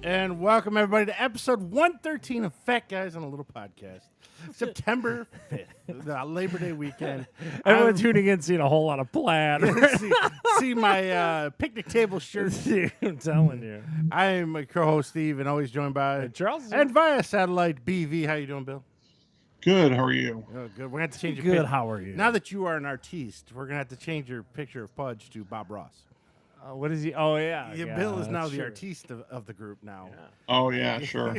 And welcome, everybody, to episode 113 of Fat Guys on a Little Podcast. September 5th, the Labor Day weekend. Everyone tuning in seeing a whole lot of plaid. see my picnic table shirt. I'm telling you. I am my co-host, Steve, and always joined by Charles. and via satellite, BV. How you doing, Bill? Good. How are you? Oh, good. We're going to have to change your Good. picture. How are you? Now that you are an artiste, we're going to have to change your picture of Pudge to Bob Ross. What is he? Oh, yeah. Bill is now that's the true. artiste of the group now. Yeah. Oh yeah, sure.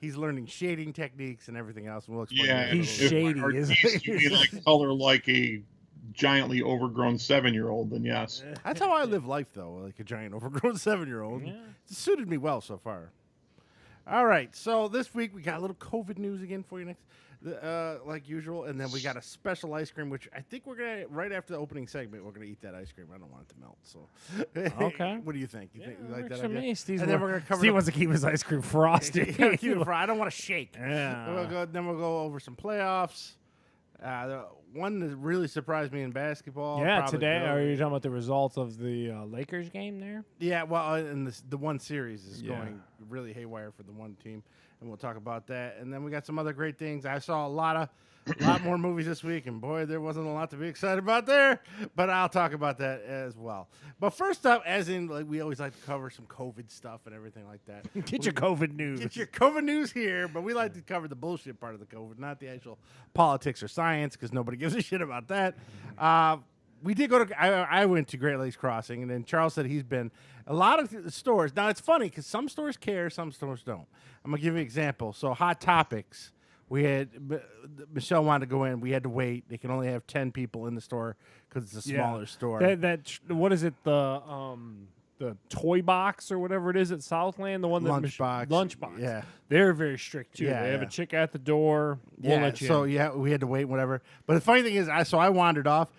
He's learning shading techniques and everything else. And we'll explain Yeah, that. He's if shady, my isn't artiste he? you mean like color like a giantly overgrown 7-year-old, then yes. That's how I live life, though, like a giant overgrown 7-year-old. Yeah. It suited me well so far. All right, so this week we got a little COVID news again for you next, like usual, and then we got a special ice cream, which I think we're gonna right after the opening segment we're gonna eat that ice cream. I don't want it to melt. So, Okay. What do you think? You think you like that Works for idea? me. Steve's And then we're gonna cover. Steve wants to keep his ice cream frosty. I don't want to shake. Yeah. Then we'll go over some playoffs. The one that really surprised me in basketball. Yeah, probably today, Bill. are you talking about the results of the Lakers game there? Yeah, well, and the one series is Yeah. going really haywire for the one team, and we'll talk about that. And then we got some other great things. I saw a lot more movies this week, and boy, there wasn't a lot to be excited about there. But I'll talk about that as well. But first up, as in, like we always like to cover some COVID stuff and everything like that. Get your COVID news. Get your COVID news here, but we like to cover the bullshit part of the COVID, not the actual politics or science, because nobody gives a shit about that. We did go to. I went to Great Lakes Crossing, and then Charles said he's been a lot of stores. Now it's funny because some stores care, some stores don't. I'm gonna give you an example. So Hot Topics, we had Michelle wanted to go in. We had to wait. They can only have 10 people in the store because it's a smaller store. What is it? The toy box or whatever it is at Southland, the one that Lunchbox. Lunchbox. Yeah. They're very strict too. Yeah, They have yeah. a chick at the door. We'll let you so in. yeah, we had to wait, whatever. But the funny thing is, I wandered off.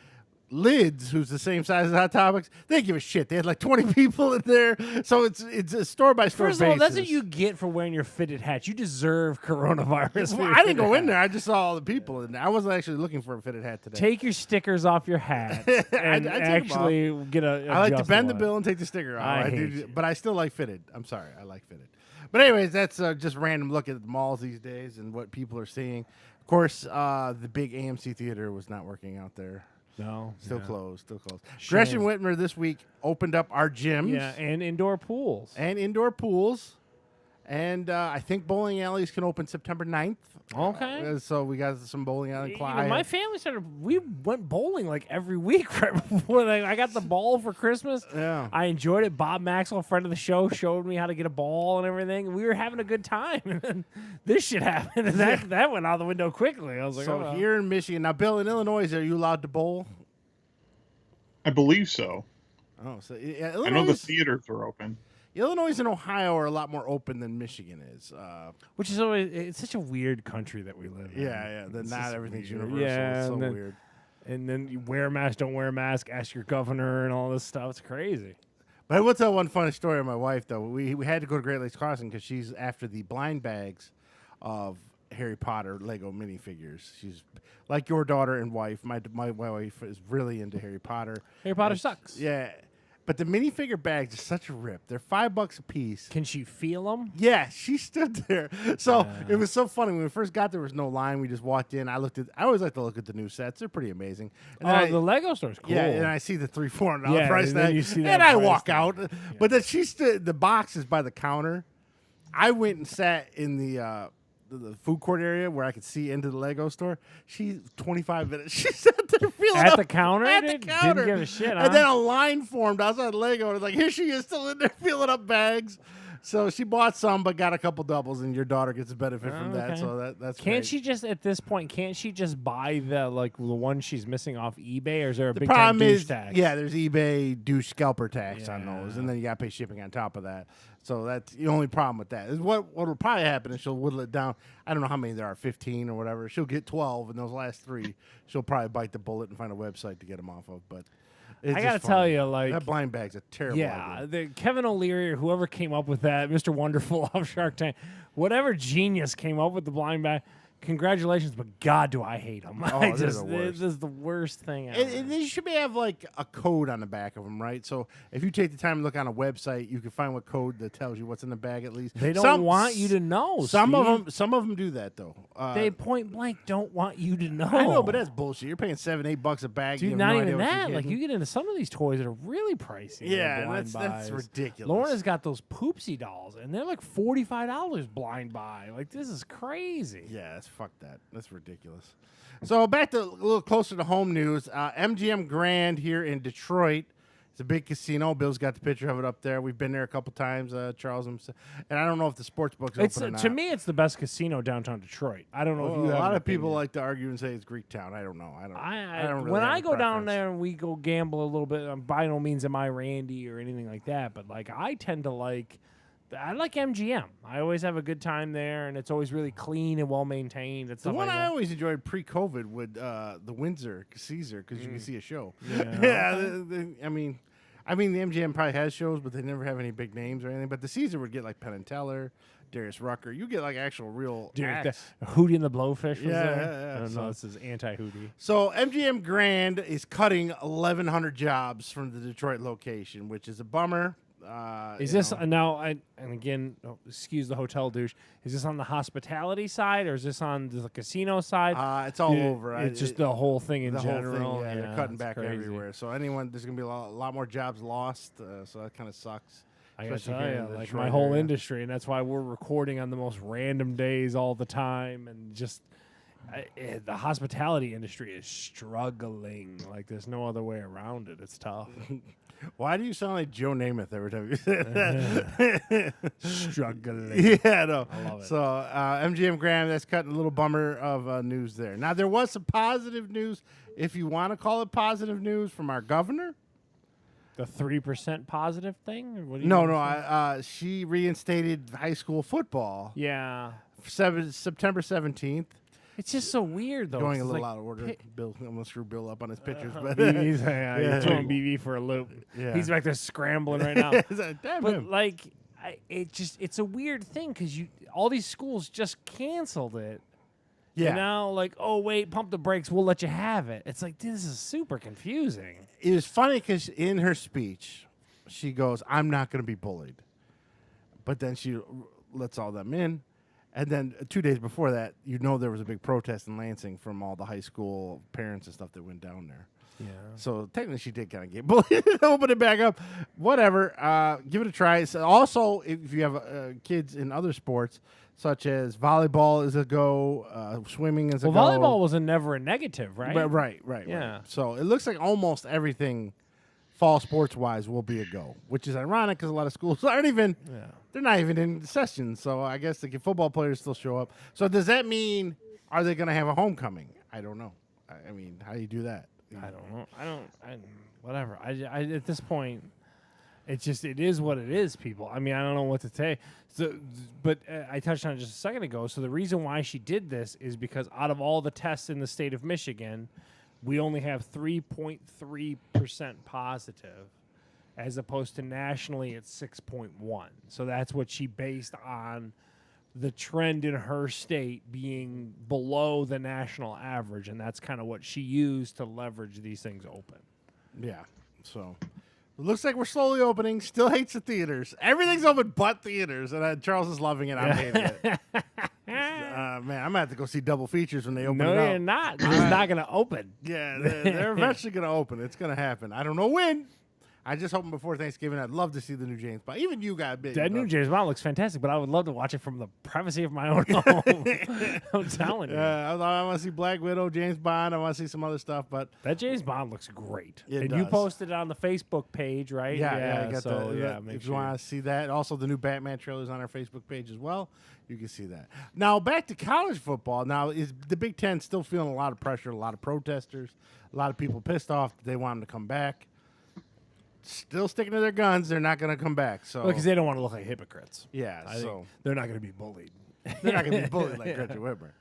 Lids, who's the same size as Hot Topics, they didn't give a shit. They had like 20 people in there, so it's a store by store. First of all, that's what you get for wearing your fitted hat. You deserve coronavirus. Well, I didn't go in there. I just saw all the people in there. I wasn't actually looking for a fitted hat today. Take your stickers off your hat and I take 'em actually get a. I like to bend the adjustable bill and take the sticker off. I hate do, you. but I still like fitted. I'm sorry, I like fitted. But anyways, that's just random look at the malls these days and what people are seeing. Of course, the big AMC theater was not working out there. No, Still yeah. closed. Still closed. Shame. Gresham Whitmer this week opened up our gyms. Yeah, and indoor pools. And indoor pools. And I think bowling alleys can open September 9th. Okay. So we got some bowling alley. My family we went bowling like every week right before I got the ball for Christmas. Yeah. I enjoyed it. Bob Maxwell, friend of the show, showed me how to get a ball and everything. We were having a good time. And then this shit happened. And that went out the window quickly. I was like, So here in Michigan. Now, Bill, in Illinois, are you allowed to bowl? I believe so. Oh, so yeah, Illinois, I know the theaters are open. Illinois and Ohio are a lot more open than Michigan is. which is always, it's such a weird country that we live in. Yeah. Not just everything's weird. universal. Yeah, It's so and then- weird. And then you wear a mask, don't wear a mask, ask your governor and all this stuff. It's crazy. But I will tell one funny story of my wife, though. We had to go to Great Lakes Crossing because she's after the blind bags of Harry Potter Lego minifigures. She's like your daughter and wife. My wife is really into Harry Potter. Harry Potter sucks. Yeah. But the minifigure bags are such a rip. They're $5 a piece. Can she feel them? Yeah, she stood there. So it was so funny. When we first got there was no line. We just walked in. I always like to look at the new sets. They're pretty amazing. And then The Lego store's cool. Yeah, and I see the $300-$400 Yeah, price and then tag. you see that and I price walk tag. out. But then she stood, the box is by the counter. I went and sat in the food court area where I could see into the Lego store. She's 25 minutes. She sat there feeling At up the counter? At the Dude? counter. Didn't give a shit, huh? And then a line formed outside Lego. And it's like, here she is still in there feeling up bags. So she bought some, but got a couple doubles, and your daughter gets a benefit from that. okay. So that's Can't great. she just at this point? Can't she just buy the one she's missing off eBay, or is there a The big time problem douche is, tax? yeah, there's eBay douche scalper tax on Yeah. those, and then you got to pay shipping on top of that. So that's the only problem with that. Is what will probably happen is she'll whittle it down. I don't know how many there are, 15 or whatever. She'll get 12, and those last 3, she'll probably bite the bullet and find a website to get them off of. But it's I gotta just tell funny. you, like, that blind bag's a terrible yeah, idea. the Kevin O'Leary or whoever came up with that, Mr. Wonderful off Shark Tank, whatever genius came up with the blind bag. congratulations, but God, do I hate them. Oh, they're the worst. This is the worst thing ever. And they should have like a code on the back of them, right? So if you take the time to look on a website, you can find what code that tells you what's in the bag at least. They don't want you to know. Some Steve. of them do that though. They point blank don't want you to know. I know, but that's bullshit. You're paying $7-8 a bag. Dude, you have not no even idea what you're that. Like getting. you get into some of these toys that are really pricey. Yeah, blind that's buys. ridiculous. Lorna's got those poopsie dolls, and they're like $45 blind buy. Like this is crazy. Yeah, fuck that. That's ridiculous. So back to a little closer to home news. MGM Grand here in Detroit. It's a big casino. Bill's got the picture of it up there. We've been there a couple times, Charles. And I don't know if the sports book's open or not. To me, it's the best casino downtown Detroit. I don't know if you have a lot an of people opinion. like to argue and say it's Greek town. I don't know. I don't really when have I a go down preference. there and we go gamble a little bit, by no means am I Randy or anything like that, but like I tend to like MGM. I always have a good time there, and it's always really clean and well maintained. It's The one I always enjoyed pre-COVID with the Windsor Caesar because you can see a show. I mean, the MGM probably has shows, but they never have any big names or anything. But the Caesar would get like Penn and Teller, Darius Rucker. You get like actual real acts. Hootie and the Blowfish was there? Yeah. No, this is anti-Hootie. So MGM Grand is cutting 1,100 jobs from the Detroit location, which is a bummer. Is this now? And again, excuse the hotel douche. Is this on the hospitality side or is this on the casino side? It's all over. It's just the whole thing in general. Whole thing, they're cutting back crazy. everywhere. So there's gonna be a lot more jobs lost. So that kind of sucks. I gotta especially tell here you, in the like Detroit my whole area. industry, and that's why we're recording on the most random days all the time, and just the hospitality industry is struggling. Like there's no other way around it. It's tough. Why do you sound like Joe Namath every time you say that? Struggling. Yeah, no. I love it. So MGM Grand, that's cutting a little bummer of news there. Now there was some positive news, if you want to call it positive news, from our governor. The 3% positive thing? Or what do you No. She reinstated high school football. Yeah. September 17th. It's just so weird, though. Going a It's little like, out of order. Bill, I'm gonna screw Bill up on his pictures, but BB's he's throwing BB for a loop. Yeah. He's back there scrambling right now. Damn But him. like, it's a weird thing because all these schools just canceled it. Yeah. And now, like, oh wait, pump the brakes. We'll let you have it. It's like this is super confusing. It was funny because in her speech, she goes, "I'm not going to be bullied," but then she lets all them in, and then 2 days before that, there was a big protest in Lansing from all the high school parents and stuff that went down there. Yeah. So technically, she did kind of get bullied. Open it back up, whatever. Give it a try. So also, if you have kids in other sports, such as volleyball is a go, swimming is a go. Well, volleyball was never a negative, right? Right. Yeah. So it looks like almost everything fall sports wise will be a go, which is ironic because a lot of schools aren't even. Yeah. They're not even in session. So I guess the football players still show up. So does that mean are they going to have a homecoming? I don't know. I mean, how do you do that? I don't know. Whatever. I at this point, it is what it is, people. I mean, I don't know what to say. So, but I touched on it just a second ago. So the reason why she did this is because out of all the tests in the state of Michigan, we only have 3.3% positive, as opposed to nationally it's 6.1. So that's what she based on the trend in her state being below the national average, and that's kind of what she used to leverage these things open. Yeah. So it looks like we're slowly opening. Still hates the theaters. Everything's open but theaters, and Charles is loving it. I'm hating it. Man, I'm gonna have to go see double features when they open No, it up. you're not. It's not going to open. Yeah, they're eventually gonna open. It's gonna happen. I don't know when. I just hoping before Thanksgiving. I'd love to see the new James Bond. Even you got big. That new James Bond looks fantastic, but I would love to watch it from the privacy of my own home. I'm telling you. I want to see Black Widow, James Bond. I want to see some other stuff, but That James Bond looks great. It and you does. posted it on the Facebook page, right? yeah, I got make if sure. you want to see that, also the new Batman trailer is on our Facebook page as well. You can see that. Now back to college football. Now is the Big Ten still feeling a lot of pressure? A lot of protesters, a lot of people pissed off that they want them to come back. Still sticking to their guns. They're not going to come back. So Because they don't want to look like hypocrites. yeah, I think so they're not going to be bullied. they're not going to be bullied like Gretchen Whitmer.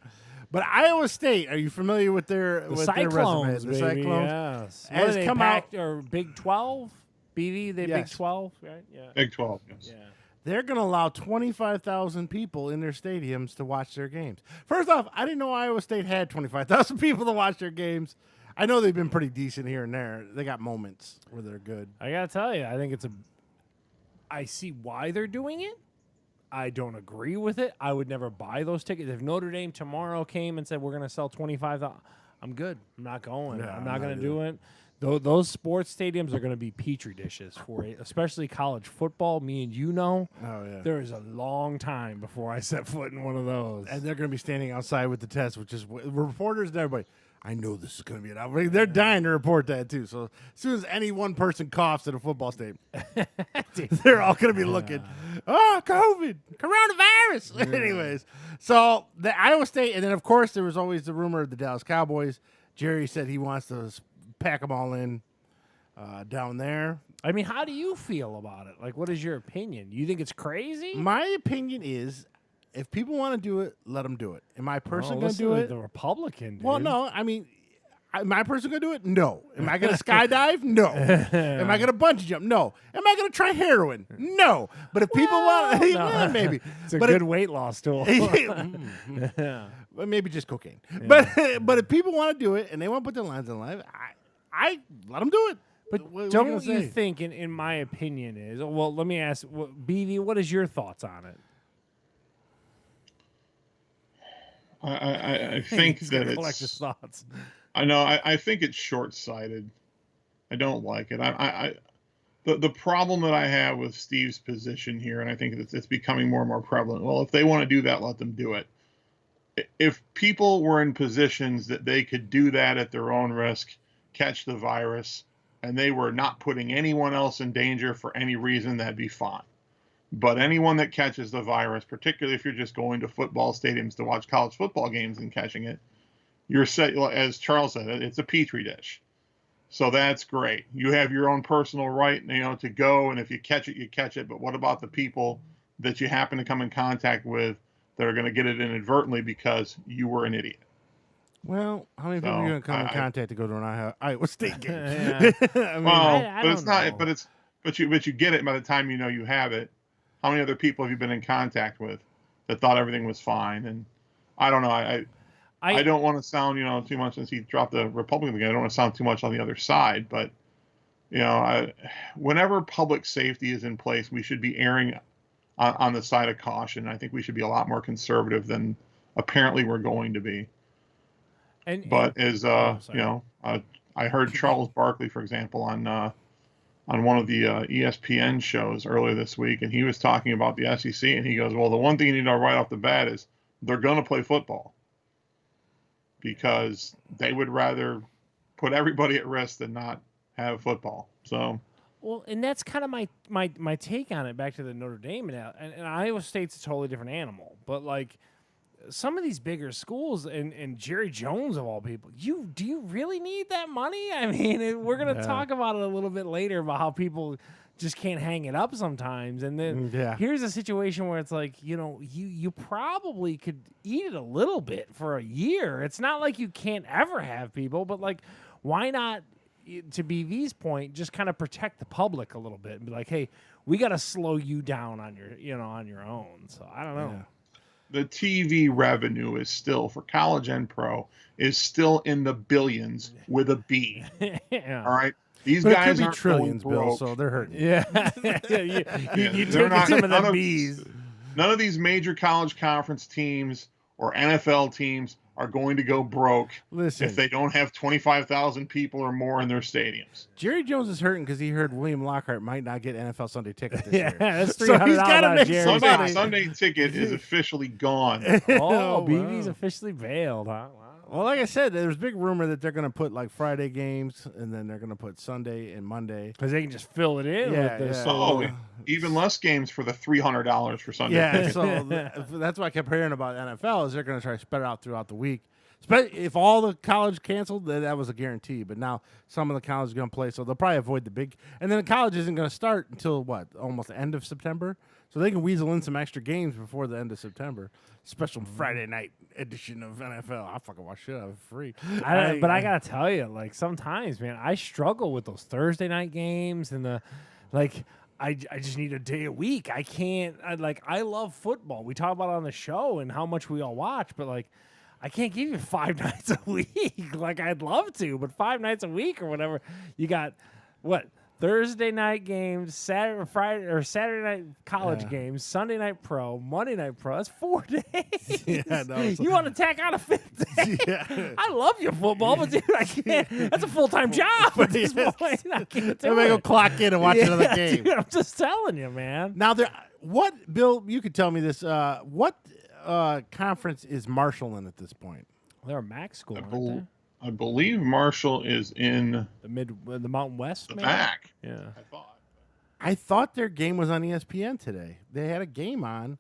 But Iowa State, are you familiar with their The with Cyclones, their resume? The baby, Cyclones yes. has What are they, come out. Pac- or Big 12? BV, they Yes. Big 12, right? Yeah. Big 12, yes. Yeah. they're going to allow 25,000 people in their stadiums to watch their games. First off, I didn't know Iowa State had 25,000 people to watch their games. I know they've been pretty decent here and there. They got moments where they're good. I got to tell you, I think I see why they're doing it. I don't agree with it. I would never buy those tickets. If Notre Dame tomorrow came and said, we're going to sell 25,000, I'm good. I'm not going. I'm not going to do it. Those sports stadiums are going to be petri dishes for it, especially college football. Me and you know, there is a long time before I set foot in one of those. And they're going to be standing outside with the test, which is reporters and everybody. I know this is going to be an outbreak. They're dying to report that, too. So as soon as any one person coughs at a football stadium, they're all going to be looking, COVID, coronavirus. Anyways, so the Iowa State, and then, of course, there was always the rumor of the Dallas Cowboys. Jerry said he wants to pack them all in down there. I mean, how do you feel about it? Like, what is your opinion? You think it's crazy? My opinion is, if people want to do it, let them do it. Am I personally going to do it? The Republican, dude. Well, no. I mean, am I personally going to do it? No. Am I going to skydive? No. Am I going to bungee jump? No. Am I going to try heroin? No. But if people want, maybe it's a good weight loss tool. Well, maybe just cocaine. Yeah. But if people want to do it and they want to put their lines in life, I let them do it. But don't you think, in my opinion, is well? Let me ask, BV, what is your thoughts on it? I think that collect his thoughts. I know. I think it's short-sighted. I don't like it. The problem that I have with Steve's position here, and I think it's becoming more and more prevalent. Well, if they want to do that, let them do it. If people were in positions that they could do that at their own risk, catch the virus, and they were not putting anyone else in danger for any reason, that'd be fine. But anyone that catches the virus, particularly if you're just going to football stadiums to watch college football games and catching it, you're set, as Charles said, it's a petri dish. So that's great. You have your own personal right, to go, and if you catch it, you catch it. But what about the people that you happen to come in contact with that are going to get it inadvertently because you were an idiot? Well, how many people are going to come in contact to go to an Iowa State game? But you get it by the time you have it. How many other people have you been in contact with that thought everything was fine? And I don't know. I don't want to sound, too much, since he dropped the Republican again. I don't want to sound too much on the other side, but whenever public safety is in place, we should be erring on the side of caution. I think we should be a lot more conservative than apparently we're going to be. I heard Charles Barkley, for example, on one of the ESPN shows earlier this week, and he was talking about the SEC, and he goes, well, the one thing you need to know right off the bat is they're going to play football because they would rather put everybody at risk than not have football. So, well, and that's kind of my take on it, back to the Notre Dame, and Iowa State's a totally different animal, but like some of these bigger schools and Jerry Jones of all people, do you really need that money? I mean, we're going to talk about it a little bit later about how people just can't hang it up sometimes. And then here's a situation where it's like, you probably could eat it a little bit for a year. It's not like you can't ever have people, but like, why not, to BV's point, just kind of protect the public a little bit and be like, hey, we got to slow you down on your own. So I don't know. Yeah. The TV revenue is still, for college and pro, is still in the billions with a B. Yeah. All right? These but guys it could are be trillions, Bill, so they're hurting. Yeah. You take some of the B's. None of these major college conference teams or NFL teams are going to go broke if they don't have 25,000 people or more in their stadiums. Jerry Jones is hurting because he heard William Lockhart might not get NFL Sunday ticket this year. That's $300. So he's got to make some money. Sunday ticket is officially gone. Oh, BB's officially bailed, huh? Wow. Well, like I said, there's big rumor that they're going to put like Friday games, and then they're going to put Sunday and Monday because they can just fill it in with this. Even less games for the $300 for Sunday. Yeah, so that's what I kept hearing about NFL is they're going to try to spread it out throughout the week. If all the college canceled, that was a guarantee. But now some of the colleges are going to play, so they'll probably avoid the big. And then the college isn't going to start until almost the end of September. So they can weasel in some extra games before the end of September. Special Friday night edition of NFL. I fucking watch shit out of it free. But I gotta tell you, like sometimes, man, I struggle with those Thursday night games and I just need a day a week. I can't. I love football. We talk about it on the show and how much we all watch, but like, I can't give you 5 nights a week. Like, I'd love to, but 5 nights a week or whatever. You got what? Thursday night games, Saturday night college games, Sunday night pro, Monday night pro. That's 4 days. Yeah, no, you want to tack on a 5th day? Yeah. I love your football, but dude, I can't. That's a full-time job at this point. I can't do Somebody go it. clock in and watch another game. Dude, I'm just telling you, man. Now, Bill, you could tell me this. What conference is Marshall in at this point? They're a Mac school, aren't they? I believe Marshall is in The Mountain West, the maybe? back. Yeah. I thought their game was on ESPN today. They had a game on.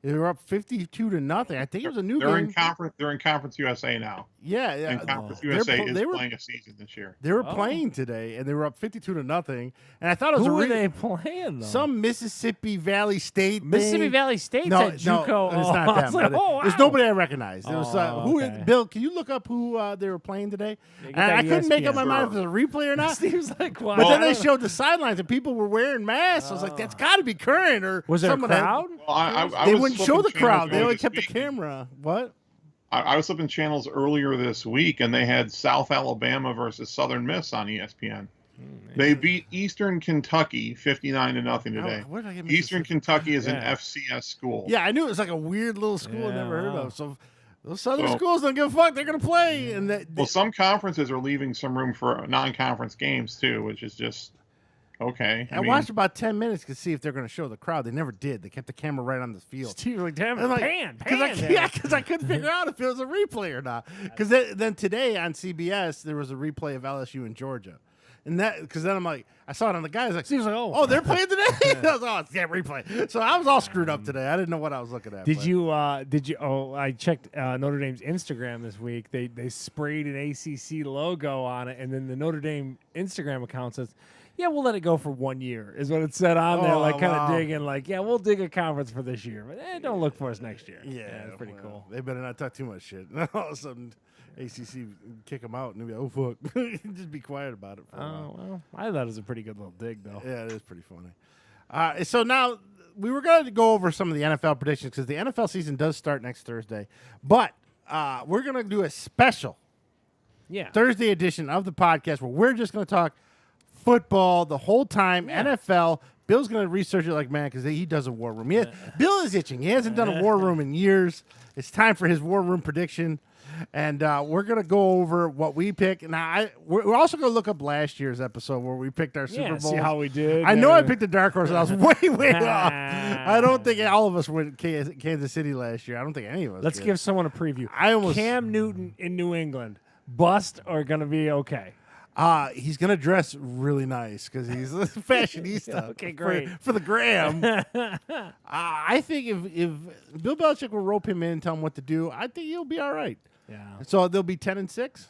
They were up 52-0. I think it was a new They're game. in conference. They're in Conference USA now. Yeah, And Conference USA is they were playing a season this year. They were playing today, and they were up 52-0. And I thought it was Who a were they playing, though? some Mississippi Valley State Mississippi thing. Valley State's No, at JUCO. it's Oh, not I them. was like, but oh, There's wow. nobody I recognized. It was okay. Bill, can you look up who they were playing today? Yeah, get And I that couldn't make ESPN. up my mind if it was a replay or not. Steve's like, wow. But then they showed the sidelines, and people were wearing masks. I was like, that's got to be current. Or Was there a someone had- crowd? Well, I They was wouldn't flipping show the channels crowd. They earlier only this kept the week. camera. What? I was flipping channels earlier this week, and they had South Alabama versus Southern Miss on ESPN. They beat Eastern Kentucky 59-0 today. where did I get Eastern Mississippi? Kentucky is an Yeah. FCS school. Yeah, I knew it was like a weird little school I Yeah, never heard wow. of. So those Southern So- schools don't give a fuck. They're going to play. And Well, some conferences are leaving some room for non-conference games too, which is just okay. I watched about 10 minutes to see if they're going to show the crowd. They never did. They kept the camera right on the field. Steve's like, damn it, And pan. Because I couldn't figure out if it was a replay or not. Because then today on CBS, there was a replay of LSU and Georgia. And because then I'm like, I saw it on the guys. Like, Steve's like, oh, they're playing today? I was like, yeah, replay. So I was all screwed up today. I didn't know what I was looking at. Did but- you? Oh, I checked Notre Dame's Instagram this week. They sprayed an ACC logo on it, and then the Notre Dame Instagram account says, "Yeah, we'll let it go for 1 year." Is what it said on there, Oh, like kind of wow. digging, like, "Yeah, we'll dig a conference for this year, but don't look for us next year." Yeah, it's pretty well, cool. They better not talk too much shit. All of a sudden, ACC kick them out, and they'll be like, oh, fuck. Just be quiet about it for a while. Oh well, I thought it was a pretty good little dig, though. Yeah, it is pretty funny. So now we were going to go over some of the NFL predictions because the NFL season does start next Thursday. But we're going to do a special Yeah, Thursday edition of the podcast where we're just going to talk football the whole time, NFL. Bill's going to research it like man because he does a war room. Bill is itching. He hasn't done a war room in years. It's time for his war room prediction. And we're going to go over what we pick. Now, we're also going to look up last year's episode where we picked our Super Bowl. see how we did. I know I picked the dark horse, and I was way off. I don't think all of us went Kansas City last year. I don't think any of us Let's did. give someone a preview. Cam Newton in New England, bust or gonna be okay? He's going to dress really nice because he's a fashionista. Okay, great. For the gram. I think if Bill Belichick will rope him in and tell him what to do, I think he'll be all right. Yeah, So they'll be 10-6.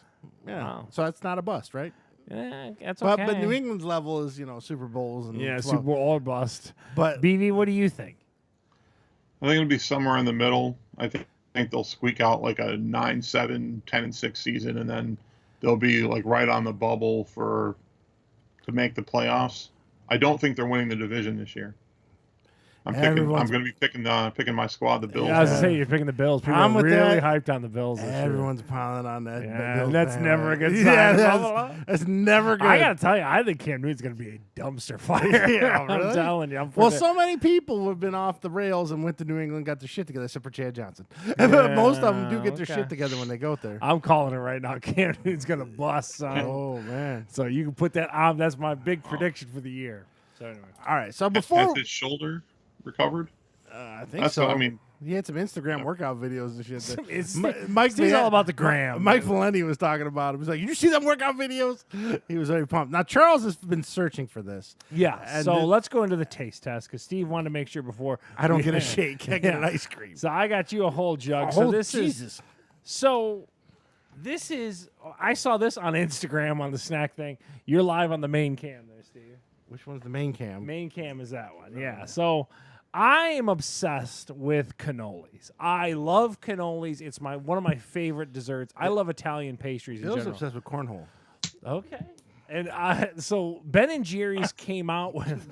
Yeah. Wow. So that's not a bust, right? that's But okay. but New England's level is Super Bowls and 12. Super Bowl or bust. But BV, what do you think? I think it'll be somewhere in the middle. I think they'll squeak out like a 9-7, 10-6 season, and then they'll be like right on the bubble to make the playoffs. I don't think they're winning the division this year. I'm going to be picking my squad, the Bills. Yeah, I was gonna say you're picking the Bills. People I'm are with really that. hyped on the Bills. This year. everyone's piling on that. Yeah, Bills that's fan. never a good sign. Yeah, that's never good. I gotta tell you, I think Cam Newton's gonna be a dumpster fire. Yeah, I'm really? telling you. Well, so many people have been off the rails and went to New England, got their shit together, except for Chad Johnson. Most of them do get their okay. shit together when they go there. I'm calling it right now. Cam Newton's gonna bust, son. Oh man! So you can put that on. That's my big prediction for the year. So anyway, All right, so before Has his shoulder recovered? I think That's so. what I mean. He had some Instagram workout videos and shit. It's Mike Steve's all about the gram. Mike Valenti was talking about it. He was like, "You see them workout videos?" He was very pumped. Now Charles has been searching for this. Yeah. And So the- let's go into the taste test because Steve wanted to make sure before I don't we- get a shake. I get an Yeah. ice cream. So I got you a whole jug. Oh, So this Jesus. is so. This is. I saw this on Instagram on the snack thing. You're live on the main cam there, Steve. Which one's the main cam? Main cam is that one. Yeah. So I am obsessed with cannolis. I love cannolis. It's one of my favorite desserts. I love Italian pastries in Bill's general. obsessed with cornhole. Okay. And so Ben and Jerry's came out with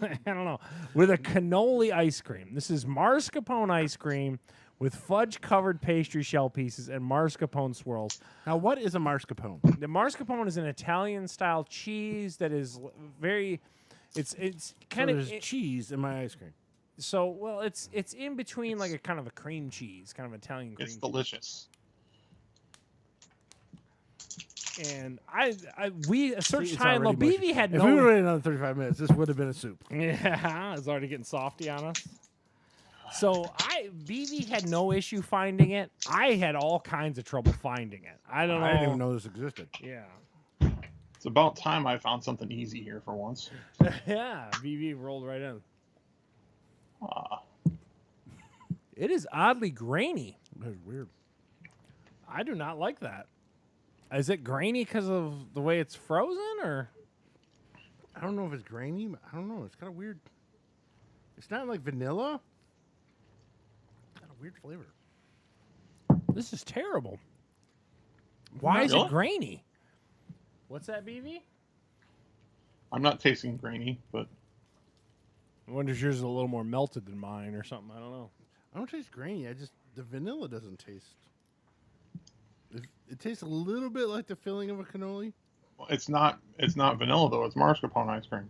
with a cannoli ice cream. This is mascarpone ice cream with fudge covered pastry shell pieces and mascarpone swirls. Now, what is a mascarpone? The mascarpone is an Italian style cheese that is very. It's kind of there's cheese in my ice cream. So well, it's in between like a kind of a cream cheese, kind of Italian cream. It's delicious. And we searched it's high and low. already mushy. BV had If no. we would have waited another 35 minutes, this would have been a soup. Yeah, it's already getting softy on us. So BV had no issue finding it. I had all kinds of trouble finding it. I don't know. I didn't even know this existed. Yeah. It's about time I found something easy here for once. Yeah, BV rolled right in. Ah, It is oddly grainy. That's weird. I do not like that. Is it grainy because of the way it's frozen, or? I don't know if it's grainy. But I don't know. It's kind of weird. It's not like vanilla. Got a weird flavor. This is terrible. Why is Really? it grainy? What's that, BV? I'm not tasting grainy, but I wonder if yours is a little more melted than mine or something. I don't know. I don't taste grainy. The vanilla doesn't taste. It tastes a little bit like the filling of a cannoli. it's not vanilla though. It's mascarpone ice cream.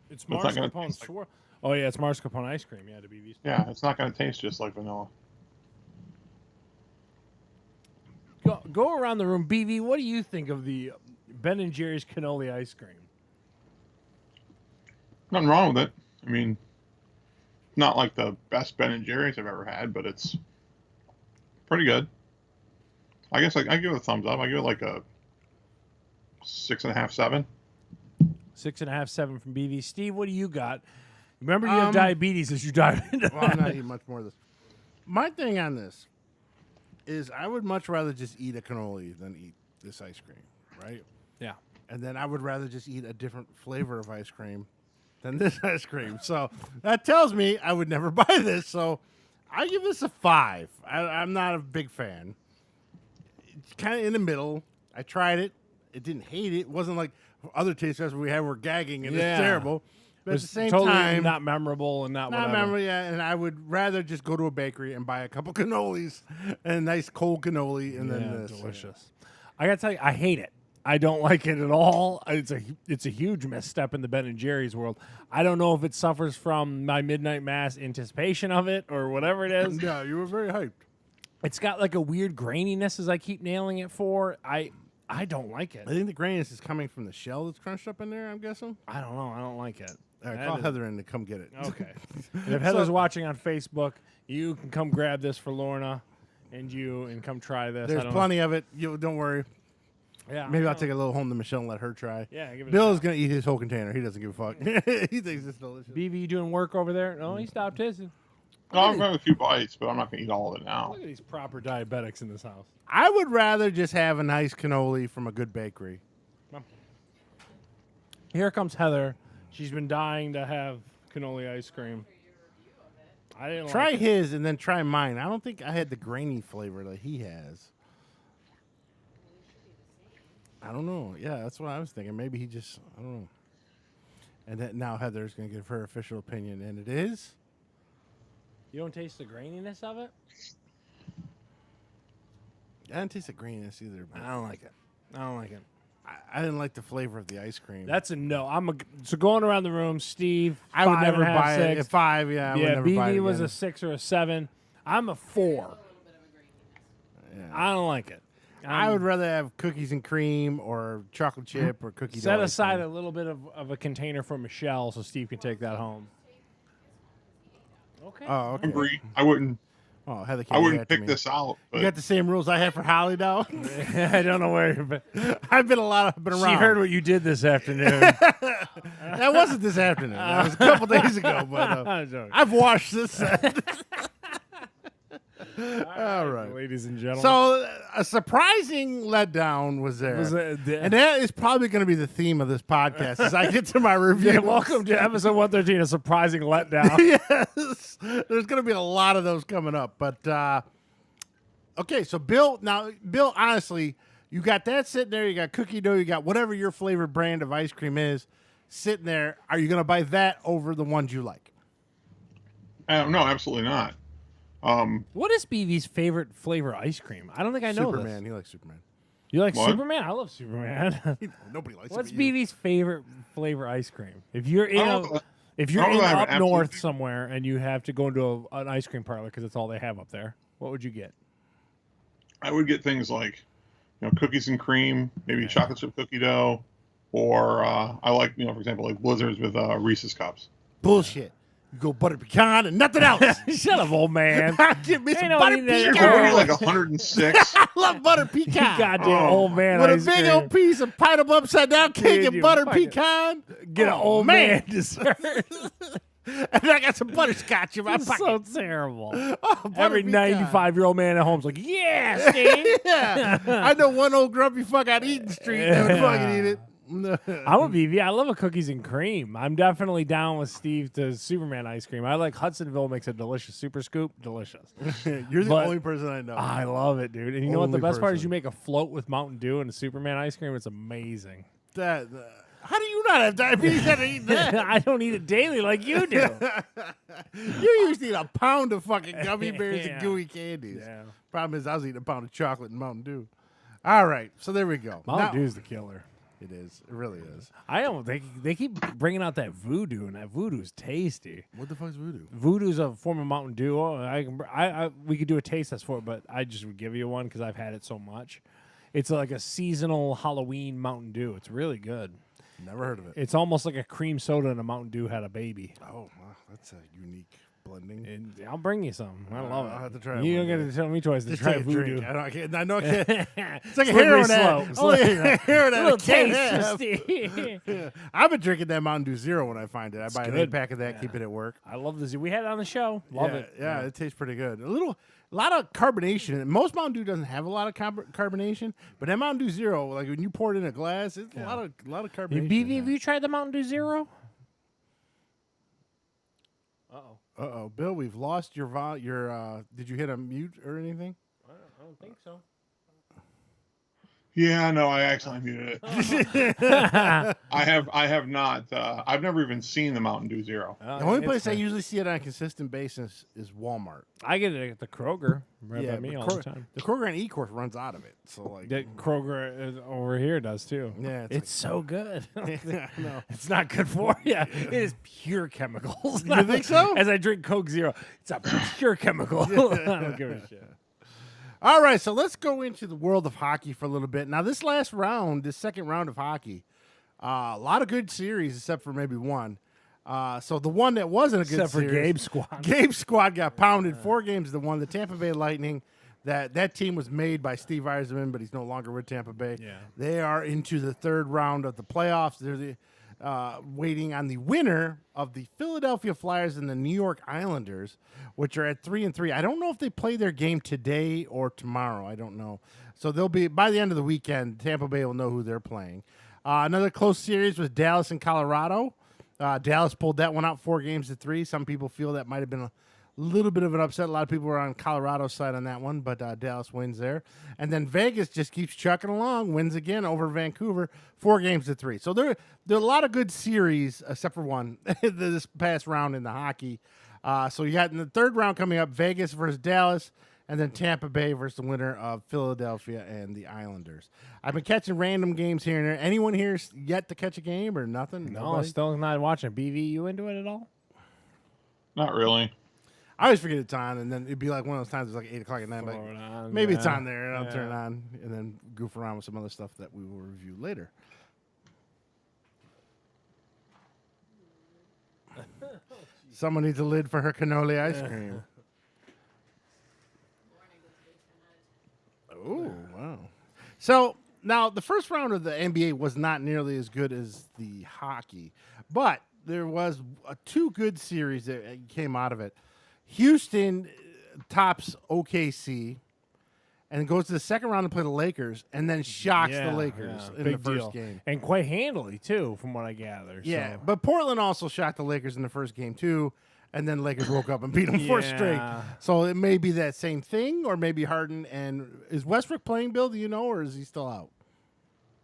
It's It's not gonna mascarpone taste like- swirl. Oh yeah, it's mascarpone ice cream. Yeah, to BV's. Yeah, it's not going to taste just like vanilla. Go around the room, BV. What do you think of the Ben and Jerry's cannoli ice cream? Nothing wrong with it. I mean, not like the best Ben and Jerry's I've ever had, but it's pretty good. I guess I give it a thumbs up. I give it like a 6.5, 7. 6.5, 7 from BV. Steve, what do you got? Remember, you have diabetes as you dive into Well, I'm not eating much more of this. My thing on this is I would much rather just eat a cannoli than eat this ice cream, right? Yeah. And then I would rather just eat a different flavor of ice cream than this ice cream. So that tells me I would never buy this. So I give this a 5. I'm not a big fan. It's kind of in the middle. I tried it. It didn't hate it. It wasn't like other taste tests we had were gagging and Yeah. it's terrible. But at It's the same totally time, not memorable and not whatever. memorable, yeah. And I would rather just go to a bakery and buy a couple cannolis and a nice cold cannoli and then this. delicious. I gotta tell you, I hate it. I don't like it at all. It's a huge misstep in the Ben and Jerry's world. I don't know if it suffers from my midnight mass anticipation of it or whatever it is. Yeah, you were very hyped. It's got like a weird graininess as I keep nailing it for. I don't like it. I think the graininess is coming from the shell that's crunched up in there, I'm guessing. I don't know. I don't like it. All right, That call is- Heather in to come get it. Okay. And if Heather's watching on Facebook, you can come grab this for Lorna and come try this. There's plenty of it. You don't worry. Yeah. Maybe I'll take a little home to Michelle and let her try. Yeah, give it Bill is gonna eat his whole container. He doesn't give a fuck. He thinks it's delicious. BV, you doing work over there? No, he stopped his. No, I'm having a few bites, but I'm not going to eat all of it now. Look at these proper diabetics in this house. I would rather just have a nice cannoli from a good bakery. Here comes Heather. She's been dying to have cannoli ice cream. I didn't Try like it. his and then try mine. I don't think I had the grainy flavor that he has. I don't know. Yeah, that's what I was thinking. Maybe he just, I don't know. And then now Heather's going to give her official opinion, and it is? You don't taste the graininess of it? I didn't taste the graininess either. But I don't like it. I don't like it. I didn't like the flavor of the ice cream. That's a no. So going around the room, Steve. I would 5.5, never buy it. 6. At 5, yeah, I would Yeah, never buy it BB was again. a 6 or a 7. I'm a 4. Yeah. I don't like it. I would rather have cookies and cream or chocolate chip or cookie set dough ice aside cream. a little bit of a container for Michelle so Steve can take that home. Okay. Oh, okay. Hungry. I wouldn't Oh, Heather can't I do wouldn't that to pick me. this out, You but got the same rules I had for Holly now. I don't know where you've been. I've been around. She heard what you did this afternoon. That wasn't this afternoon. That was a couple days ago. But I'm joking. I've watched this. All right. Ladies and gentlemen. So a surprising letdown was there. And that is probably going to be the theme of this podcast as I get to my review. Yeah, welcome to episode 113, a surprising letdown. Yes. There's going to be a lot of those coming up. But, okay, so Bill, honestly, you got that sitting there. You got cookie dough. You got whatever your favorite brand of ice cream is sitting there. Are you going to buy that over the ones you like? No, absolutely not. What is BV's favorite flavor ice cream? I don't think I know Superman. this. He likes Superman. You like What? Superman? I love Superman. Nobody likes What's it. but you. BV's favorite flavor ice cream? If you're in I don't- if you're I don't in know if I have up an north absolute- somewhere and you have to go into an ice cream parlor because that's all they have up there, what would you get? I would get things like, cookies and cream, maybe chocolate chip cookie dough, or I like, for example, like Blizzards with Reese's cups. Bullshit. You go butter pecan and nothing else. Shut up, old man. Give me some Ain't no butter eating that. You're pecan. already like 106. I love butter pecan. Goddamn Oh. old man With a ice big cream. old piece of pineapple upside down cake Dude, and you butter fucking- pecan. Get an old man dessert. And I got some butterscotch in my It's pocket. so terrible. Oh, butter Every pecan. 95-year-old man at home's like, yeah, Steve. Yeah. I know one old grumpy fuck on Eaton Street that would fucking eat it. I'm a BV. I love a cookies and cream. I'm definitely down with Steve to Superman ice cream. I like Hudsonville makes a delicious super scoop. Delicious. You're the But- only person I know. I love it, dude. And you know what the Only best part is? person. You make a float with Mountain Dew and a Superman ice cream. It's amazing. How do you not have diabetes after eating that? I don't eat it daily like you do. You used to eat a pound of fucking gummy bears Yeah. and gooey candies. Yeah. Problem is, I was eating a pound of chocolate and Mountain Dew. All right, so there we go. Mountain Now- Dew's the killer. It is. It really is. I don't. They keep bringing out that voodoo, and that voodoo's tasty. What the fuck's voodoo? Voodoo's a form of Mountain Dew. We could do a taste test for it, but I just would give you one because I've had it so much. It's like a seasonal Halloween Mountain Dew. It's really good. Never heard of it. It's almost like a cream soda and a Mountain Dew had a baby. Oh, wow, that's a unique blending. And I'll bring you some. I love it. I'll have to try it You one don't get day. to tell me twice to Just try take a voodoo. drink. I know I can't. It's like a Slippery heroin slope. ad. Only a heroin ad I Little can't taste, have. Steve. I've been drinking that Mountain Dew Zero when I find it. I buy an good. 8-pack of that, keep it at work. I love this. We had it on the show. Love yeah, it. Yeah, it tastes pretty good. A lot of carbonation. Most Mountain Dew doesn't have a lot of carbonation, but that Mountain Dew Zero, like when you pour it in a glass, it's a lot of Hey, carbonation. BV, have you tried the Mountain Dew Zero? Uh-oh, Bill, we've lost your did you hit a mute or anything? I don't think so. Yeah, no, I actually muted it. I have not. I've never even seen the Mountain Dew Zero. The only place I usually see it on a consistent basis is Walmart. I get it at the Kroger. Right by me but all the time. The Kroger and E-Course runs out of it, so like, That Kroger over here does too. yeah, It's so good. no. It's not good for you. It is pure chemicals. You think so? As I drink Coke Zero, it's a pure chemical. I don't give a shit. All right, so let's go into the world of hockey for a little bit. Now, this second round of hockey, a lot of good series except for maybe one. So the one that wasn't a good Except for series, Gabe's squad. Gabe's squad got pounded 4 games to 1. The Tampa Bay Lightning, that team was made by Steve Yzerman, but he's no longer with Tampa Bay. Yeah. They are into the third round of the playoffs. They're waiting on the winner of the Philadelphia Flyers and the New York Islanders, which are at 3-3. I don't know if they play their game today or tomorrow. I don't know. So they'll be by the end of the weekend. Tampa Bay will know who they're playing. Another close series was Dallas and Colorado. Dallas pulled that one out 4-3. Some people feel that might have been a little bit of an upset. A lot of people were on Colorado's side on that one, but Dallas wins there. And then Vegas just keeps chucking along, wins again over Vancouver, 4-3. So there are a lot of good series, except for one, this past round in the hockey. So you got in the third round coming up, Vegas versus Dallas, and then Tampa Bay versus the winner of Philadelphia and the Islanders. I've been catching random games here and there. Anyone here yet to catch a game or nothing? No, Nobody? still not watching. BV, you into it at all? Not really. I always forget it's on, and then it'd be like one of those times it's like 8 o'clock at night. Like, Throw it on, maybe it's yeah. on there, and I'll turn it Yeah. on, and then goof around with some other stuff that we will review later. Someone needs a lid for her cannoli ice cream. Oh, wow. So, now, the first round of the NBA was not nearly as good as the hockey, but there was 2 good series that came out of it. Houston tops OKC and goes to the second round to play the Lakers, and then shocks the Lakers in the big first deal. game. And quite handily, too, from what I gather. Yeah, so. but Portland also shocked the Lakers in the first game, too. and then Lakers woke up and beat them 4 straight. Yeah. So it may be that same thing, or maybe Harden and is Westbrook playing, Bill? Do you know, or is he still out?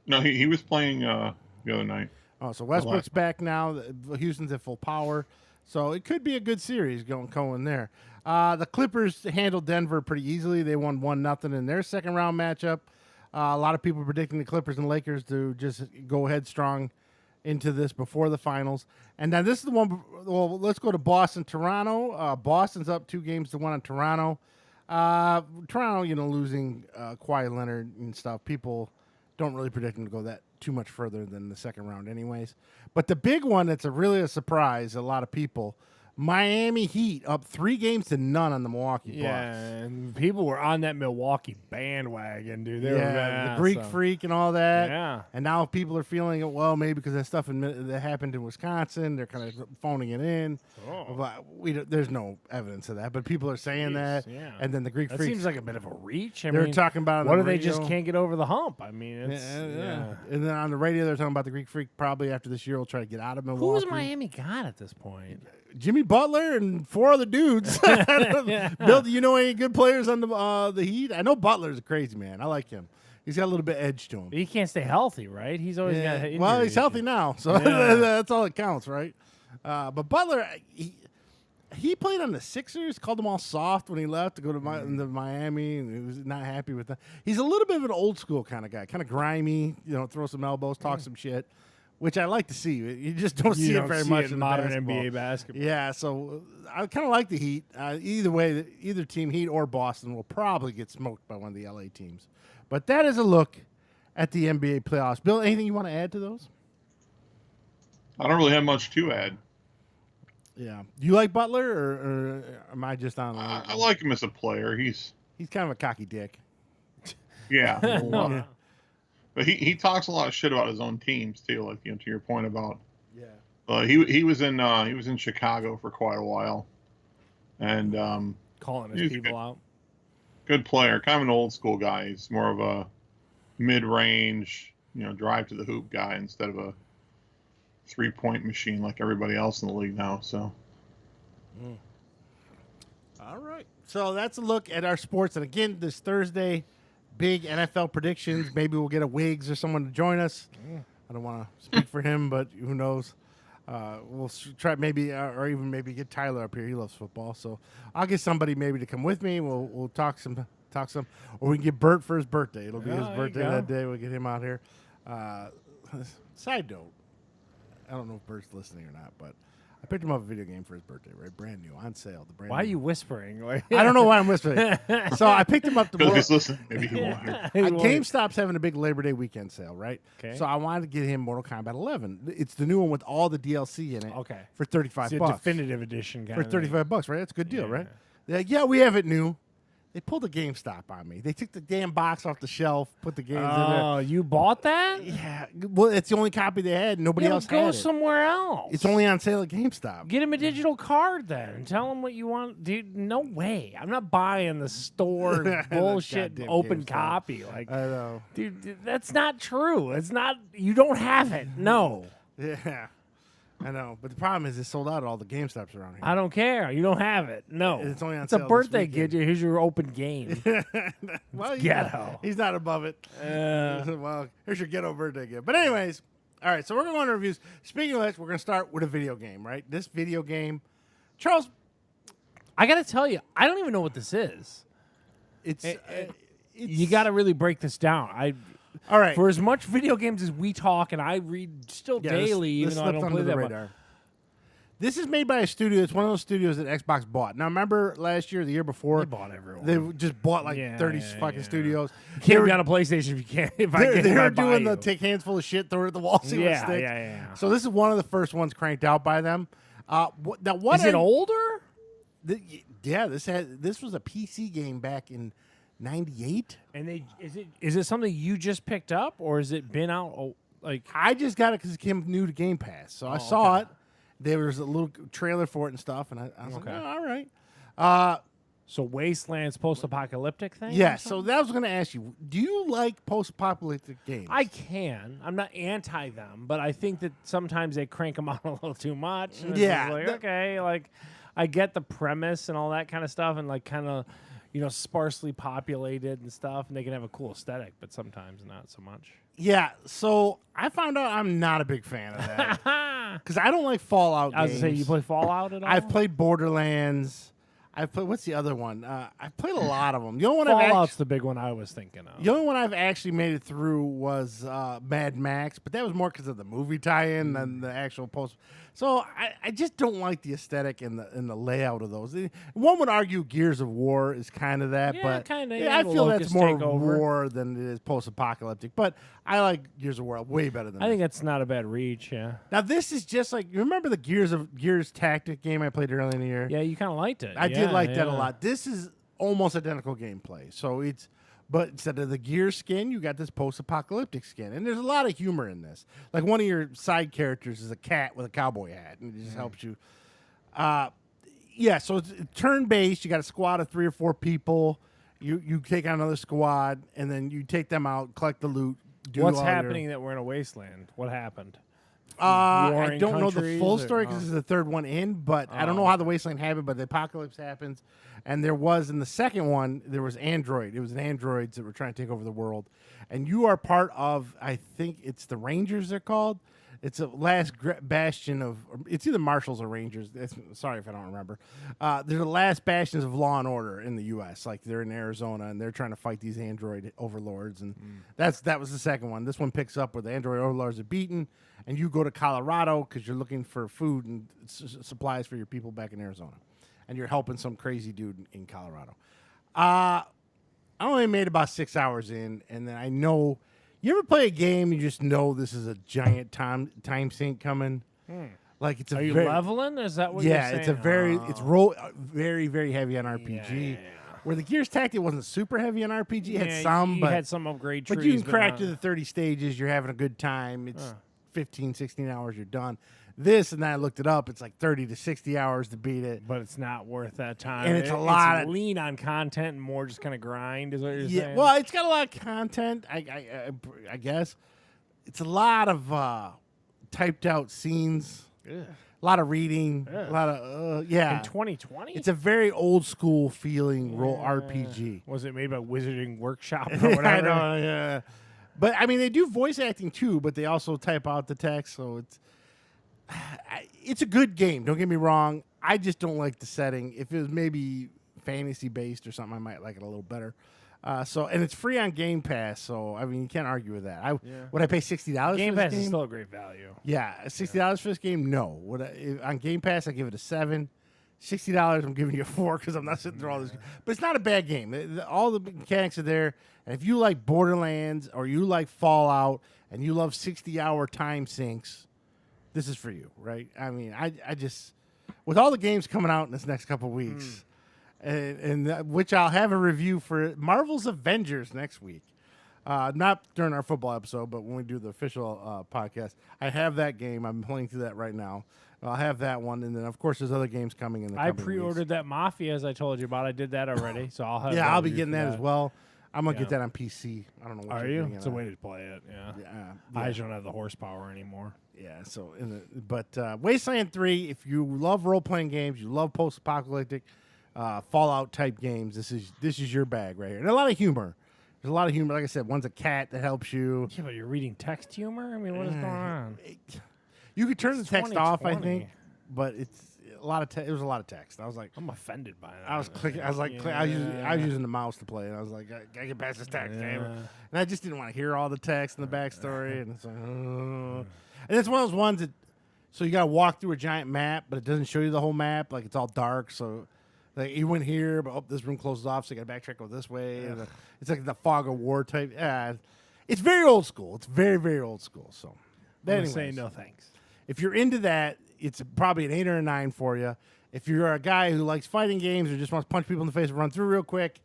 No, he was playing the other night. Oh, so Westbrook's back now. Houston's at full power. So it could be a good series going there. The Clippers handled Denver pretty easily. They won 1-0 in their second round matchup. A lot of people predicting the Clippers and Lakers to just go headstrong into this before the finals. And now this is the one. Well, let's go to Boston, Toronto. Boston's up 2-1 on Toronto. Toronto, losing Kawhi Leonard and stuff. People don't really predict them to go that too much further than the second round anyways. But the big one that's really a surprise, a lot of people, Miami Heat up 3-0 on the Milwaukee Bucks. Yeah, and people were on that Milwaukee bandwagon, dude. They were the Greek Freak and all that. Yeah. And now people are feeling it, well, maybe because that stuff that happened in Wisconsin, they're kind of phoning it in. Oh. But there's no evidence of that, but people are saying that. Yeah. And then the Greek That Freak seems like a bit of a reach. They're talking about it what on if the they just radio. can't get over the hump? I mean, it's Yeah. And then on the radio, they're talking about the Greek Freak probably after this year will try to get out of Milwaukee. Who's Miami got at this point? Jimmy Butler and 4 other dudes. Bill, do you know any good players on the Heat? I know Butler's a crazy man. I like him. He's got a little bit of edge to him. He can't stay healthy, right? He's always got injury Well, he's healthy issues. now, so Yeah. that's all that counts, right? But Butler, he played on the Sixers, called them all soft when he left to go to into Miami, and he was not happy with that. He's a little bit of an old school kind of guy, kind of grimy, throw some elbows, talk some shit, which I like to see. You just don't see it very much in modern basketball. NBA basketball. Yeah, so I kind of like the Heat. Either way, either team, Heat or Boston, will probably get smoked by one of the LA teams. But that is a look at the NBA playoffs. Bill, anything you want to add to those? I don't really have much to add. Yeah. Do you like Butler, or am I just on? I like him as a player. He's kind of a cocky dick. yeah. Yeah. But he talks a lot of shit about his own teams too. Like to your point about Yeah. he was in Chicago for quite a while, and Calling his He's people good. out. good player. Kind of an old school guy. He's more of a mid-range, drive to the hoop guy instead of a 3-point machine like everybody else in the league now. So. All right. So that's a look at our sports. And again, this Thursday, big NFL predictions. Maybe we'll get a Wiggs or someone to join us. I don't want to speak for him, but who knows? We'll try maybe, or even maybe get Tyler up here. He loves football, so I'll get somebody maybe to come with me. We'll talk some, or we can get Bert for his birthday. It'll be his there you birthday go. that day. We'll get him out here. Side note, I don't know if Bert's listening or not, but I picked him up a video game for his birthday, right? Brand new, on sale. The brand Why are new. you whispering? Like, I don't know why I'm whispering. So I picked him up Because he's listening. Maybe he won't hear. GameStop's having a big Labor Day weekend sale, right? Okay. So I wanted to get him Mortal Kombat 11. It's the new one with all the DLC in it. Okay. For $35. It's a definitive edition kind For of thing. $35, right? That's a good deal, Yeah. right? They're like, yeah, we have it new. They pulled a GameStop on me. They took the damn box off the shelf, put the games in there. Oh, you bought that? Yeah. Well, it's the only copy they had. Nobody else go had it. somewhere else. It's only on sale at GameStop. Get him a digital card then and tell him what you want. Dude, no way. I'm not buying the store bullshit goddamn open GameStop. copy. Like, I know. dude, that's not true. It's not. You don't have it. No. Yeah. I know. But the problem is it's sold out at all the GameStops around here. I don't care. You don't have it. No. It's only on It's a sale this birthday weekend. kid. Here's your open game. Well, ghetto. He's not above it. Well, here's your ghetto birthday gift. But anyways, all right, so we're going to go on to reviews. Speaking of which, we're going to start with a video game, right? This video game, Charles, I got to tell you, I don't even know what this is. it's You got to really break this down. all right. For as much video games as we talk, and I read still Yeah, this- daily, even this though I slipped don't under play the that much. radar. This is made by a studio. It's one of those studios that Xbox bought. Now, remember last year, the year before, They bought everyone. they just bought like Yeah, 30 yeah, fucking yeah. studios. Can't be on a PlayStation if you can't. If I They're, get they're it, I'll buy doing the you. take hands full of shit, throw it at the wall, see what Yeah, sticks. yeah. So this is one of the first ones cranked out by them. Now, what Is it older? Yeah, this was a PC game back in '98. And is it something you just picked up, or has it been out? Like, I just got it because it came new to Game Pass, so I saw it. There was a little trailer for it and stuff, and I was like, Okay. oh, all right. so Wasteland's post-apocalyptic thing? Yeah, or so something? that was going to ask you, do you like post-apocalyptic games? I can. I'm not anti them, but I think that sometimes they crank them out a little too much. And it's Yeah, just like, the- okay, like I get the premise and all that kind of stuff, and like kind of, sparsely populated and stuff, and they can have a cool aesthetic, but sometimes not so much. Yeah, so I found out I'm not a big fan of that because I don't like Fallout games. I was gonna say, you play Fallout at all? I've played Borderlands. I've played, what's the other one? I've played a lot of them. The only one Fallout's the big one I was thinking of. The only one I've actually made it through was Mad Max, but that was more because of the movie tie-in than the actual post. So I just don't like the aesthetic and the layout of those. One would argue Gears of War is kind of that, but I feel that's more war than it is post-apocalyptic. But I like Gears of War way better than I think that's not a bad reach, yeah. Now this is just like, you remember the Gears Tactic game I played earlier in the year? Yeah, you kind of liked it. I did like that a lot. This is almost identical gameplay. So but instead of the gear skin, you got this post-apocalyptic skin. And there's a lot of humor in this. Like one of your side characters is a cat with a cowboy hat, and it just helps you. So it's turn-based. You got a squad of 3 or 4 people. You take on another squad, and then you take them out, collect the loot. What's happening that we're in a wasteland? What happened? I don't know the full story because this is the third one in, but I don't know how the wasteland happened, but the apocalypse happens. And there was, in the second one, there was Android. It was androids that were trying to take over the world. And you are part of, I think it's the Rangers they're called. It's a last bastion of, it's either Marshals or Rangers. Sorry if I don't remember. They're the last bastions of law and order in the U.S. Like they're in Arizona, and they're trying to fight these android overlords. And that was the second one. This one picks up where the android overlords are beaten, and you go to Colorado because you're looking for food and supplies for your people back in Arizona. And you're helping some crazy dude in Colorado. I only made about 6 hours in, and then I know... You ever play a game and you just know this is a giant time sink coming? Like it's Are you leveling? Is that what you're saying? Yeah, it's very, very heavy on RPG. Yeah. Where the Gears Tactic wasn't super heavy on RPG, it had some, you had some upgrade trees. But you can crack through the 30 stages, you're having a good time. It's 15, 16 hours, you're done. This, and then I looked it up, it's like 30 to 60 hours to beat it. But it's not worth that time. And it's a lot of lean on content and more just kind of grind, is what you're saying? Well, it's got a lot of content, I guess. It's a lot of typed out scenes, a lot of reading, a lot of, In 2020? It's a very old school feeling role RPG. Was it made by Wizarding Workshop or whatever? I know, yeah. But, I mean, they do voice acting too, but they also type out the text, so it's a good game. Don't get me wrong. I just don't like the setting. If it was maybe fantasy based or something, I might like it a little better. And it's free on Game Pass, so I mean you can't argue with that. Would I pay $60? Game for this Pass game? is still a great value. Yeah, $60 for this game? No. On Game Pass, I give it a 7. $60, I'm giving you a 4 because I'm not sitting through all this. But it's not a bad game. All the mechanics are there. And if you like Borderlands or you like Fallout and you love 60-hour time sinks, this is for you, right? I mean, I just, with all the games coming out in this next couple of weeks, which I'll have a review for Marvel's Avengers next week. Not during our football episode, but when we do the official podcast. I have that game. I'm playing through that right now. I'll have that one, and then of course there's other games coming in the coming pre-ordered weeks. that Mafia, as I told you about. I did that already, so I'll have. I'll be getting that as well. I'm gonna get that on PC. I don't know. What Are you're you? It's a way to play it. Yeah. I just don't have the horsepower anymore. Yeah. So, Wasteland 3. If you love role-playing games, you love post-apocalyptic, Fallout type games. This is your bag right here, and a lot of humor. There's a lot of humor. Like I said, one's a cat that helps you. Yeah, but you're reading text humor. I mean, what is going on? You could turn the text off, I think, but it's a lot of. It was a lot of text. I was like, I'm offended by that. I was clicking. I was like, I was using the mouse to play, and I was like, I get past this text, damn it. And I just didn't want to hear all the text and the backstory, and it's like, and it's one of those ones that. So you got to walk through a giant map, but it doesn't show you the whole map. Like it's all dark, so. Like you went here, but this room closes off, so you got to backtrack, go this way. And, it's like the fog of war type. It's very old school. It's very, very old school. So, I'm saying no thanks. If you're into that, it's probably an 8 or a 9 for you. If you're a guy who likes fighting games or just wants to punch people in the face and run through real quick,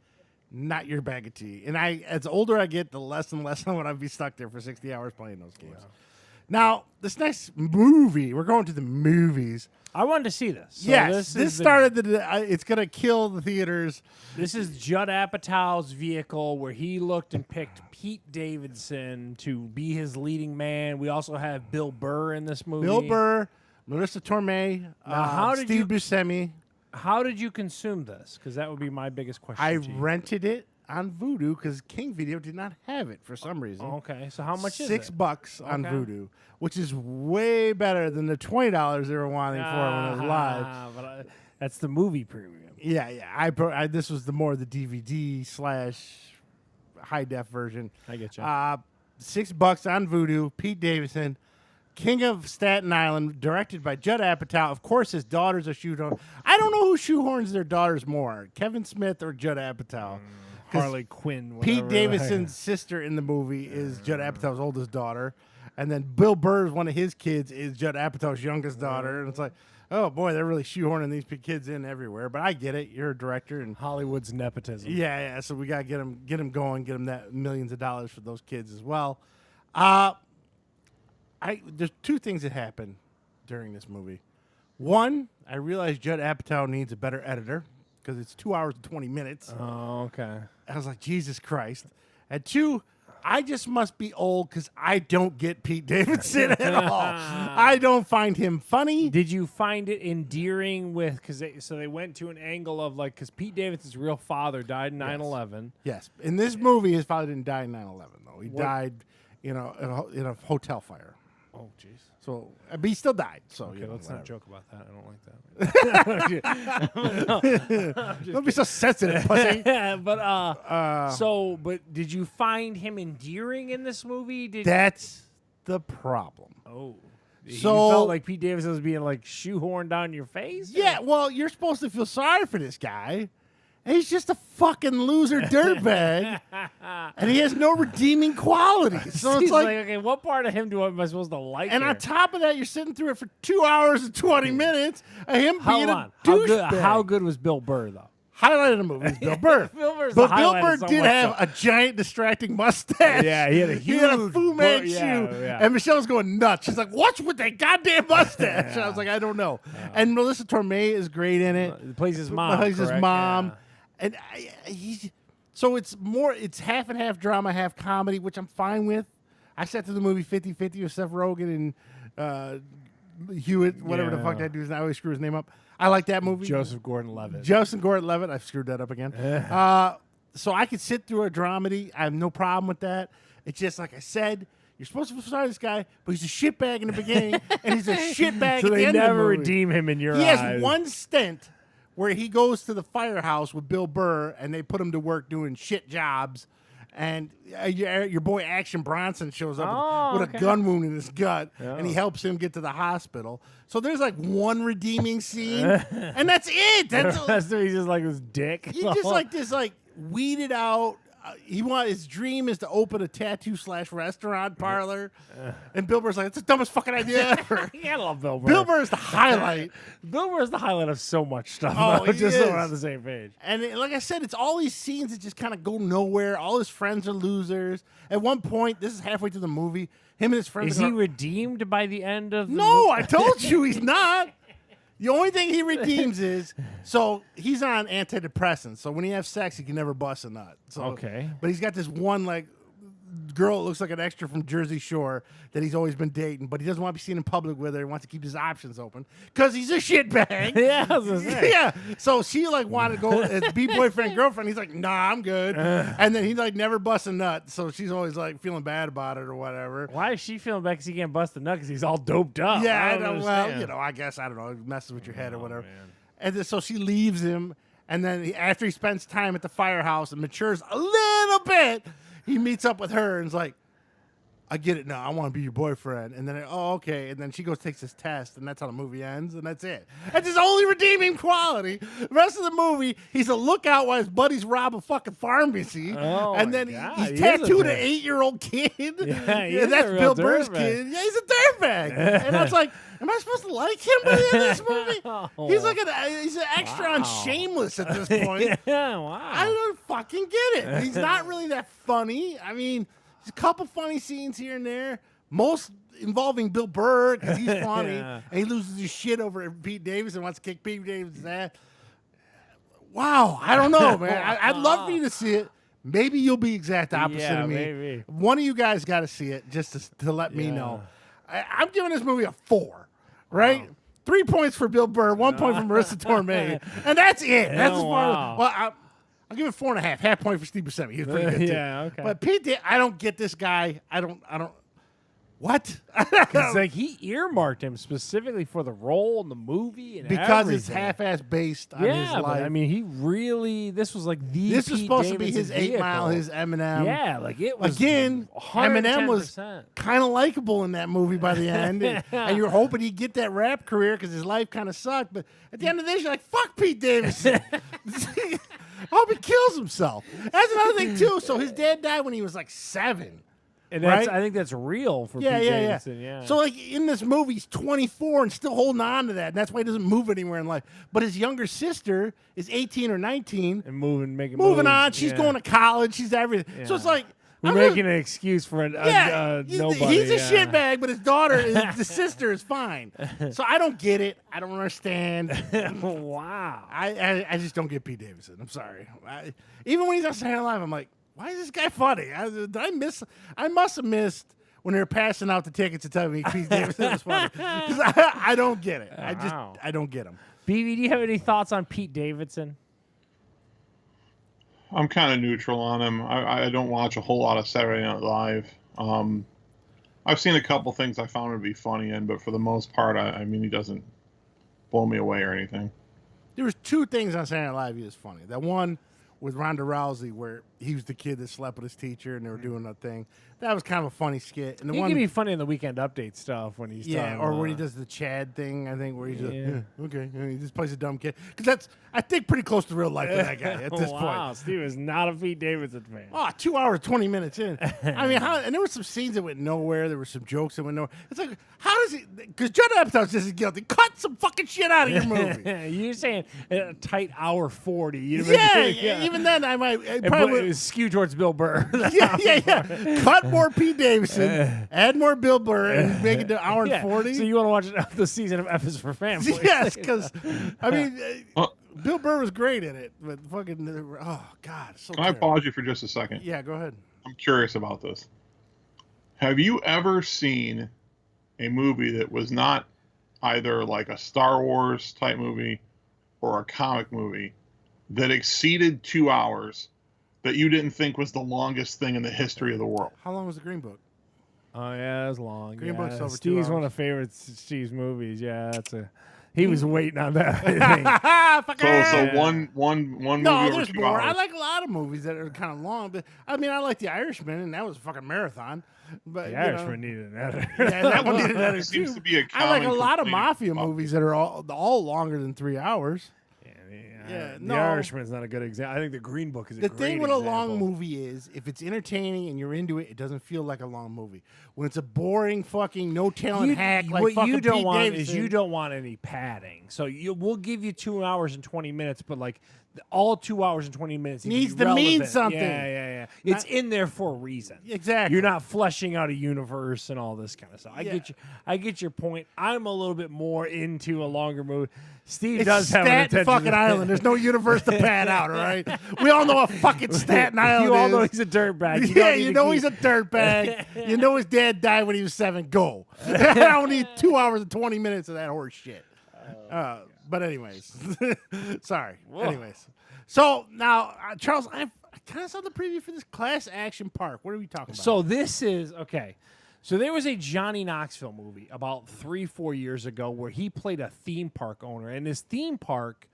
not your bag of tea. And as older I get, the less and less I want to be stuck there for 60 hours playing those games. Wow. Now, this next movie, we're going to the movies. I wanted to see this. So yes, this started it's going to kill the theaters. This is Judd Apatow's vehicle where he looked and picked Pete Davidson to be his leading man. We also have Bill Burr in this movie. Bill Burr, Marissa Tomei, Steve Buscemi. How did you consume this? Because that would be my biggest question. I to you. rented it on Vudu because King Video did not have it for some reason. Okay, so how much is it? $6 on Okay. Vudu, which is way better than the $20 they were wanting for when it was live. But that's the movie premium. Yeah. I this was the DVD / high def version. I get you. $6 on Vudu. Pete Davidson, King of Staten Island, directed by Judd Apatow. Of course, his daughters are shoehorned. I don't know who shoehorns their daughters more, Kevin Smith or Judd Apatow. 'Cause Harley Quinn. Pete whatever. Davidson's sister in the movie is Judd Apatow's oldest daughter, and then Bill Burr's one of his kids is Judd Apatow's youngest daughter. And it's like, oh boy, they're really shoehorning these kids in everywhere. But I get it. You're a director, and Hollywood's nepotism. yeah. So we gotta get them going, get them that millions of dollars for those kids as well. There's two things that happen during this movie. One, I realized Judd Apatow needs a better editor because it's 2 hours and 20 minutes. Oh, okay. I was like, Jesus Christ. And two, I just must be old because I don't get Pete Davidson at all. I don't find him funny. Did you find it endearing with, so they went to an angle of like, because Pete Davidson's real father died in 9/11. Yes. In this movie, his father didn't die in 9/11, though. He died, in a hotel fire. Oh, jeez. So, but he still died. So, Okay, let's whatever. not joke about that. I don't like that. Don't be so sensitive, pussy. But did you find him endearing in this movie? That's the problem. You So- felt like Pete Davidson was being like shoehorned down your face? Yeah, well, you're supposed to feel sorry for this guy. And he's just a fucking loser dirtbag. And he has no redeeming qualities. So it's He's like, okay, what part of him am I supposed to like? and here? on top of that, you're sitting through it for 2 hours and 20 minutes of him being a douchebag. How good was Bill Burr though? Highlight of the movie is Bill Burr. Bill Burr's But the Bill highlight Burr of so did much have stuff. a giant distracting mustache. Yeah, he had a He had a huge Fu Manchu. yeah. And Michelle's going nuts. She's like, what's with that goddamn mustache? And I was like, I don't know. And Melissa Torme is great in it. He plays his mom. Plays his correct? mom. Yeah. And so it's half and half drama, half comedy, which I'm fine with. I sat through the movie 50-50 with Seth Rogen and Hewitt, whatever the fuck Yeah. that dude's. I always screw his name up. I like that movie. Joseph Gordon-Levitt. Joseph Gordon-Levitt. I've screwed that up again. So I could sit through a dramedy. I have no problem with that. It's just like I said. You're supposed to feel sorry for this guy, but he's a shitbag in the beginning, and he's a shitbag so at the they end of the never movie. redeem him in your He eyes. has one stint where he goes to the firehouse with Bill Burr, and they put him to work doing shit jobs. And your boy Action Bronson shows up with a gun wound in his gut, and he helps him get to the hospital. So there's like one redeeming scene, and that's it. That's he's just like this dick. He's just like this, like weeded out. His dream is to open a tattoo / restaurant parlor, and Bill Burr's like, it's the dumbest fucking idea ever. I love Bill Burr. Bill Burr's the highlight. Bill Burr's the highlight of so much stuff. Oh, though, he just so is. we're on the same page. And like I said, it's all these scenes that just kind of go nowhere. All his friends are losers. At one point, this is halfway through the movie, him and his friends Is he redeemed by the end of the No, I told you he's not. The only thing he redeems is, so he's on antidepressants. So when he has sex, he can never bust a nut. So, Okay. But he's got this one, like, girl that looks like an extra from Jersey Shore that he's always been dating, but he doesn't want to be seen in public with her. He wants to keep his options open because he's a shitbag. Yeah, I was gonna say. Yeah. So she like wanted to go as be boyfriend girlfriend. He's like, nah, I'm good. And then he like never busts a nut. So she's always like feeling bad about it or whatever. Why is she feeling bad because he can't bust a nut because he's all doped up? Yeah, I I don't know. Well, understand. I guess I don't know. It messes with your head or whatever. man. And then, so she leaves him, and then after he spends time at the firehouse and matures a little bit, he meets up with her and is like, I get it now. I want to be your boyfriend. And then, okay. And then she goes, takes this test, and that's how the movie ends, and that's it. That's his only redeeming quality. The rest of the movie, he's a lookout while his buddies rob a fucking pharmacy. Oh, and my then God, he's he is a tattooed an dick. 8-year-old kid. Yeah, he is that's a real Bill Burr's dirtbag. kid. Yeah, he's a dirtbag. And I was like, am I supposed to like him by the end of this movie? Oh. He's like he's an extra on Shameless at this point. Yeah, wow. I don't fucking get it. He's not really that funny. I mean, there's a couple funny scenes here and there. Most involving Bill Burr because he's funny, Yeah. and he loses his shit over Pete Davidson, wants to kick Pete Davidson's ass. Wow, I don't know, man. I'd love for you to see it. Maybe you'll be exact opposite Yeah, of me. maybe. One of you guys got to see it just to let me Yeah. know. I'm giving this movie a 4, right? 3 points for Bill Burr, 1 point for Marissa Tomei, and that's it. That's as far. wow. Well, I'll give it 4.5. Half point for Steve Buscemi. He was pretty good too. Yeah, okay. But Pete, I don't get this guy. I don't. What? It's like he earmarked him specifically for the role in the movie and because it's everything. half-ass based on his Yeah, life. but I mean, he really. This was like the. This was Pete supposed to be Davidson his 8 Mile, vehicle. his Eminem. Yeah, like it was Again, Eminem was 110%. kind of likable in that movie by the end, and you're hoping he'd get that rap career because his life kind of sucked. But at the end of the day, you're like, "Fuck Pete Davidson." I hope he kills himself. That's another thing too. So his dad died when he was like 7. And that's, right? I think that's real for Yeah, Pete yeah, Davidson. yeah. Yeah. So like in this movie, he's 24 and still holding on to that, and that's why he doesn't move anywhere in life. But his younger sister is 18 or 19, and moving moving on. She's going to college. She's everything. So it's Yeah. like We're I'm making just- an excuse for a nobody. He's a yeah. shitbag, but his daughter, the sister, is fine. So I don't get it. I don't understand. Wow. I just don't get Pete Davidson. I'm sorry. Even when he's on Saturday Night Live, I'm like, why is this guy funny? I must have missed when they were passing out the tickets to tell me Pete Davidson was funny. 'Cause I don't get it. Wow. I don't get him. BB, do you have any thoughts on Pete Davidson? I'm kind of neutral on him. I don't watch a whole lot of Saturday Night Live. I've seen a couple things I found him to be funny in, but for the most part, I mean, he doesn't blow me away or anything. There was 2 things on Saturday Night Live he was funny. That one with Ronda Rousey where he was the kid that slept with his teacher and they were doing that thing. That was kind of a funny skit. And the He one can be funny in the Weekend Update stuff when he's yeah, talking or when he about- does the Chad thing, I think, where he's Yeah. like, yeah, okay, and he just plays a dumb kid. Because that's, I think, pretty close to real life for that guy at this wow, point. Steve is not a Pete Davidson fan. Oh, 2 hours, 20 minutes in. I mean, and there were some scenes that went nowhere. There were some jokes that went nowhere. It's like, how does he, because Judd Apatow's just as guilty. Cut some fucking shit out of your movie. You're saying a tight hour 40. yeah, even then, I might, It probably was skewed towards Bill Burr. yeah. Cut more Pete Davidson, add more Bill Burr, and make it to an hour and 40. So you want to watch the season of F is for Family? Yes, because I mean, Bill Burr was great in it, but fucking oh god, so Can I terrible. pause you for just a second? Yeah, go ahead. I'm curious about this. Have you ever seen a movie that was not either like a Star Wars type movie or a comic movie that exceeded 2 hours that you didn't think was the longest thing in the history of the world? How long was the Green Book? Oh yeah, it was long. Green yeah. Book's over 2 Steve's one hours. of favorite Steve's movies. Yeah, he was waiting on that. I think. So one movie No, over there's 2 more. hours. I like a lot of movies that are kind of long, but I mean, I like The Irishman, and that was a fucking marathon. But The you Irishman needed an editor. yeah, that one needed another It seems too. to be a I like a common lot of complaint mafia about- movies that are all longer than 3 hours. Yeah, The no. Irishman's not a good example. I think The Green Book is a The great thing with a example. long movie is if it's entertaining and you're into it, it doesn't feel like a long movie. When it's a boring fucking no talent hack like what fucking you don't Pete want Davidson, is you don't want any padding. So we'll give you 2 hours and 20 minutes, but like all 2 hours and 20 minutes Needs be to mean relevant. something. Yeah. It's in there for a reason. Exactly. You're not fleshing out a universe and all this kind of stuff. Yeah. I get your point. I'm a little bit more into a longer movie. Steve It's does have an Staten attention. fucking Island. There's no universe to pad out, all right? We all know what fucking Staten Island You all is. know he's a dirtbag. Yeah, you know he's a dirtbag. You know his dad died when he was 7. Go. I don't need 2 hours and 20 minutes of that horse shit. But anyways, sorry. Anyways, so now Charles, I kind of saw the preview for this Class Action Park. What are we talking about? So this is okay. So there was a Johnny Knoxville movie about 3-4 years ago where he played a theme park owner, and his theme park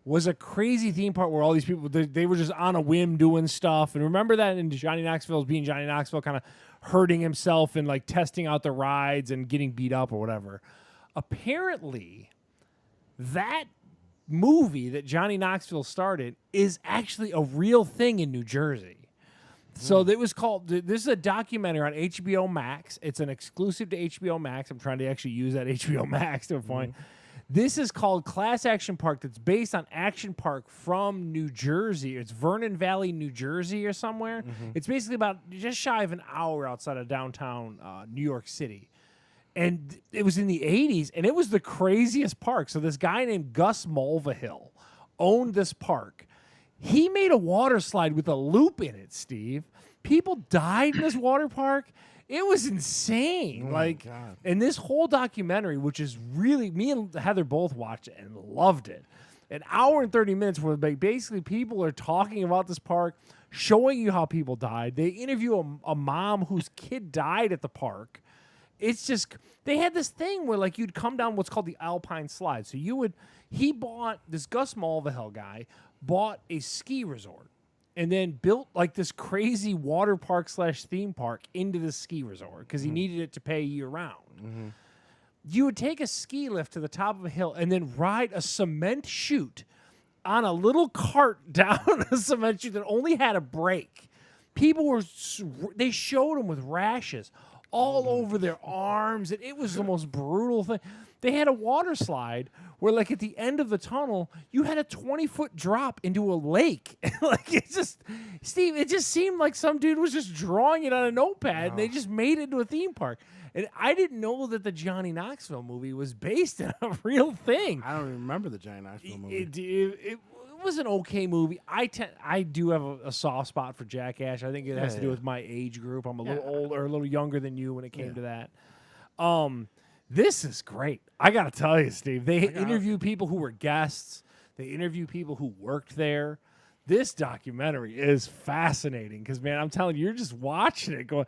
was a crazy theme park where all these people they were just on a whim doing stuff. And remember that in Johnny Knoxville's being Johnny Knoxville, kind of hurting himself and like testing out the rides and getting beat up or whatever. Apparently, that movie that Johnny Knoxville started is actually a real thing in New Jersey. So it was called, this is a documentary on HBO Max. It's an exclusive to HBO Max. I'm trying to actually use that HBO Max to a point. This is called Class Action Park. That's based on Action Park from New Jersey. It's Vernon Valley, New Jersey or somewhere. It's basically about just shy of an hour outside of downtown New York City. And it was in the 80s, and it was the craziest park. So this guy named Gus Mulvihill owned this park. He made a water slide with a loop in it, Steve, People died in this water park. It was insane. Oh like, my God. and this whole documentary, which is really, me and Heather both watched it and loved it. An hour and 30 minutes where basically people are talking about this park, showing you how people died. They interview a mom whose kid died at the park. It's just, they had this thing where like you'd come down what's called the Alpine Slide. So he bought, this Gus Mulvihill guy, bought a ski resort and then built like this crazy water park / theme park into the ski resort because he needed it to pay year round. Mm-hmm. You would take a ski lift to the top of a hill and then ride a cement chute on a little cart down a cement chute that only had a brake. People they showed them with rashes all over their arms, and it was the most brutal thing. They had a water slide where, like, at the end of the tunnel, you had a 20-foot drop into a lake. Like, it just, Steve, it just seemed like some dude was just drawing it on a notepad, and they just made it into a theme park. And I didn't know that the Johnny Knoxville movie was based on a real thing. I don't even remember the Johnny Knoxville movie. It was an okay movie. I do have a soft spot for Jackass. I think it has to do with my age group. I'm a little older, a little younger than you when it came to that. This is great. I got to tell you, Steve. They interview people who were guests. They interview people who worked there. This documentary is fascinating because, man, I'm telling you, you're just watching it going.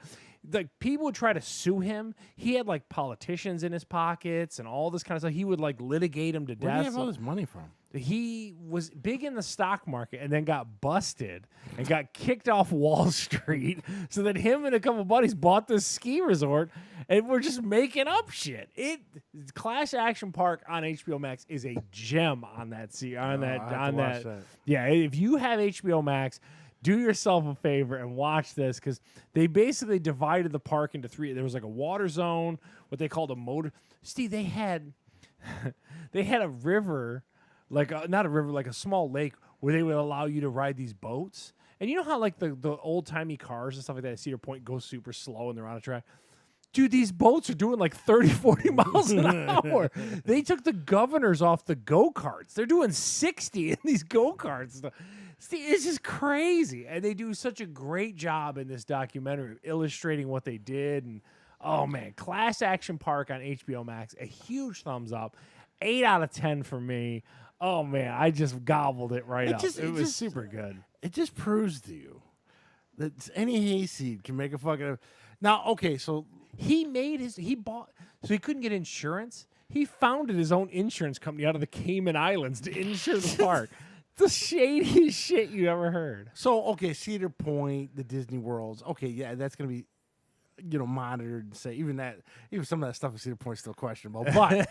Like, people would try to sue him. He had like politicians in his pockets and all this kind of stuff. He would like litigate him to death. Where do you have all this money from? He was big in the stock market and then got busted and got kicked off Wall Street. So that him and a couple buddies bought this ski resort and we're just making up shit. Clash Action Park on HBO Max is a gem on that. That. Yeah, if you have HBO Max, do yourself a favor and watch this because they basically divided the park into three. There was like a water zone, what they called a motor. Steve, they had a river, not a river, like a small lake where they would allow you to ride these boats. And you know how like the old timey cars and stuff like that at Cedar Point go super slow and they're on a track? Dude, these boats are doing like 30, 40 miles an hour. They took the governors off the go-karts. They're doing 60 in these go-karts. See, it's just crazy. And they do such a great job in this documentary of illustrating what they did. And, oh, man, Class Action Park on HBO Max, a huge thumbs up. 8 out of 10 for me. Oh, man, I just gobbled it right up. It was super good. It just proves to you that any hayseed can make a fucking... Now, okay, so... He couldn't get insurance. He founded his own insurance company out of the Cayman Islands to insure the park. The shadiest shit you ever heard. So, okay, Cedar Point, the Disney Worlds. Okay, yeah, that's going to be, monitored and say, even some of that stuff at Cedar Point is still questionable. But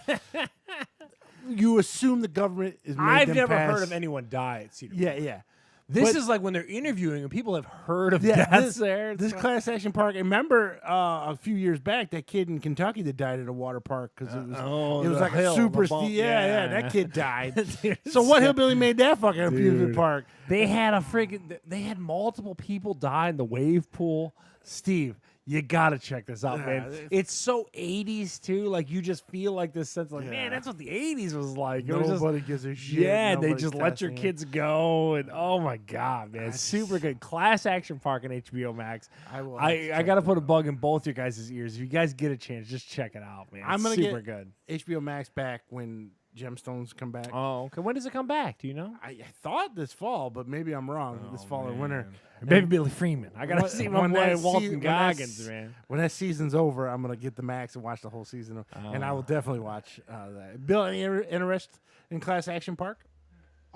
you assume the government is making I've them never pass. heard of anyone die at Cedar Point. Yeah. This is like when they're interviewing and people have heard of deaths there. This Class Action Park. I remember a few years back that kid in Kentucky that died at a water park because it was like a super steep. Yeah, that kid died. So what hillbilly made that fucking amusement park? They had multiple people die in the wave pool. Steve, you gotta check this out, man. It's so 80s too. Like you just feel like this sense, like man, that's what the 80s was like. Nobody gives a shit. Yeah, they just let your kids go, and oh my god, man, it's super good. Class Action Park on HBO Max. I gotta put a bug in both your guys' ears. If you guys get a chance, just check it out, man. I'm gonna super get good. HBO Max back when Gemstones come back. Oh, okay. When does it come back? Do you know? I thought this fall, but maybe I'm wrong. This fall or winter. Maybe Billy Freeman. I gotta see my boy Walton Goggins, man. When that season's over, I'm gonna get the Max and watch the whole season, and I will definitely watch that. Bill, any interest in Class Action Park?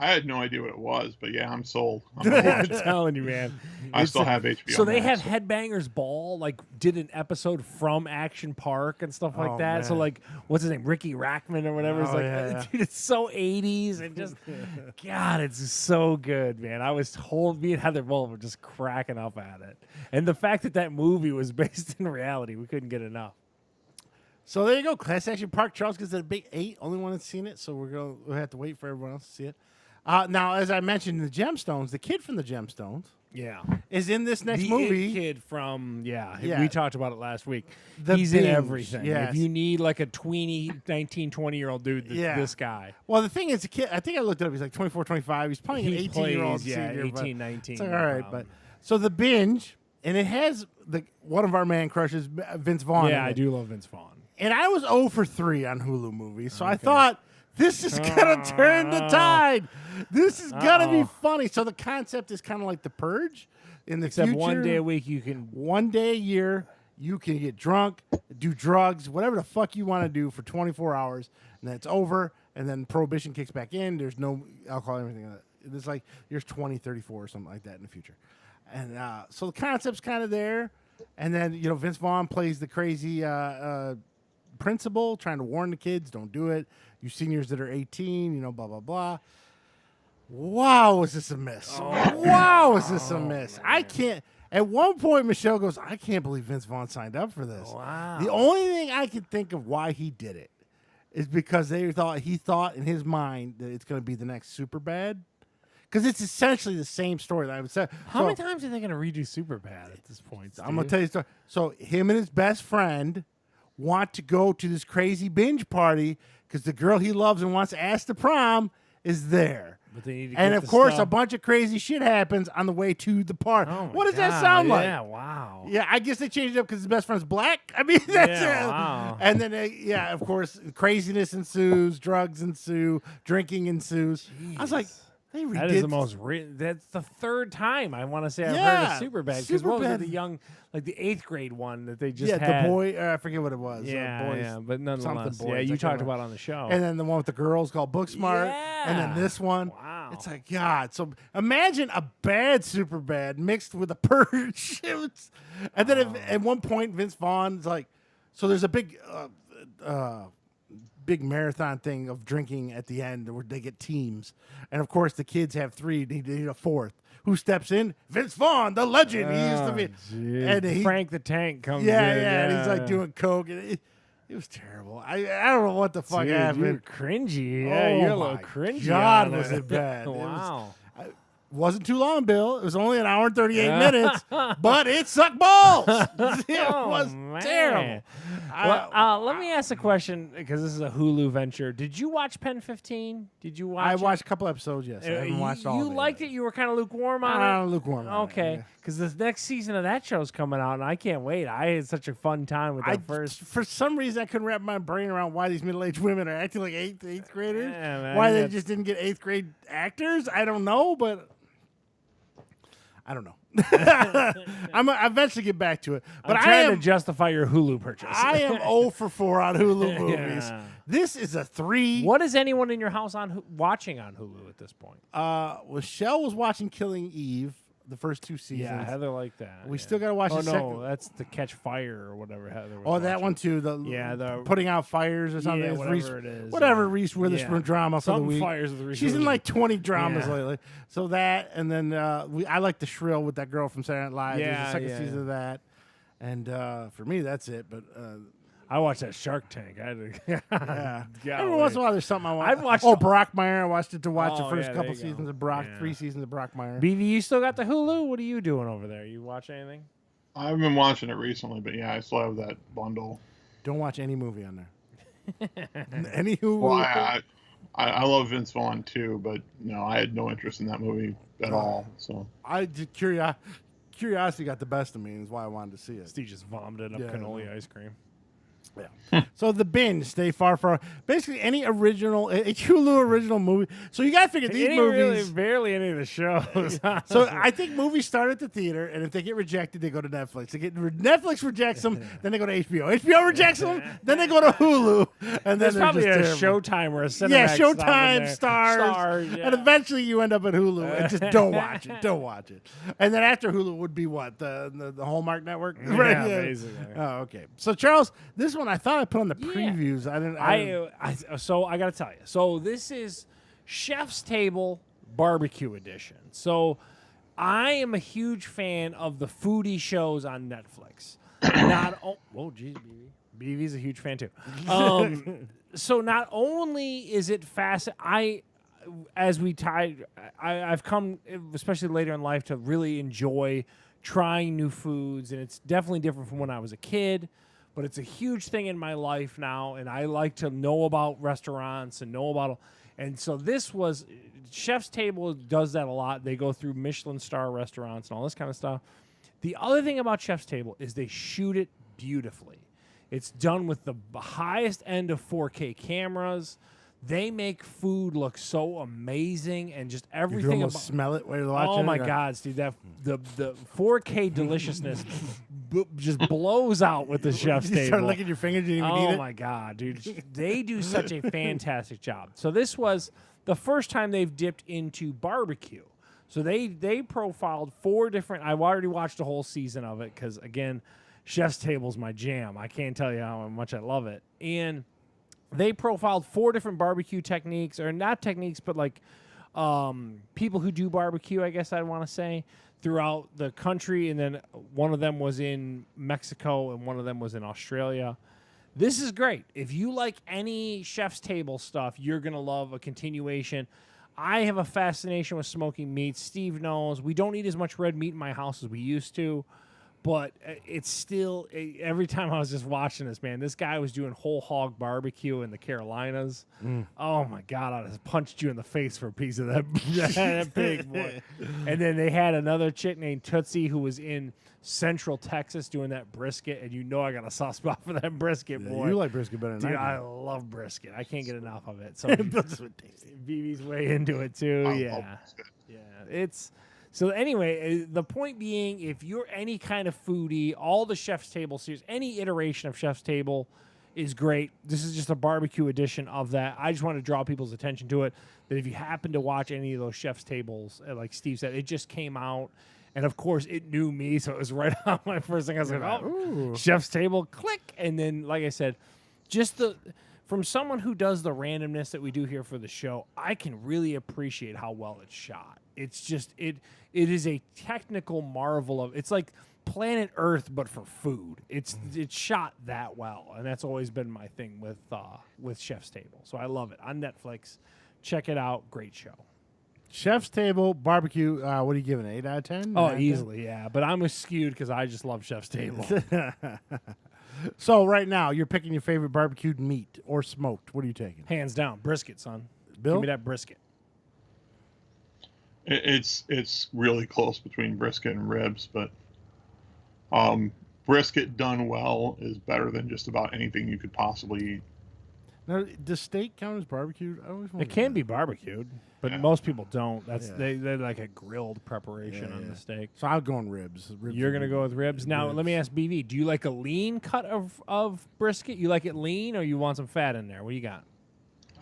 I had no idea what it was, but yeah, I'm sold. I'm telling you, man. I still have HBO. So they Max. have Headbangers Ball, like did an episode from Action Park and stuff like that. Man. So like, what's his name, Ricky Rackman or whatever? It's like, dude, it's so 80s and just, God, it's so good, man. I was told, me and Heather both were just cracking up at it, and the fact that movie was based in reality, we couldn't get enough. So there you go, Class Action Park. Charles gets a big 8, only one that's seen it, so we'll have to wait for everyone else to see it. Now, as I mentioned, the Gemstones, the kid from the Gemstones, is in this next movie. The kid from we talked about it last week. The He's Binge, in everything. yes. If you need like a tweeny 19, 20-year-old dude, this guy. Well, the thing is, the kid, I think I looked it up. He's like 24, 25. He's playing an 18-year-old senior. 18, 19. It's like, all right, but so the Binge and it has one of our man crushes, Vince Vaughn. Yeah, I do love Vince Vaughn. And I was 0 for 3 on Hulu movies, so I thought this is gonna turn the tide. This is gonna be funny. So the concept is kind of like The Purge. In the Except future, 1 day a week you can. 1 day a year, you can get drunk, do drugs, whatever the fuck you want to do for 24 hours, and then it's over, and then prohibition kicks back in. There's no alcohol or anything like that. It's like years 2034 or something like that in the future. And so the concept's kind of there. And then, Vince Vaughn plays the crazy principal trying to warn the kids, don't do it. You seniors that are 18, blah, blah, blah. Wow, was this a miss? Wow, was this a miss? Man. I can't. At one point, Michelle goes, I can't believe Vince Vaughn signed up for this. Wow. The only thing I can think of why he did it is because he thought in his mind that it's going to be the next Superbad. Because it's essentially the same story that I would say. How many times are they going to redo Superbad at this point, Steve? I'm going to tell you a story. So him and his best friend want to go to this crazy binge party because the girl he loves and wants to ask to prom is there. But they need to and get of course, stuff. a bunch of crazy shit happens on the way to the party. Oh what does God, that sound like? Yeah, wow. Yeah, I guess they changed it up because his best friend's black. I mean, that's Yeah, it. wow. And then, of course, craziness ensues, drugs ensue, drinking ensues. I was like, they redid. That is the most. That's the third time I want to say I've Yeah, heard of Superbad. Because what was it, Superbad. the young, like the 8th grade one that they just Yeah, had? the boy, I forget what it was. Yeah, but nonetheless, something yeah, boys, you I talked can't about it on the show. And then the one with the girls called Booksmart. And then this one. Wow. It's like, God. So imagine a bad Superbad mixed with a Purge. And then at one point, Vince Vaughn's like, so there's a big marathon thing of drinking at the end where they get teams. And of course, the kids have 3. They need a 4th. Who steps in? Vince Vaughn, the legend. He used to be. And Frank the Tank comes in. Yeah, and he's like doing coke. And it was terrible. I don't know what the fuck happened. You're cringy. Yeah, you're a little cringy. God, was it bad? Wow. It wasn't too long, Bill. It was only an hour and 38 minutes, but it sucked balls. It was terrible. Well, let me ask a question because this is a Hulu venture. Did you watch Pen 15? Did you watch? I watched a couple episodes. Yes, I haven't watched all. You of liked it. You were kind of lukewarm on it. Lukewarm. Okay, because the next season of that show's coming out, and I can't wait. I had such a fun time with that first. For some reason, I couldn't wrap my brain around why these middle-aged women are acting like eighth graders. Yeah, man, why they just didn't get 8th grade actors? I don't know, but. I don't know. I'm eventually get back to it, but I'm trying to justify your Hulu purchase. I am 0 for 4 on Hulu movies. Yeah. This is a 3. What is anyone in your house watching on Hulu at this point? Michelle was watching Killing Eve, the first 2 seasons. Yeah, Heather liked that. We still got to watch the second. no, that's the Catch Fire or whatever Heather was Oh, that watching. one too. The putting out fires or something. Yeah, It's whatever it is. Whatever Yeah. Reese Witherspoon drama Some for the week. fires with Reese She's in Witherspoon. like 20 dramas Yeah. lately. So that, and then I like The Shrill with that girl from Saturday Night Live. There's a second season of that. And for me, that's it. But I watched that Shark Tank. I had to, yeah. Every once in a while, there's something I want. I've watched. Brockmire. I watched it to watch the first there couple you go. seasons of Brock. Yeah. 3 seasons of Brockmire. BV, you still got the Hulu? What are you doing over there? You watch anything? I haven't been watching it recently, but yeah, I still have that bundle. Don't watch any movie on there. Any Hulu. Well, I love Vince Vaughn too, but no, I had no interest in that movie at all. So Curiosity got the best of me, and is why I wanted to see it. Steve just vomited up cannoli ice cream. Yeah. So the Binge, stay far. Basically, any original, a Hulu original movie. So you got to figure these movies. Really, barely any of the shows. So I think movies start at the theater, and if they get rejected, they go to Netflix. Netflix rejects them, then they go to HBO. HBO rejects them, then they go to Hulu, and There's then probably a just terrible. Showtime or a Cinemax. Yeah, stop in Showtime, there. Stars, yeah. and eventually you end up at Hulu and just don't watch it. Don't watch it. And then after Hulu would be what the Hallmark Network, right? Yeah, basically. Oh, okay. So Charles, this one I thought I put on the previews. I didn't. So I got to tell you. So this is Chef's Table Barbecue Edition. So I am a huge fan of the foodie shows on Netflix. Geez, BB's a huge fan too. So not only is it fast, I've come, especially later in life, to really enjoy trying new foods, and it's definitely different from when I was a kid. But it's a huge thing in my life now, and I like to know about restaurants and know about. And so this was Chef's Table does that a lot. They go through Michelin star restaurants and all this kind of stuff. The other thing about Chef's Table is they shoot it beautifully. It's done with the highest end of 4K cameras. They make food look so amazing and just everything. You almost smell it while you're watching. Oh my God, Steve! That the 4K deliciousness just blows out with the Chef's You Table. start licking your fingers. You didn't even eat Oh it. my God, dude! They do such a fantastic job. So this was the first time they've dipped into barbecue. So they profiled 4 different. I've already watched a whole season of it because again, Chef's Table's my jam. I can't tell you how much I love it. And they profiled 4 different barbecue techniques, or not techniques, but like people who do barbecue, I guess I'd want to say, throughout the country. And then one of them was in Mexico and one of them was in Australia. This is great. If you like any Chef's Table stuff, you're going to love a continuation. I have a fascination with smoking meats. Steve knows. We don't eat as much red meat in my house as we used to. But it's still, every time I was just watching this, man, this guy was doing whole hog barbecue in the Carolinas. Oh, my God, I just punched you in the face for a piece of that pig, boy. And then they had another chick named Tootsie who was in Central Texas doing that brisket, and you know I got a soft spot for that brisket, boy. You like brisket better than Dude, I I do. love brisket. I can't get enough of it. So Tasty. BB's way into it, too. Yeah. It's... So anyway, the point being, if you're any kind of foodie, all the Chef's Table series, any iteration of Chef's Table is great. This is just a barbecue edition of that. I just want to draw people's attention to it, that if you happen to watch any of those Chef's Tables, like Steve said, it just came out. And, of course, it knew me, so it was right on my first thing. I was like, oh, Chef's Table, click. And then, like I said, just from someone who does the randomness that we do here for the show, I can really appreciate how well it's shot. It's just, it is a technical marvel of, it's like Planet Earth, but for food. It's shot that well, and that's always been my thing with Chef's Table. So I love it. On Netflix, check it out. Great show. Chef's Table barbecue. What are you giving it? 8 out of 10? Oh, easily, yeah. But I'm skewed because I just love Chef's Table. So right now, you're picking your favorite barbecued meat or smoked. What are you taking? Hands down, brisket, son. Bill? Give me that brisket. It's really close between brisket and ribs, but brisket done well is better than just about anything you could possibly eat. Now, does steak count as barbecued? I always It wondered can that. be barbecued, but Yeah. most people don't. That's Yeah. they're like a grilled preparation on the steak. So I'm going ribs. You're gonna go with ribs. Now let me ask BV: do you like a lean cut of brisket? You like it lean, or you want some fat in there? What do you got?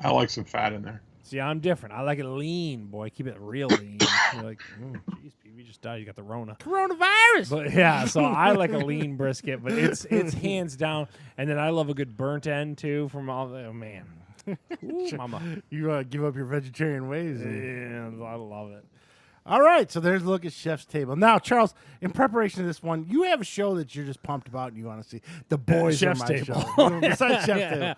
I like some fat in there. See, I'm different. I like it lean, boy. Keep it real lean. You're like, jeez, BV just died. You got the Rona. Coronavirus. But yeah, so I like a lean brisket, but it's hands down. And then I love a good burnt end too from all the man. Ooh, mama. You give up your vegetarian ways. Yeah, I love it. All right, so there's a look at Chef's Table. Now, Charles, in preparation to this one, you have a show that you're just pumped about and you want to see. The Boys Chef's are my Table. show. Besides Chef's Table.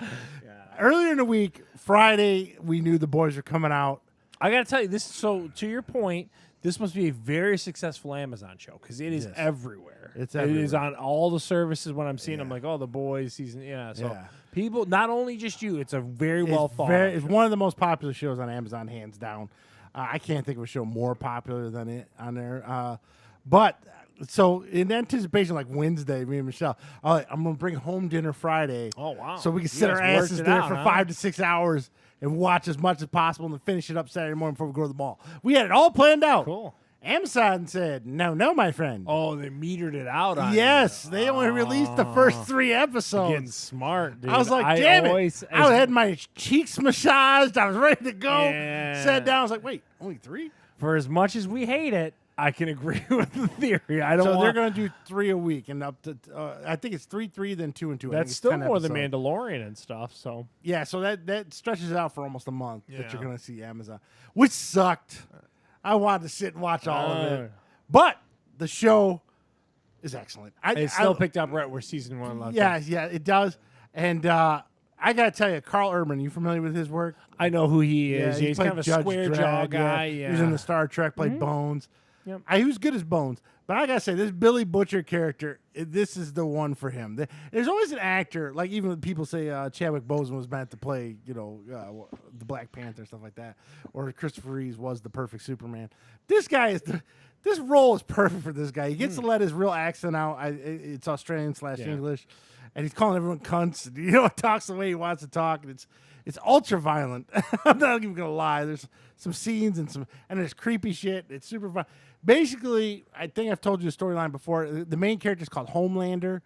Earlier in the week, Friday, we knew The Boys were coming out. I got to tell you this. So to your point, this must be a very successful Amazon show because it is Yes. everywhere. It's It is everywhere. on all the services. When I'm seeing, Yeah. I'm like, oh, The Boys season. Yeah. So Yeah. people, not only just you, it's a very well thought. It's one of the most popular shows on Amazon, hands down. I can't think of a show more popular than it on there. But so in anticipation, like Wednesday, me and Michelle, I'm gonna bring home dinner Friday. Oh, wow. So we can You sit our guys worked asses it there out, for huh? 5 to 6 hours and watch as much as possible, and then finish it up Saturday morning before we go to the mall. We had it all planned out. Cool. Amazon said, "No, my friend." Oh, they metered it out on yes, you. they only released the first 3 episodes. Getting smart, dude. I was like, damn it. I had my cheeks massaged. I was ready to go. Yeah. Sat down. I was like, wait, only 3? For as much as we hate it, I can agree with the theory. I don't So want they're going to do 3 a week, and up to I think it's 3, then 2 and 2. I think That's it's still 10 more than episodes. Mandalorian and stuff. So Yeah, so that stretches it out for almost a month that Yeah. you're going to see Amazon, which sucked. I wanted to sit and watch all of Uh. it, but the show is excellent. it still picked up right where season 1 left. Yeah, it does. And I got to tell you, Carl Urban, you familiar with his work? I know who he is. he he's played kind of a Judge square jaw Dredd, guy. Yeah. He was in the Star Trek, played Bones. Yep. He was good as Bones. But I gotta say, this Billy Butcher character, this is the one for him. There's always an actor, like even when people say Chadwick Boseman was meant to play, the Black Panther, stuff like that, or Christopher Reeves was the perfect Superman. This guy this role is perfect for this guy. He gets to let his real accent out. It's Australian / English, and he's calling everyone cunts. And, talks the way he wants to talk, and it's ultra violent. I'm not even gonna lie. There's some scenes and there's creepy shit. It's super violent. Basically, I think I've told you the storyline before. The main character is called Homelander.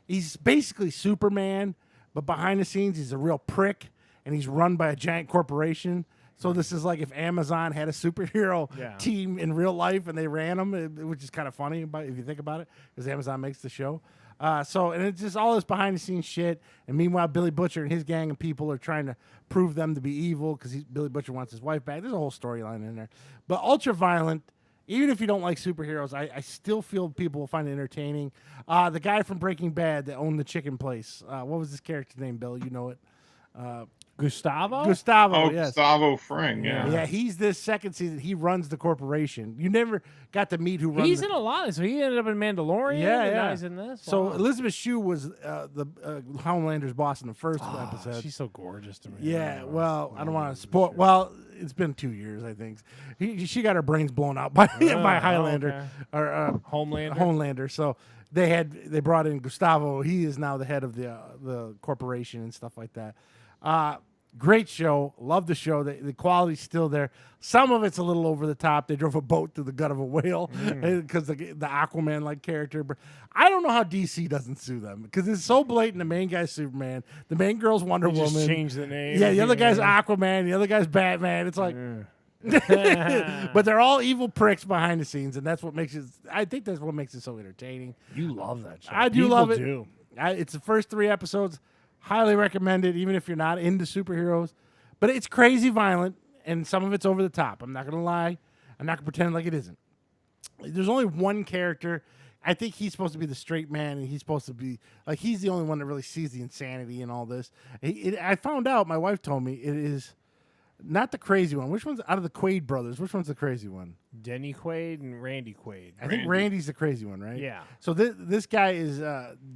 He's basically Superman, but behind the scenes, he's a real prick, and he's run by a giant corporation. So this is like if Amazon had a superhero team in real life and they ran them, which is kind of funny if you think about it, because Amazon makes the show. And it's just all this behind the scenes shit. And meanwhile, Billy Butcher and his gang of people are trying to prove them to be evil because Billy Butcher wants his wife back. There's a whole storyline in there, but ultra violent. Even if you don't like superheroes, I still feel people will find it entertaining. The guy from Breaking Bad that owned the chicken place. What was his character's name, Bill? You know it. Gustavo? Gustavo, yes. Gustavo Fring, yeah. Yeah, he's this second season. He runs the corporation. You never got to meet who runs He's in a lot. So he ended up in Mandalorian. And now he's in this. So Wow. Elizabeth Shue was the Homelander's boss in the first episode. She's so gorgeous to me. Yeah, well, I don't want to spoil. Well, it's been 2 years, I think. She got her brains blown out by Highlander or Homelander. So they brought in Gustavo. He is now the head of the corporation and stuff like that. Great show. Love the show. The quality's still there. Some of it's a little over the top. They drove a boat through the gut of a whale because the Aquaman-like character. But I don't know how DC doesn't sue them because it's so blatant. The main guy's Superman. The main girl's Wonder Woman. Just change the name. Yeah, the other guy's Aquaman. The other guy's Batman. It's like... but they're all evil pricks behind the scenes, and that's what makes it... I think that's what makes it so entertaining. You love that show. I do love it. It's the first 3 episodes. Highly recommended, even if you're not into superheroes. But it's crazy violent, and some of it's over the top. I'm not going to lie. I'm not going to pretend like it isn't. There's only one character. I think he's supposed to be the straight man, and he's supposed to be... Like, he's the only one that really sees the insanity in all this. I found out, my wife told me, it is not the crazy one. Which one's... Out of the Quaid brothers, which one's the crazy one? Denny Quaid and Randy Quaid. I think Randy's the crazy one, right? Yeah. So this guy is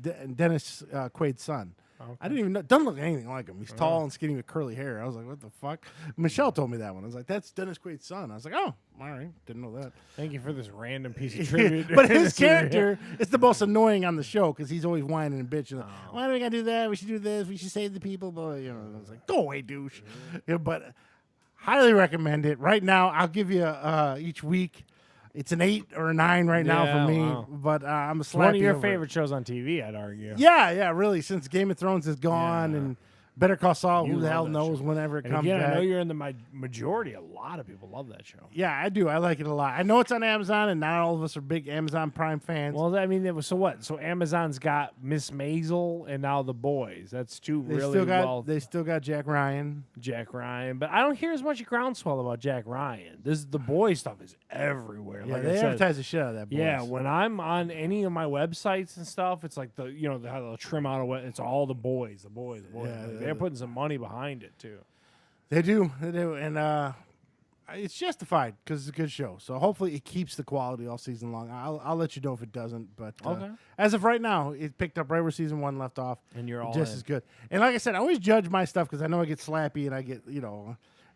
Dennis Quaid's son. Okay. I didn't even know. Doesn't look anything like him. He's tall and skinny with curly hair. I was like, what the fuck? Michelle told me that one. I was like, that's Dennis Quaid's son. I was like, oh, all right. Didn't know that. Thank you for this random piece of trivia. But his character is the most annoying on the show because he's always whining and bitching. Like, why do we got to do that? We should do this. We should save the people. But, I was like, go away, douche. But highly recommend it. Right now, I'll give you each week. It's an 8 or a 9 right now for me, but I'm a slappy. One of your favorite shows on TV, I'd argue. Yeah, really. Since Game of Thrones is gone and Better Call Saul, who the hell knows whenever it comes back. I know you're in the majority. A lot of people love that show. Yeah, I do. I like it a lot. I know it's on Amazon, and not all of us are big Amazon Prime fans. Well, I mean, so what? So Amazon's got Miss Maisel and now The Boys. That's two They still got Jack Ryan. But I don't hear as much groundswell about Jack Ryan. The Boys stuff is everywhere. Yeah, like they advertise the shit out of that. Boys. Yeah, when I'm on any of my websites and stuff, it's like how they'll trim out it's all The Boys. Yeah, they're putting some money behind it too. They do, and it's justified because it's a good show. So hopefully it keeps the quality all season long. I'll let you know if it doesn't. But as of right now, it picked up right where season 1 left off, and you're all just in. As good. And like I said, I always judge my stuff because I know I get slappy and I get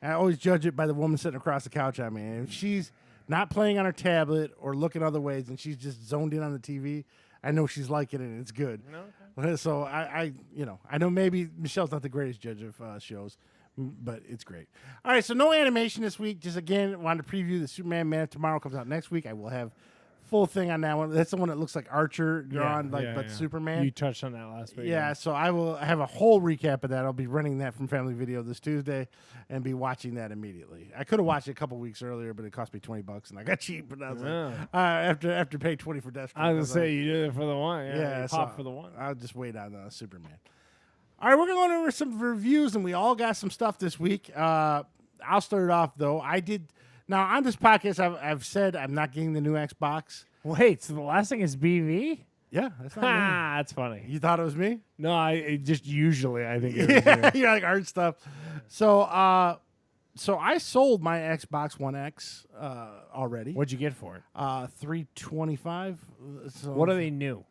I always judge it by the woman sitting across the couch at me. And if she's not playing on her tablet or looking other ways, and she's just zoned in on the TV, I know she's liking it and it's good. Okay. So I know maybe Michelle's not the greatest judge of shows, but it's great. All right, so no animation this week. Just again, wanted to preview the Superman Man of Tomorrow comes out next week. I will have full thing on that one. That's the one that looks like Archer drawn, but Superman. You touched on that last week. Yeah, so I will have a whole recap of that. I'll be running that from Family Video this Tuesday and be watching that immediately. I could have watched it a couple weeks earlier, but it cost me $20 and I got cheap. And I was like, after paying $20 for Death. I was gonna say you did it for the one. Yeah, you popped for the one. I'll just wait on Superman. All right, we're going over some reviews, and we all got some stuff this week. I'll start it off though. I did. Now, on this podcast, I've said I'm not getting the new Xbox. Wait, so the last thing is BV? Yeah, that's not me. That's funny. You thought it was me? No, I think it was you. You like art stuff. So, So I sold my Xbox One X already. What'd you get for it? $325. So What are they new?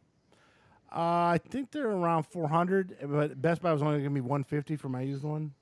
I think they're around $400, but Best Buy was only giving me $150 for my used one.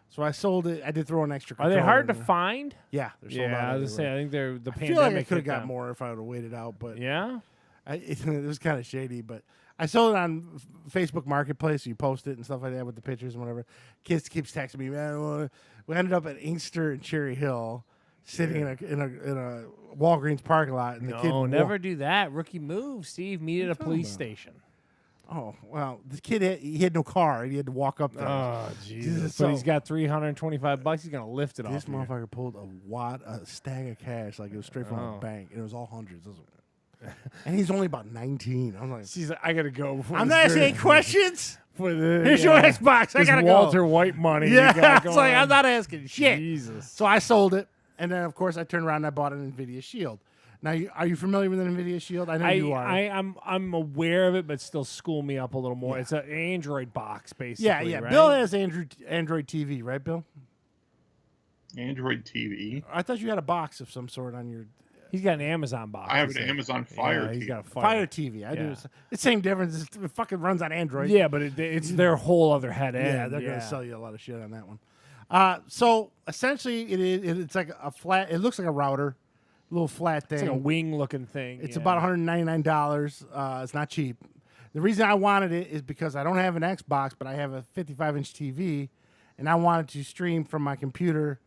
So I sold it. I did throw an extra. Are they controller hard to in there. find? Yeah, they're sold out. Yeah, I was everywhere. gonna say I think they're the I pandemic. feel like I could have hit got them. more if I would have waited out, but Yeah. it was kind of shady. But I sold it on Facebook Marketplace. So you post it and stuff like that with the pictures and whatever. Kids keeps texting me, man. We ended up at Inkster and Cherry Hill, sitting in a Walgreens parking lot, and the kid never do that. Rookie move, Steve. Meet at a police station. Oh well, the kid he had no car. He had to walk up there. Oh Jesus! So But he's got $325. He's gonna lift it this off. motherfucker pulled a stag of cash like it was straight from a bank, and it was all hundreds. And he's only about 19. I'm like, She's like, I gotta go. Before I'm this not asking girl- any questions. For the, Here's your Xbox. I this gotta Walter go. White money. you Yeah, gotta it's go like on. I'm not asking shit. Jesus. So I sold it, and then of course I turned around and I bought an Nvidia Shield. Now, are you familiar with an Nvidia Shield? I know you are. I'm aware of it, but still school me up a little more. Yeah. It's an Android box, basically. yeah. Right? Bill has Android TV, right, Bill? Android TV. I thought you had a box of some sort on your He's got an Amazon box. I have he an said. Amazon Fire Yeah, he's TV. got a Fire TV. I do. Yeah. It's the same difference. It fucking runs on Android. Yeah, but it's their whole other head end. Yeah, they're going to sell you a lot of shit on that one. So essentially, it's like a flat. It looks like a router, little flat thing. It's like a wing-looking thing. It's yeah. about $199. It's not cheap. The reason I wanted it is because I don't have an Xbox, but I have a 55-inch TV, and I wanted to stream from my computer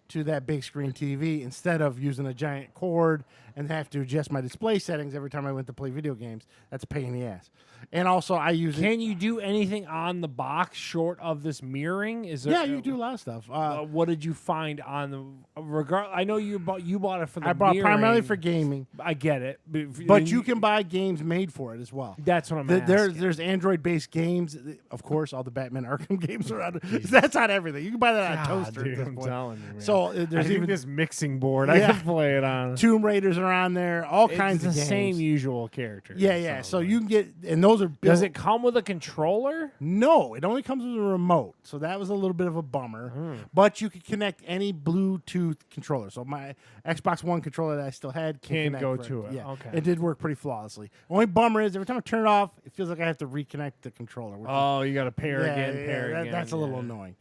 to that big screen TV instead of using a giant cord and have to adjust my display settings every time I went to play video games. That's a pain in the ass. And also, I use Can you do anything on the box short of this mirroring? Is there? Yeah, you do a lot of stuff. What did you find on the regard? I know you bought it for the. I bought mirroring. primarily for gaming, I get it, but you can buy games made for it as well. That's what I'm asking. There's Android-based games. Of course, all the Batman Arkham games are on. That's not everything. You can buy that on a God, toaster dude, at this I'm point. telling you, man. So I there's think even this mixing board. Yeah. I can play it on. Tomb Raiders are on there. All kinds It's of the games. same usual character. Yeah. So you can get, and those are. Does built- it come with a controller? No, it only comes with a remote. So that was a little bit of a bummer. But you could connect any Bluetooth controller. So my Xbox One controller that I still had Can connect go for to it. Yeah, Okay. it did work pretty flawlessly. Only bummer is every time I turn it off, it feels like I have to reconnect the controller. Which is- Oh, you got to pair again, yeah, pair that- again. That's a little yeah. annoying.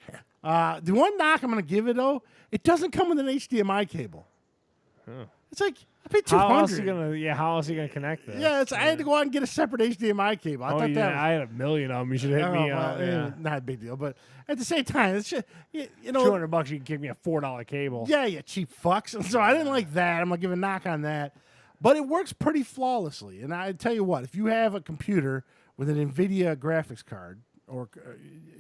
The one knock I'm going to give it though, it doesn't come with an HDMI cable. It's like I paid $200. How else are you gonna? Yeah, how else are you gonna connect this? Yeah, I had to go out and get a separate HDMI cable. I Oh, thought yeah, that was, I had a million of them. You should hit oh, me well, up. Yeah. not a big deal, but at the same time, it's just, you know, $200, you can give me a $4 cable. yeah, you cheap fucks. And so I didn't like that. I'm gonna give a knock on that, but it works pretty flawlessly. And I tell you what, if you have a computer with an Nvidia graphics card, or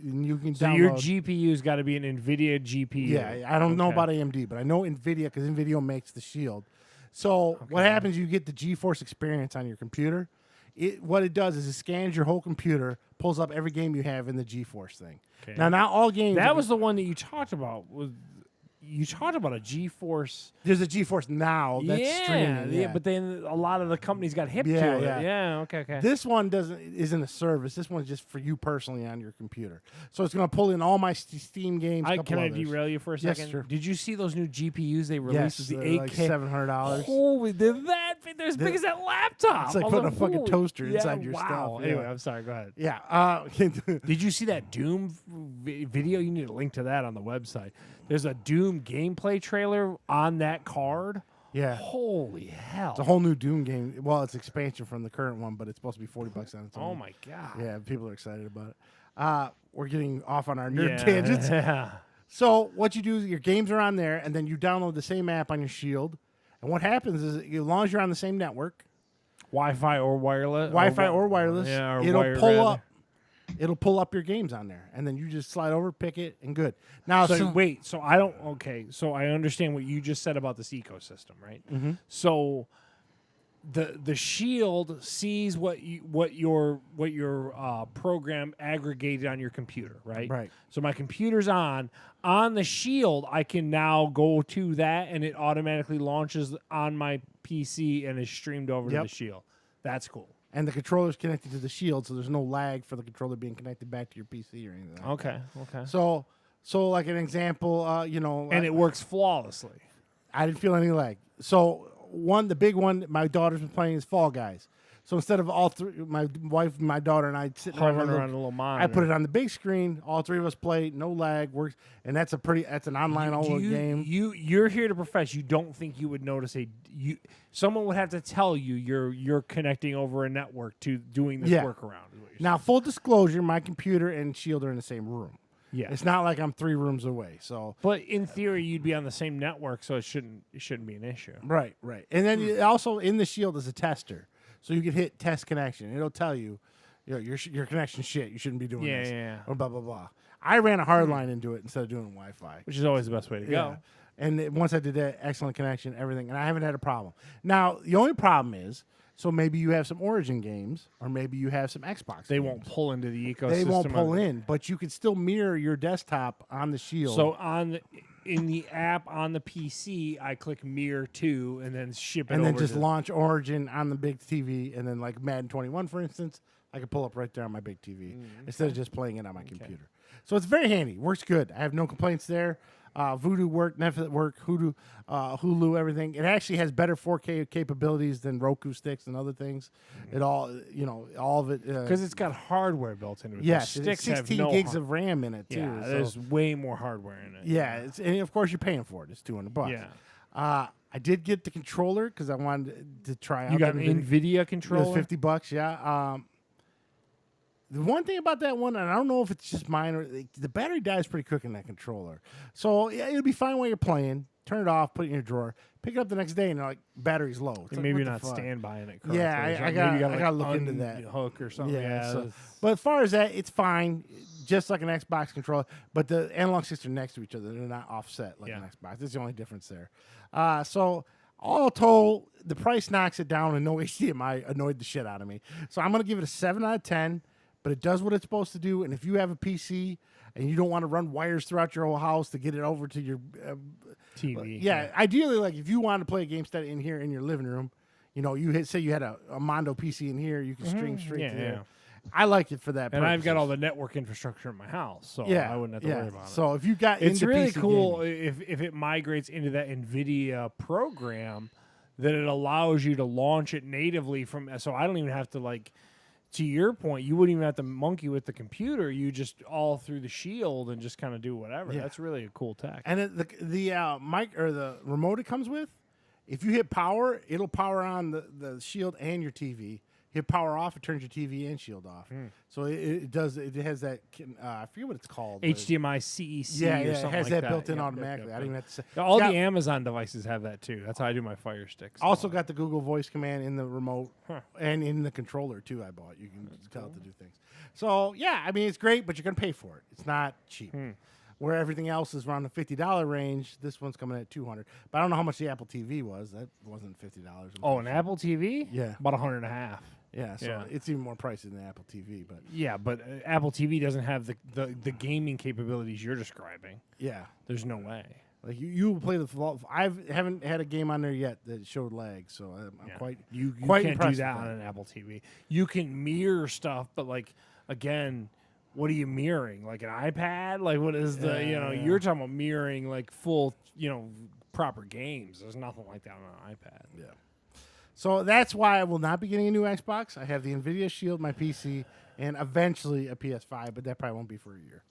and you can So download. your GPU's got to be an NVIDIA GPU. Yeah, I don't know Okay. about AMD, but I know Nvidia because Nvidia makes the Shield. So what happens? You get the GeForce experience on your computer. What it does is it scans your whole computer, pulls up every game you have in the GeForce thing. Okay. Now, not all games. That was the one that you talked about. You talked about a GeForce. There's a GeForce Now that's streaming. yeah, but then a lot of the companies got hip Yeah, to it. yeah. Yeah, okay. This one isn't a service. This one's just for you personally on your computer. So it's going to pull in all my Steam games. Can I derail you for a Yes, second? sure. Did you see those new GPUs they released Yes, with the they're 8K? like $700. Holy, they're that big. They're as big as that laptop. It's like I was putting a fucking holy- toaster yeah, inside your wow. stuff. Anyway, Yeah. I'm sorry. Go ahead. Yeah. Did you see that Doom video? You need to link to that on the website. There's a Doom gameplay trailer on that card. Yeah. Holy hell. It's a whole new Doom game. Well, it's expansion from the current one, but it's supposed to be $40 on its own. Oh, my God. Yeah, people are excited about it. We're getting off on our nerd Yeah. tangents. Yeah. So what you do is your games are on there, and then you download the same app on your Shield. And what happens is, as long as you're on the same network, Wi-Fi or wireless. Wi-Fi or wireless, Yeah, or it'll wired, pull rather. up. It'll pull up your games on there, and then you just slide over, pick it, and good. Now, So wait, so I don't. Okay, so I understand what you just said about this ecosystem, right? Mm-hmm. So the Shield sees what your program aggregated on your computer, right? Right. So my computer's on the Shield. I can now go to that, and it automatically launches on my PC and is streamed over to Yep. the Shield. That's cool. and the controller's connected to the Shield, so there's no lag for the controller being connected back to your PC or anything. Like Okay. that. So So, like an example, And it works flawlessly. I didn't feel any lag. So the big one my daughter's been playing is Fall Guys. So instead of all three, my wife, my daughter, and I sitting Hovering around around a little monitor. I put it on the big screen. All three of us play, no lag, works, and that's an online only game. You're here to profess. You don't think you would notice someone would have to tell you you're connecting over a network to doing this workaround. Is what you're Now, full disclosure, my computer and Shield are in the same room. Yeah. It's not like I'm 3 rooms away. So, but in theory, you'd be on the same network, so it shouldn't be an issue. right. And then also in the Shield is a tester, so you can hit test connection. It'll tell you, your connection shit. You shouldn't be doing this. Yeah. Or blah blah blah. I ran a hard line into it instead of doing Wi-Fi, Which is always the best way to go. And once I did that, excellent connection, everything, and I haven't had a problem. Now the only problem is, so maybe you have some Origin games, or maybe you have some Xbox. They games. won't pull into the ecosystem. They won't pull in, but you can still mirror your desktop on the Shield. So in the app on the PC, I click Mirror 2 and then ship it and over then just to launch Origin on the big TV, and then like Madden 21, for instance, I can pull up right there on my big TV instead of just playing it on my computer. So it's very handy. Works good. I have no complaints there. Voodoo worked, Netflix worked, Hulu, everything. It actually has better 4K capabilities than Roku sticks and other things. It all, all of it. because it's got hardware built into it. Yes, The it's sticks have 16 no gigs of RAM in it too. Yeah, so- there's way more hardware in it. yeah, and of course you're paying for it. It's $200. Yeah. I did get the controller because I wanted to try out. You got the an Nvidia controller? It was $50. Yeah. The one thing about that one, and I don't know if it's just mine or the battery dies pretty quick in that controller. So yeah, it'll be fine while you're playing. Turn it off, put it in your drawer, pick it up the next day, and like battery's low. It's like, Maybe what you're the not fuck? standbying it correctly. Yeah, I Maybe got- you I gotta look into that. Hook or something. Yeah. Yeah. But as far as that, it's fine, just like an Xbox controller. But the analog sticks are next to each other; they're not offset like an Xbox. That's the only difference there. So all told, the price knocks it down, and no HDMI annoyed the shit out of me. So I'm gonna give it a 7 out of 10. But it does what it's supposed to do. And if you have a PC and you don't want to run wires throughout your whole house to get it over to your TV. ideally, like if you want to play a game in here in your living room, say you had a Mondo PC in here, you can stream straight to there. I like it for that. And I've got purposes. all the network infrastructure in my house, so Yeah, I wouldn't have to worry about it. So if you got, It's into really PC cool gaming- if it migrates into that NVIDIA program, that it allows you to launch it natively from. So I don't even have to like. To your point, you wouldn't even have to monkey with the computer. You just all through the Shield and just kind of do whatever. Yeah. That's really a cool tech. And the mic or the remote it comes with, if you hit power, it'll power on the Shield and your TV. Hit power off, it turns your TV and Shield off. So it does. It has that. I forget what it's called. but- HDMI CEC Yeah, or it something has like that that. built in Yep, automatically. yep, I don't even have to say. All It's the got- Amazon devices have that too. That's how I do my Fire Sticks. Also got the Google Voice command in the remote and in the controller too. I bought. You can tell it to do things. So yeah, I mean it's great, but you're gonna pay for it. It's not cheap. Where everything else is around the $50 range, this one's coming at $200. But I don't know how much the Apple TV was. That wasn't $50. Oh, an Apple TV? Yeah. About $150. Yeah, so Yeah. it's even more pricey than the Apple TV. But Yeah, but Apple TV doesn't have the gaming capabilities you're describing. yeah, There's no way. like you play I haven't had a game on there yet that showed lag, so I'm Yeah. quite You quite can't do impressed that with on that. an Apple TV. You can mirror stuff, but like again, what are you mirroring? Like an iPad? Like what is the Yeah. you're talking about mirroring like full proper games. There's nothing like that on an iPad. Yeah. So that's why I will not be getting a new Xbox. I have the Nvidia Shield, my PC, and eventually a PS5, but that probably won't be for a year.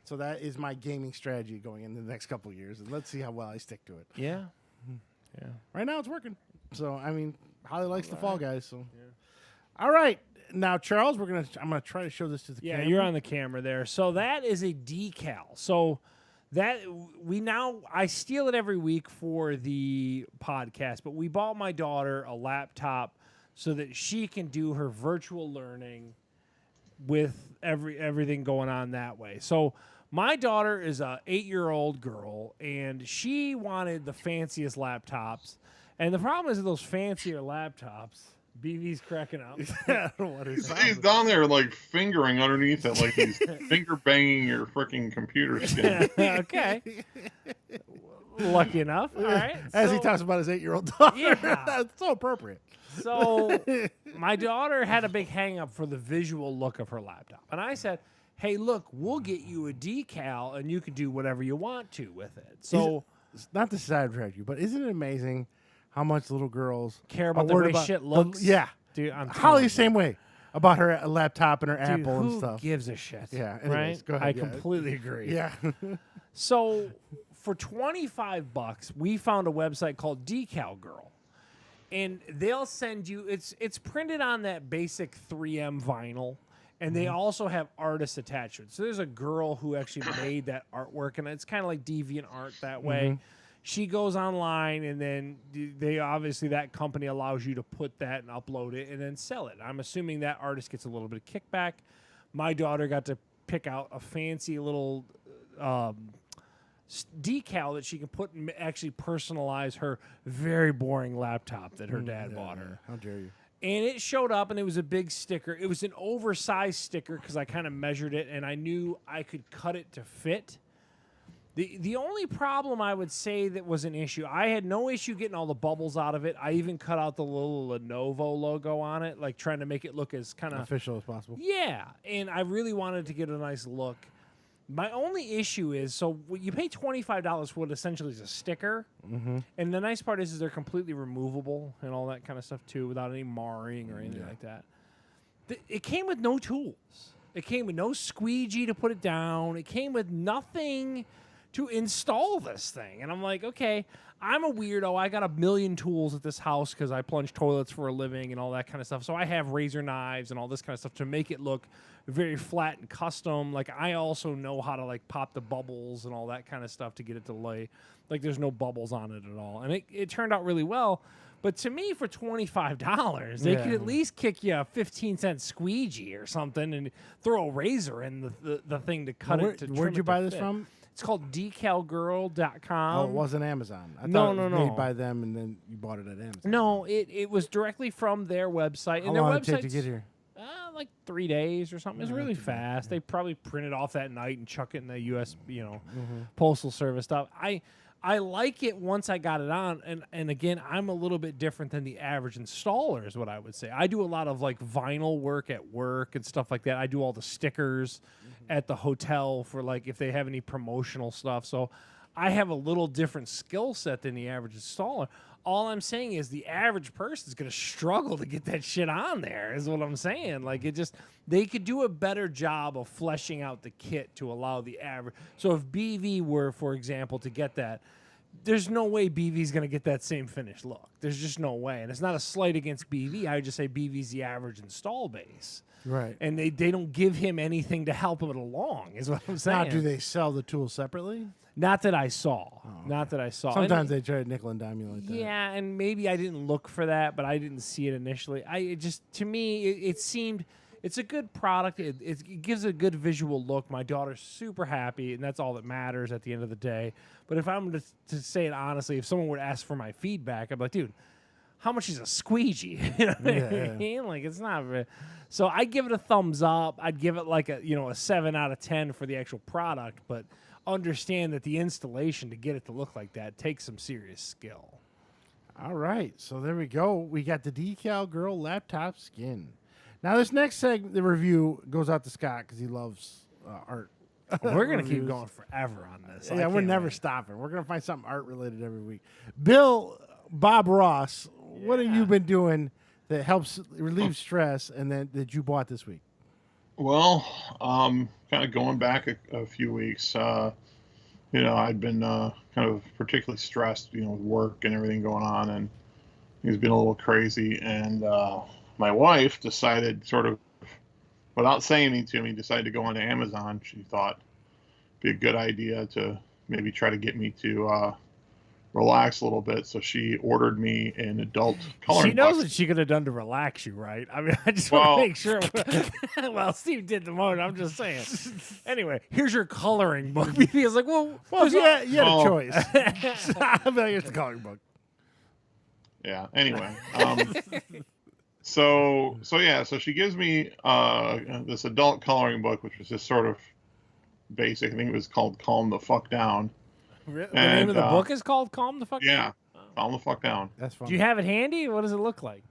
So that is my gaming strategy going into the next couple of years, and let's see how well I stick to it. Yeah. Yeah. Right now, it's working. So I mean, Holly likes the Fall Guys. So, all right, now Charles, I'm gonna try to show this to the Yeah, camera. you're on the camera there. So that is a decal. So that I steal it every week for the podcast, but we bought my daughter a laptop so that she can do her virtual learning with everything going on that way. So my daughter is a 8-year-old girl, and she wanted the fanciest laptops. And the problem is with those fancier laptops, BV's cracking up. I don't know what his He's down there like fingering underneath it, like he's finger banging your freaking computer screen. Okay. Lucky enough. All right. As he So- talks about his 8-year-old daughter. Yeah. That's so appropriate. So my daughter had a big hang up for the visual look of her laptop. And I said, hey, look, we'll get you a decal and you can do whatever you want to with it. So It's not to sidetrack you, but isn't it amazing how much little girls care about are the worried way about shit looks. yeah, Dude, I'm Holly, telling same way about her laptop and her you. Dude, Apple and who stuff. gives a shit? Yeah, right. anyways, go ahead, I yeah. completely agree. Yeah. So for $25, we found a website called Decal Girl, and they'll send you. It's printed on that basic 3M vinyl, and they also have artist attachments. So there's a girl who actually made that artwork, and it's kind of like deviant art that way. She goes online, and then they obviously that company allows you to put that and upload it and then sell it. I'm assuming that artist gets a little bit of kickback. My daughter got to pick out a fancy little decal that she can put and actually personalize her very boring laptop that her dad bought her. How dare you? And it showed up, and it was a big sticker. It was an oversized sticker because I kind of measured it, and I knew I could cut it to fit. The only problem I would say that was an issue, I had no issue getting all the bubbles out of it. I even cut out the little Lenovo logo on it, like trying to make it look as kind of official as possible. Yeah, and I really wanted to get a nice look. My only issue is, so you pay $25 for what essentially is a sticker, and the nice part is they're completely removable and all that kind of stuff too, without any marring or anything like that. It came with no tools. It came with no squeegee to put it down. It came with nothing to install this thing. And I'm like, okay, I'm a weirdo. I got a million tools at this house because I plunge toilets for a living and all that kind of stuff. So I have razor knives and all this kind of stuff to make it look very flat and custom. Like, I also know how to, like, pop the bubbles and all that kind of stuff to get it to lay. Like, there's no bubbles on it at all. And it turned out really well. But to me, for $25, they could at least kick you a 15-cent squeegee or something and throw a razor in the thing to cut it to trim Where'd you it buy to this fit. from? It's called decalgirl.com. Oh, it wasn't Amazon. I No, thought no, it was no. made by them, and then you bought it at Amazon. No, it was directly from their website. How And their long did it take to website's, get here? like 3 days or something. It's Oh, really not too bad, fast. They probably print it off that night and chuck it in the U.S. Postal Service stuff. I like it once I got it on, and again, I'm a little bit different than the average installer is what I would say. I do a lot of like vinyl work at work and stuff like that. I do all the stickers at the hotel for like if they have any promotional stuff. So I have a little different skill set than the average installer. All I'm saying is the average person is going to struggle to get that shit on there is what I'm saying. Like they could do a better job of fleshing out the kit to allow the average. So if BV were, for example, to get that, there's no way BV's going to get that same finished look. There's just no way. And it's not a slight against BV. I would just say BV's the average install base. Right. And they don't give him anything to help him along is what I'm saying. Now, do they sell the tools separately? Not that I saw. okay. Not that I saw. Sometimes they try to nickel and dime you like that. Yeah, and maybe I didn't look for that, but I didn't see it initially. To me, it seemed it's a good product. It gives a good visual look. My daughter's super happy, and that's all that matters at the end of the day. But if I'm to say it honestly, if someone would ask for my feedback, I'd be like, dude, how much is a squeegee? You know what I mean? Like, it's not very... So I give it a thumbs up. I'd give it like a 7 out of 10 for the actual product, but understand that the installation to get it to look like that takes some serious skill. All right, so there we go. We got the Decal Girl Laptop Skin. Now, this next segment, the review, goes out to Scott because he loves art. We're going to keep reviews. going forever on this. Yeah, we're never stopping. We're going to find something art-related every week. Bob Ross, what have you been doing that helps relieve stress and then that you bought this week? Well, kind of going back a few weeks, I'd been kind of particularly stressed, with work and everything going on, and he's been a little crazy. And my wife decided, sort of without saying anything to me, decided to go onto Amazon. She thought it'd be a good idea to maybe try to get me to relax a little bit. So she ordered me an adult coloring She knows book. what she could have done to relax you, right? I mean, I just want to make sure. Well, Steve did the most. I'm just saying. Anyway, here's your coloring book. He was like, well, yeah, you had a choice. I'm like, here's the coloring book. Yeah. Anyway, so she gives me this adult coloring book, which was just sort of basic. I think it was called "Calm the Fuck Down." The name of the book is called "Calm the Fuck Down"? Yeah, calm the fuck down. That's fun. Do you have it handy? What does it look like?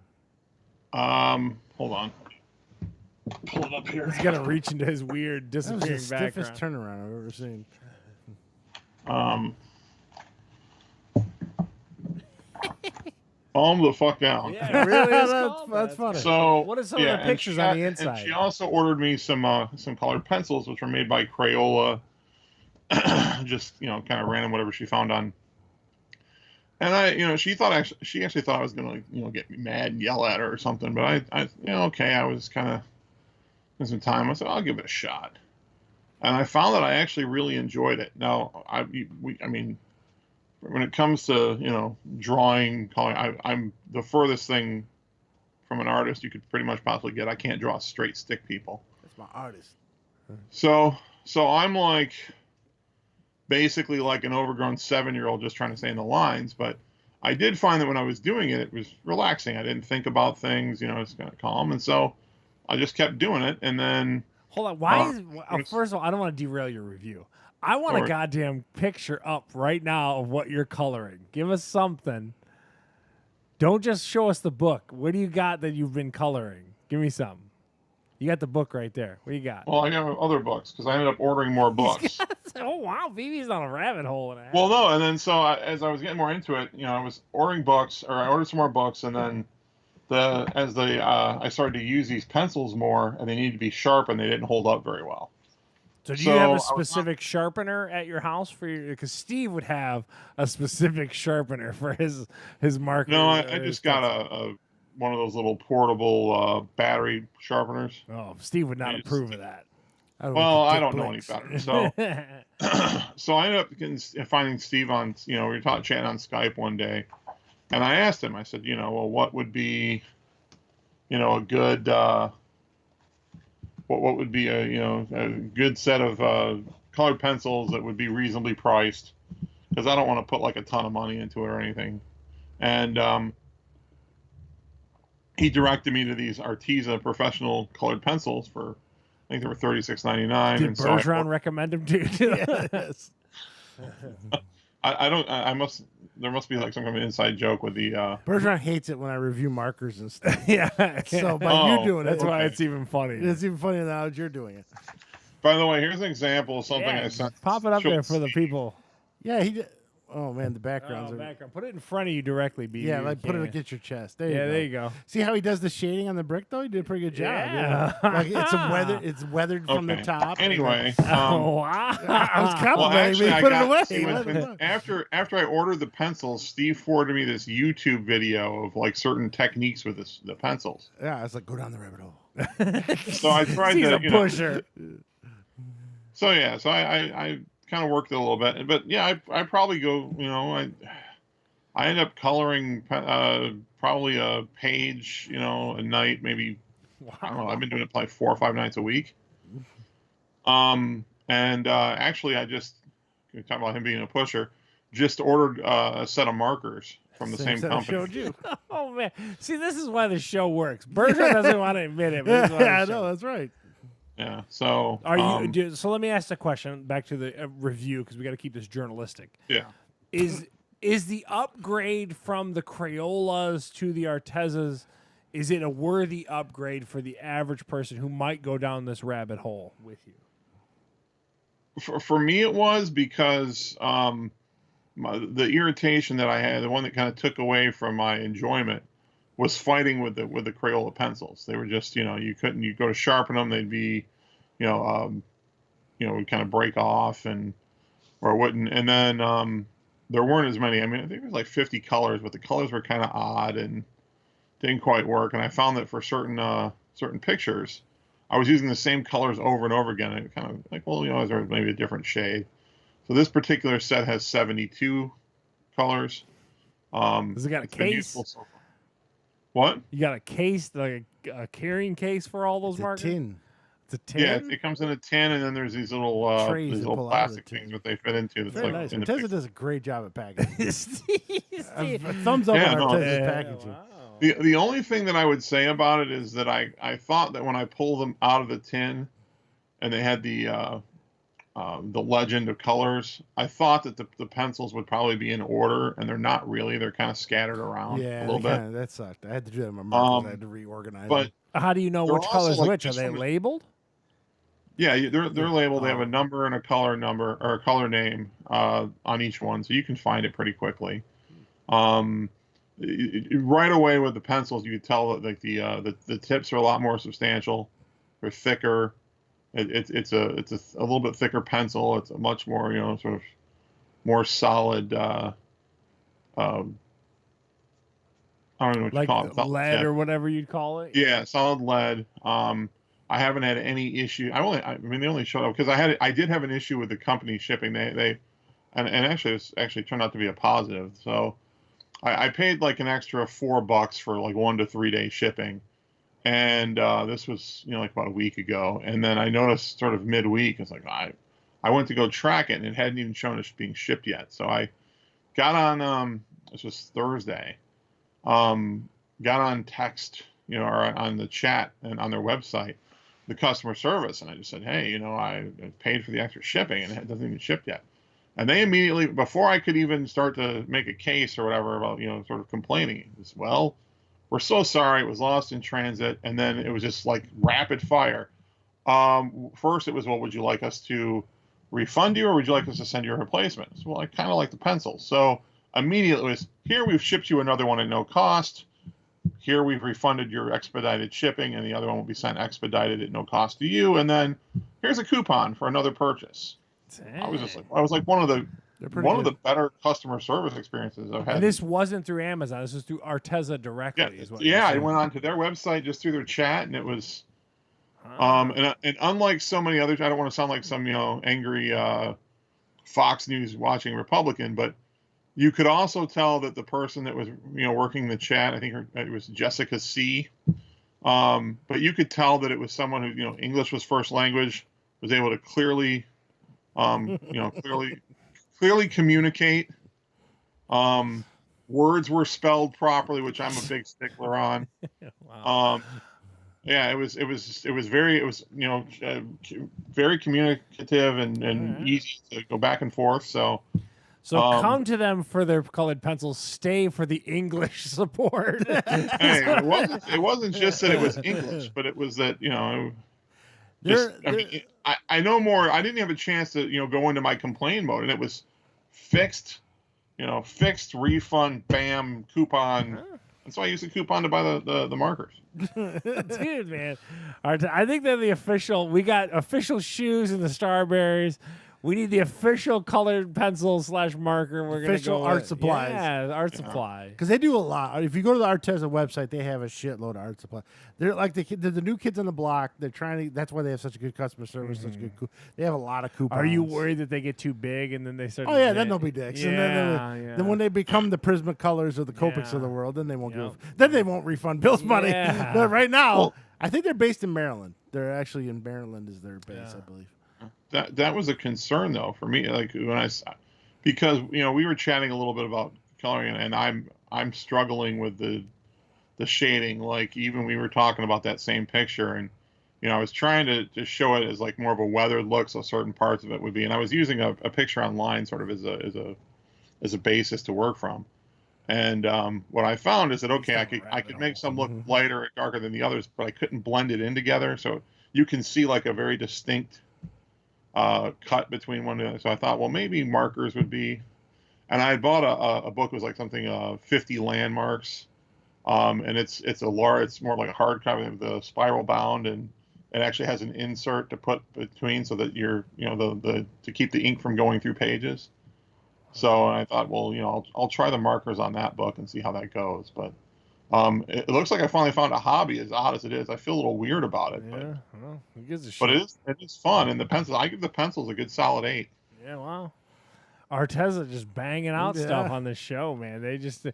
Hold on. pull it up here. He's gonna reach into his weird That was the disappearing stiffest background. turnaround I've ever seen. Calm the fuck down. Yeah, it really is That's called that's that. funny. So What are some of yeah, the and pictures she on the got- inside? And she also ordered me some colored pencils, which were made by Crayola. Just kind of random whatever she found on. And she actually thought I was gonna get mad and yell at her or something. But I was kind of in some time. I said I'll give it a shot, and I found that I actually really enjoyed it. Now I mean, when it comes to drawing, coloring, I'm the furthest thing from an artist you could pretty much possibly get. I can't draw straight stick people. That's my artist. So I'm like basically like an overgrown 7-year-old just trying to stay in the lines. But I did find that when I was doing it, it was relaxing. I didn't think about things, it's kind of calm. And so I just kept doing it. And then Hold on. Why first of all, I don't want to derail your review. I want a goddamn picture up right now of what you're coloring. Give us something. Don't just show us the book. What do you got that you've been coloring? Give me some. You got the book right there. What do you got? well, I got other books because I ended up ordering more books. Oh, wow. BB's on a rabbit hole. Well, no, and then so as I was getting more into it, I was ordering books, or I ordered some more books, and then I started to use these pencils more, and they needed to be sharp, and they didn't hold up very well. So do you have a specific sharpener at your house for your? Because Steve would have a specific sharpener for his marker. No, I just got a one of those little portable battery sharpeners. Oh, Steve would not approve of that. I don't know any better. So, so I ended up finding Steve on, we were chatting on Skype one day, and I asked him, I said, well, what would be, a good, what would be a good set of colored pencils that would be reasonably priced, because I don't want to put like a ton of money into it or anything. And he directed me to these Arteze professional colored pencils for, I think they were $36.99. Did Bergeron recommend him to you? Yes. There must be like some kind of inside joke with the. Bergeron hates it when I review markers and stuff. Yeah. So by you doing it, That's why it's even funny. It's even funnier now that you're doing it. By the way, here's an example of something I sent. Pop it up there for the people. Yeah, he did. Oh man, the backgrounds are. Background. Put it in front of you directly, BB. Yeah, like put it against your chest. There you go. There you go. See how he does the shading on the brick though? He did a pretty good job. Yeah. Like it's weathered from the top. Anyway, wow. I was complimenting me. Put it away. After I ordered the pencils, Steve forwarded me this YouTube video of like certain techniques with the pencils. Yeah, I was like, go down the rabbit hole. So I tried He's to. a pusher. So I kind of worked it a little bit, but yeah, I probably go. I end up coloring probably a page, a night, maybe. Wow. I don't know. I've been doing it probably 4 or 5 nights a week. Actually, I just talking about him being a pusher. Just ordered a set of markers from the same company. Showed you. Oh man, see, this is why the show works. Bergeron doesn't want to admit it. But Yeah, I know that's right. Yeah. So are you? So let me ask the question back to the review because we got to keep this journalistic. Yeah. Is the upgrade from the Crayolas to the Artezes? Is it a worthy upgrade for the average person who might go down this rabbit hole with you? For me, it was because the irritation that I had, the one that kind of took away from my enjoyment, was fighting with the Crayola pencils. They were just, you go to sharpen them, they'd be, would kind of break off or wouldn't. And then there weren't as many. I mean, I think it was like 50 colors, but the colors were kind of odd and didn't quite work. And I found that for certain pictures, I was using the same colors over and over again. And it kind of like, well, is there maybe a different shade? So this particular set has 72 colors. Has it got a case? So what? You got a case, like a carrying case for all those markers? It's a tin. Yeah, it comes in a tin, and then there's these little plastic things that they fit into. That's very like nice. Arteze does a great job at packaging. Steve. Thumbs up on Arteze's Yeah, packaging. wow. The only thing that I would say about it is that I thought that when I pulled them out of the tin, and they had the legend of colors, I thought that the pencils would probably be in order, and they're not really. They're kind of scattered around a little bit. That sucked. I had to do that in my markers. I had to reorganize them. How do you know They're which also, color's like, which? Are just they from a- labeled? Yeah, they're labeled. They have Oh. a number and a color number or a color name on each one, so you can find it pretty quickly. Right away with the pencils, you could tell that like the tips are a lot more substantial. They're thicker. It's a little bit thicker pencil. It's a much more sort of more solid. I don't know what you Like call it. lead or whatever you'd call it? Yeah, solid lead. I haven't had any issue. I mean, they only showed up because I did have an issue with the company shipping. And actually, it's actually turned out to be a positive. So I paid like an extra $4 for like 1 to 3 day shipping, and this was like about a week ago. And then I noticed sort of midweek, it's like I went to go track it, and it hadn't even shown us being shipped yet. So I got on this was Thursday. Got on text, or on the chat and on their website, the customer service, and I just said, hey, I paid for the extra shipping and it doesn't even ship yet. And they immediately, before I could even start to make a case or whatever about, sort of complaining, just, well, we're so sorry, it was lost in transit. And then it was just like rapid fire. First it was, well, would you like us to refund you or would you like us to send you a replacement? So, well, I kind of like the pencils. So immediately it was, here we've shipped you another one at no cost. Here we've refunded your expedited shipping, and the other one will be sent expedited at no cost to you. And then here's a coupon for another purchase. Dang. I was like one of the better customer service experiences I've had. And this wasn't through Amazon. This was through Arteze directly. I went onto their website just through their chat, and it was. And unlike so many others, I don't want to sound like some angry Fox News watching Republican, but you could also tell that the person that was working the chat, I think it was Jessica C. But you could tell that it was someone who English was first language, was able to clearly communicate. Words were spelled properly, which I'm a big stickler on. Wow. Yeah, it was very communicative and easy to go back and forth. So come to them for their colored pencils. Stay for the English support. Hey, it wasn't just that it was English, but it was that I know more. I didn't have a chance to go into my complain mode, and it was fixed, fixed refund, bam, coupon. And so I used the coupon to buy the markers. Dude, man. I think they're the official. We got official shoes in the Starberries. We need the official colored pencil / marker. We're going to go art supplies. Yeah, art supply. Because they do a lot. If you go to the Arteze website, they have a shitload of art supply. They're like they're the new kids on the block. They're trying to. That's why they have such a good customer service. Such good. They have a lot of coupons. Are you worried that they get too big and then they start? Oh yeah, then they'll be dicks. Yeah, and then when they become the Prismacolors or the Copics of the world, then they won't Then they won't refund Bill's money. Yeah. But right now, I think they're based in Maryland. They're actually in Maryland is their base, I believe. That was a concern though for me, like because we were chatting a little bit about coloring, and I'm struggling with the shading. Like even we were talking about that same picture, and I was trying to show it as like more of a weathered look, so certain parts of it would be, and I was using a picture online sort of as a basis to work from. And what I found is that I could make some look lighter or darker than the others, but I couldn't blend it in together, so you can see like a very distinct cut between one and the other. So I thought, well, maybe markers would be, and I had bought a book. It was like something 50 landmarks, and it's more like a hard copy of the spiral bound, and it actually has an insert to put between so that you're to keep the ink from going through pages. So I thought, well, I'll try the markers on that book and see how that goes. But it looks like I finally found a hobby, as odd as it is. I feel a little weird about it. Yeah, well, who gives a shit? But it is fun. And the pencils, I give the pencils a good solid 8. Yeah, wow. Arteze just banging out stuff on this show, man. They just,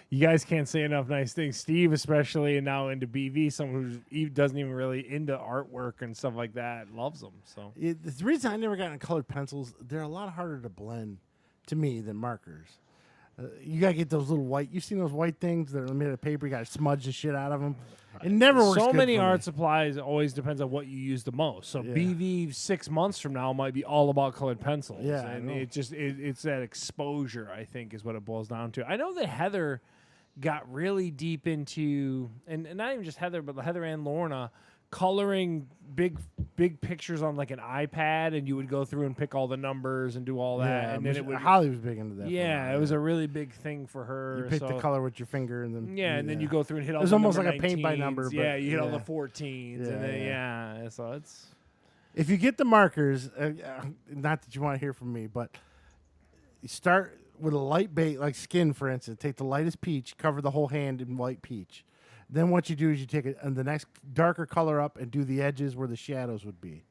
you guys can't say enough nice things. Steve, especially, and now into BV, someone who doesn't even really into artwork and stuff like that, loves them. So the reason I never got into colored pencils, they're a lot harder to blend to me than markers. You gotta get those little white. You've seen those white things that are made of paper. You gotta smudge the shit out of them. It never works. So good many for art me. supplies always depends on what you use the most. So BV 6 months from now might be all about colored pencils. Yeah, and it's that exposure, I think, is what it boils down to. I know that Heather got really deep into, and not even just Heather, but Heather and Lorna, coloring big pictures on like an iPad, and you would go through and pick all the numbers and do all that, and then it would. Holly was big into that. Yeah, it was a really big thing for her. You pick the color with your finger, and then and then you go through and hit all. It was the almost number like a paint by 19s. number. Yeah, but, you hit all the 14s, and then so it's. If you get the markers, not that you want to hear from me, but you start with a light bait, like skin, for instance. Take the lightest peach, cover the whole hand in white peach. Then what you do is you take it and the next darker color up and do the edges where the shadows would be,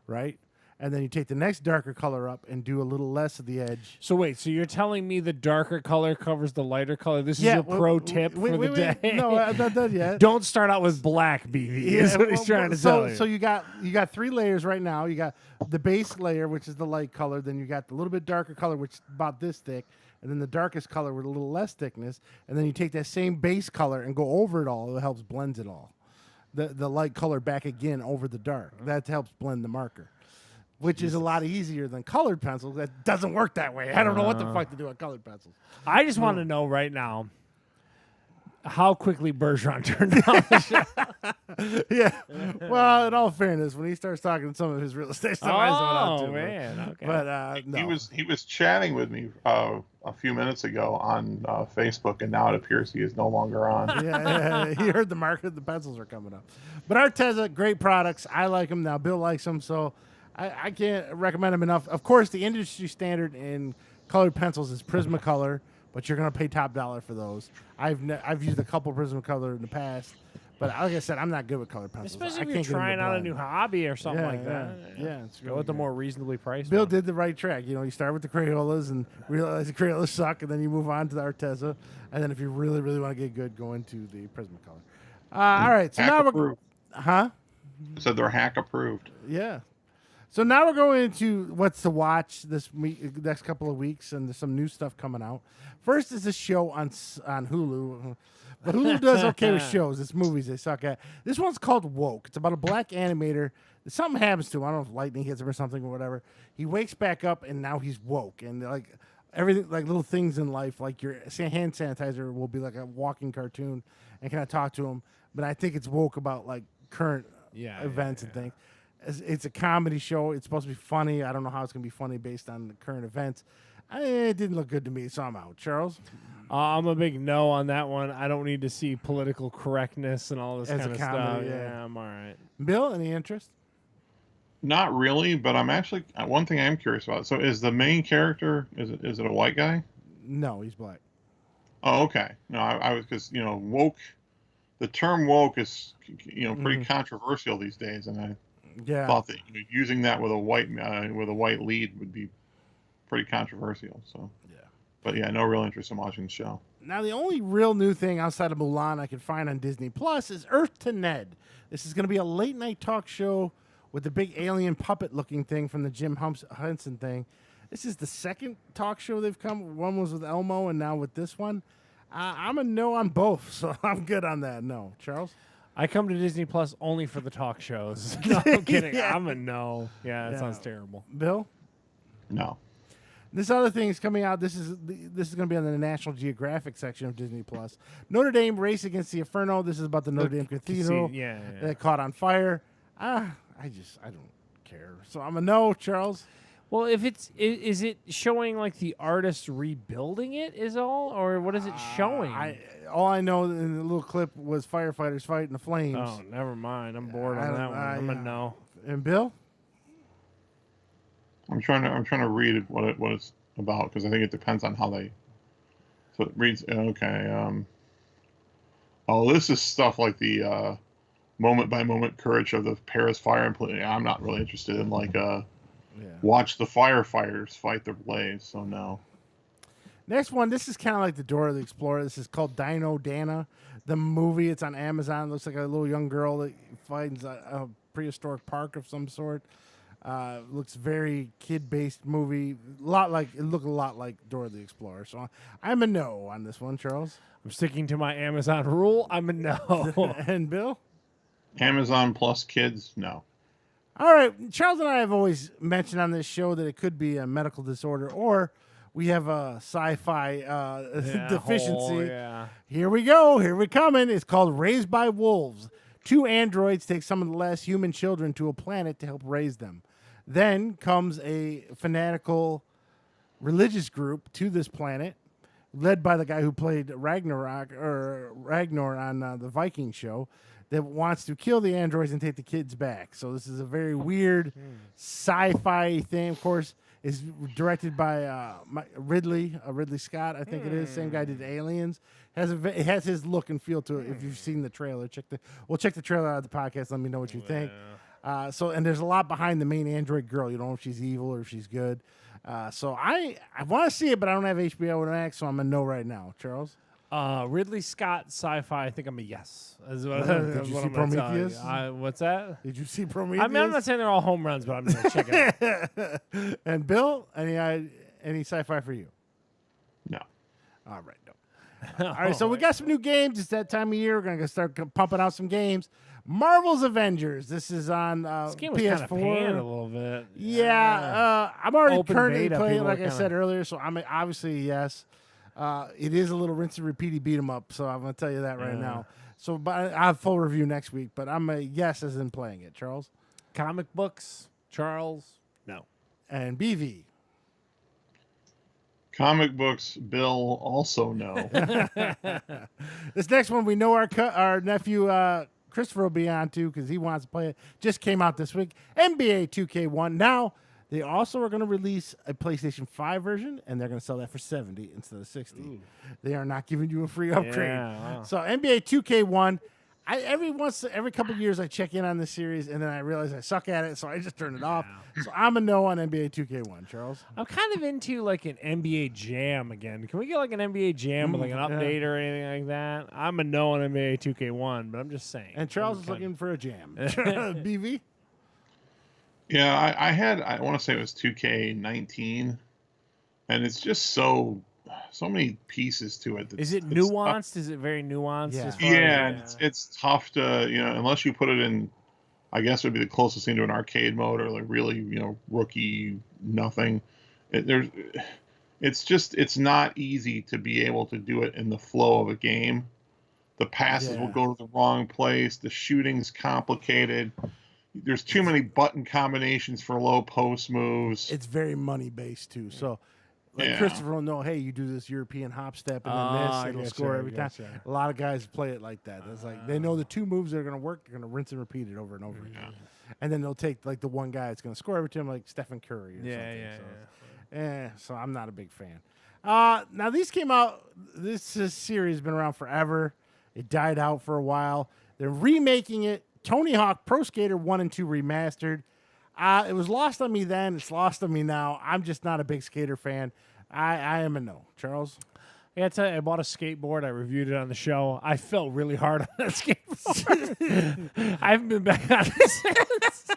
right? And then you take the next darker color up and do a little less of the edge. So wait, so you're telling me the darker color covers the lighter color? This is your pro tip for the day. No, I'm not done yet. Don't start out with black, BB. Is what he's trying to tell you. So you got 3 layers right now. You got the base layer, which is the light color. Then you got the little bit darker color, which is about this thick. And then the darkest color with a little less thickness. And then you take that same base color and go over it all. It helps blend it all. The light color back again over the dark. That helps blend the marker. Which is a lot easier than colored pencils. That doesn't work that way. I don't know what the fuck to do with colored pencils. I just want to know right now how quickly Bergeron turned on the show. Yeah. Well, in all fairness, when he starts talking to some of his real estate stuff, I zone out too. Man. Okay. But no. He was chatting with me a few minutes ago on Facebook, and now it appears he is no longer on. Yeah, he heard the market. The pencils are coming up. But Arteze, great products. I like them now. Bill likes them, so I can't recommend them enough. Of course, the industry standard in colored pencils is Prismacolor, but you're going to pay top dollar for those. I've used a couple Prismacolor in the past, but like I said, I'm not good with colored pencils. Especially if you're trying out a new hobby or something like that. Yeah, it's go with the more reasonably priced Bill one. did the right track. You start with the Crayolas and realize the Crayolas suck, and then you move on to the Arteze. And then if you really, really want to get good, go into the Prismacolor. All right, so Hack now approved. Huh? Said they're hack approved. Yeah. So now we're going into what's to watch this next couple of weeks, and there's some new stuff coming out. First is a show on Hulu, but Hulu does okay with shows. It's movies they suck at. This one's called Woke. It's about a black animator. Something happens to him. I don't know if lightning hits him or something or whatever. He wakes back up, and now he's woke. And like everything, like little things in life, like your hand sanitizer will be like a walking cartoon, and can I talk to him? But I think it's woke about like current events and things. It's a comedy show. It's supposed to be funny. I don't know how it's going to be funny based on the current events. It didn't look good to me, so I'm out. Charles? I'm a big no on that one. I don't need to see political correctness and all this kind of stuff. Yeah, I'm all right. Bill, any interest? Not really, but I'm actually one thing I am curious about. So, is the main character is it a white guy? No, he's black. Oh, okay. No, I was because woke. The term woke is pretty controversial these days, and I thought that using that with a white lead would be pretty controversial. So but no real interest in watching the show. Now the only real new thing outside of Mulan I can find on Disney Plus is Earth to Ned. This is going to be a late night talk show with the big alien puppet looking thing from the Jim Henson thing. This is the second talk show they've come. One was with Elmo, and now with this one. I'm a no on both, so I'm good on that. No, Charles. I come to Disney Plus only for the talk shows. No, I'm kidding. I'm a no. Yeah, that sounds terrible. Bill? No. This other thing is coming out. This is going to be on the National Geographic section of Disney Plus. Notre Dame race against the Inferno. This is about the Notre Dame Cathedral that caught on fire. I don't care. So I'm a no, Charles. Well, if is it showing like the artist rebuilding it is all, or what is it showing? All I know in the little clip was firefighters fighting the flames. Oh, never mind. I'm bored on that one. I'm a no. And Bill? I'm trying to read what it's about because I think it depends on how they. So it reads okay. This is stuff like the moment by moment courage of the Paris fire and I'm not really interested in watch the firefighters fight the blaze. So no. Next one, this is kind of like the Dora the Explorer. This is called Dino Dana, the movie. It's on Amazon. It looks like a little young girl that finds a prehistoric park of some sort. Looks very kid-based movie. It looked a lot like Dora the Explorer. So I'm a no on this one, Charles. I'm sticking to my Amazon rule. I'm a no. And Bill? Amazon plus kids, no. All right. Charles and I have always mentioned on this show that it could be a medical disorder or we have a sci-fi deficiency. Yeah. Here we go. Here we coming. It's called Raised by Wolves. 2 androids take some of the last human children to a planet to help raise them. Then comes a fanatical religious group to this planet, led by the guy who played Ragnar on the Viking show, that wants to kill the androids and take the kids back. So this is a very weird sci-fi thing. Of course, it's directed by Ridley Scott, I think it is. Same guy did Aliens. It has his look and feel to it. If you've seen the trailer, check the trailer out of the podcast. Let me know what you think. And there's a lot behind the main android girl. You don't know if she's evil or if she's good. So I want to see it, but I don't have HBO Max, so I'm a no right now. Charles? Ridley Scott sci-fi. I think I'm a yes. Did you see Prometheus? What's that? Did you see Prometheus? I mean, I'm not saying they're all home runs, but I'm going to check it out. And Bill, any sci-fi for you? No. All right, no. All right, so we got some new games. It's that time of year. We're going to start pumping out some games. Marvel's Avengers. This is on this game was PS4. kind of panned a little bit. Yeah, I'm already Open currently beta, playing, people like I kinda- said earlier, so I'm obviously a yes. It is a little rinse and repeaty beat 'em up, so I'm going to tell you that right now. So, but I have full review next week, but I'm a yes as in playing it. Charles? Comic books, Charles? No. And BV? Comic books, Bill, also no. This next one, we know our nephew Christopher will be on too because he wants to play it. Just came out this week. NBA 2K1. Now, they also are going to release a PlayStation 5 version, and they're going to sell that for $70 instead of $60. Ooh. They are not giving you a free upgrade. Yeah, wow. So NBA 2K1, every couple of years I check in on this series, and then I realize I suck at it, so I just turn it off. So I'm a no on NBA 2K1. Charles? I'm kind of into like an NBA Jam again. Can we get like an NBA Jam with like an update or anything like that? I'm a no on NBA 2K1, but I'm just saying. And Charles is looking for a jam. BV? Yeah, I want to say it was 2K19, and it's just so many pieces to it. Is it nuanced? Is it very nuanced? Yeah. As far Yeah, as, it's tough to, unless you put it in, I guess it would be the closest thing to an arcade mode or like really, rookie nothing. It's not easy to be able to do it in the flow of a game. The passes will go to the wrong place. The shooting's complicated. There's too many button combinations for low post moves. It's very money based too. So, like Christopher will know, hey, you do this European hop step and then this, it'll score every time. A lot of guys play it like that. It's like they know the 2 moves that are going to work. They're going to rinse and repeat it over and over again. And then they'll take like the one guy that's going to score every time, like Stephen Curry or something. So I'm not a big fan. Now these came out. This series has been around forever. It died out for a while. They're remaking it. Tony Hawk Pro Skater 1 and 2 remastered. It was lost on me then. It's lost on me now. I'm just not a big skater fan. I am a no. Charles? I gotta tell you, I bought a skateboard. I reviewed it on the show. I fell really hard on that skateboard. I haven't been back on it since.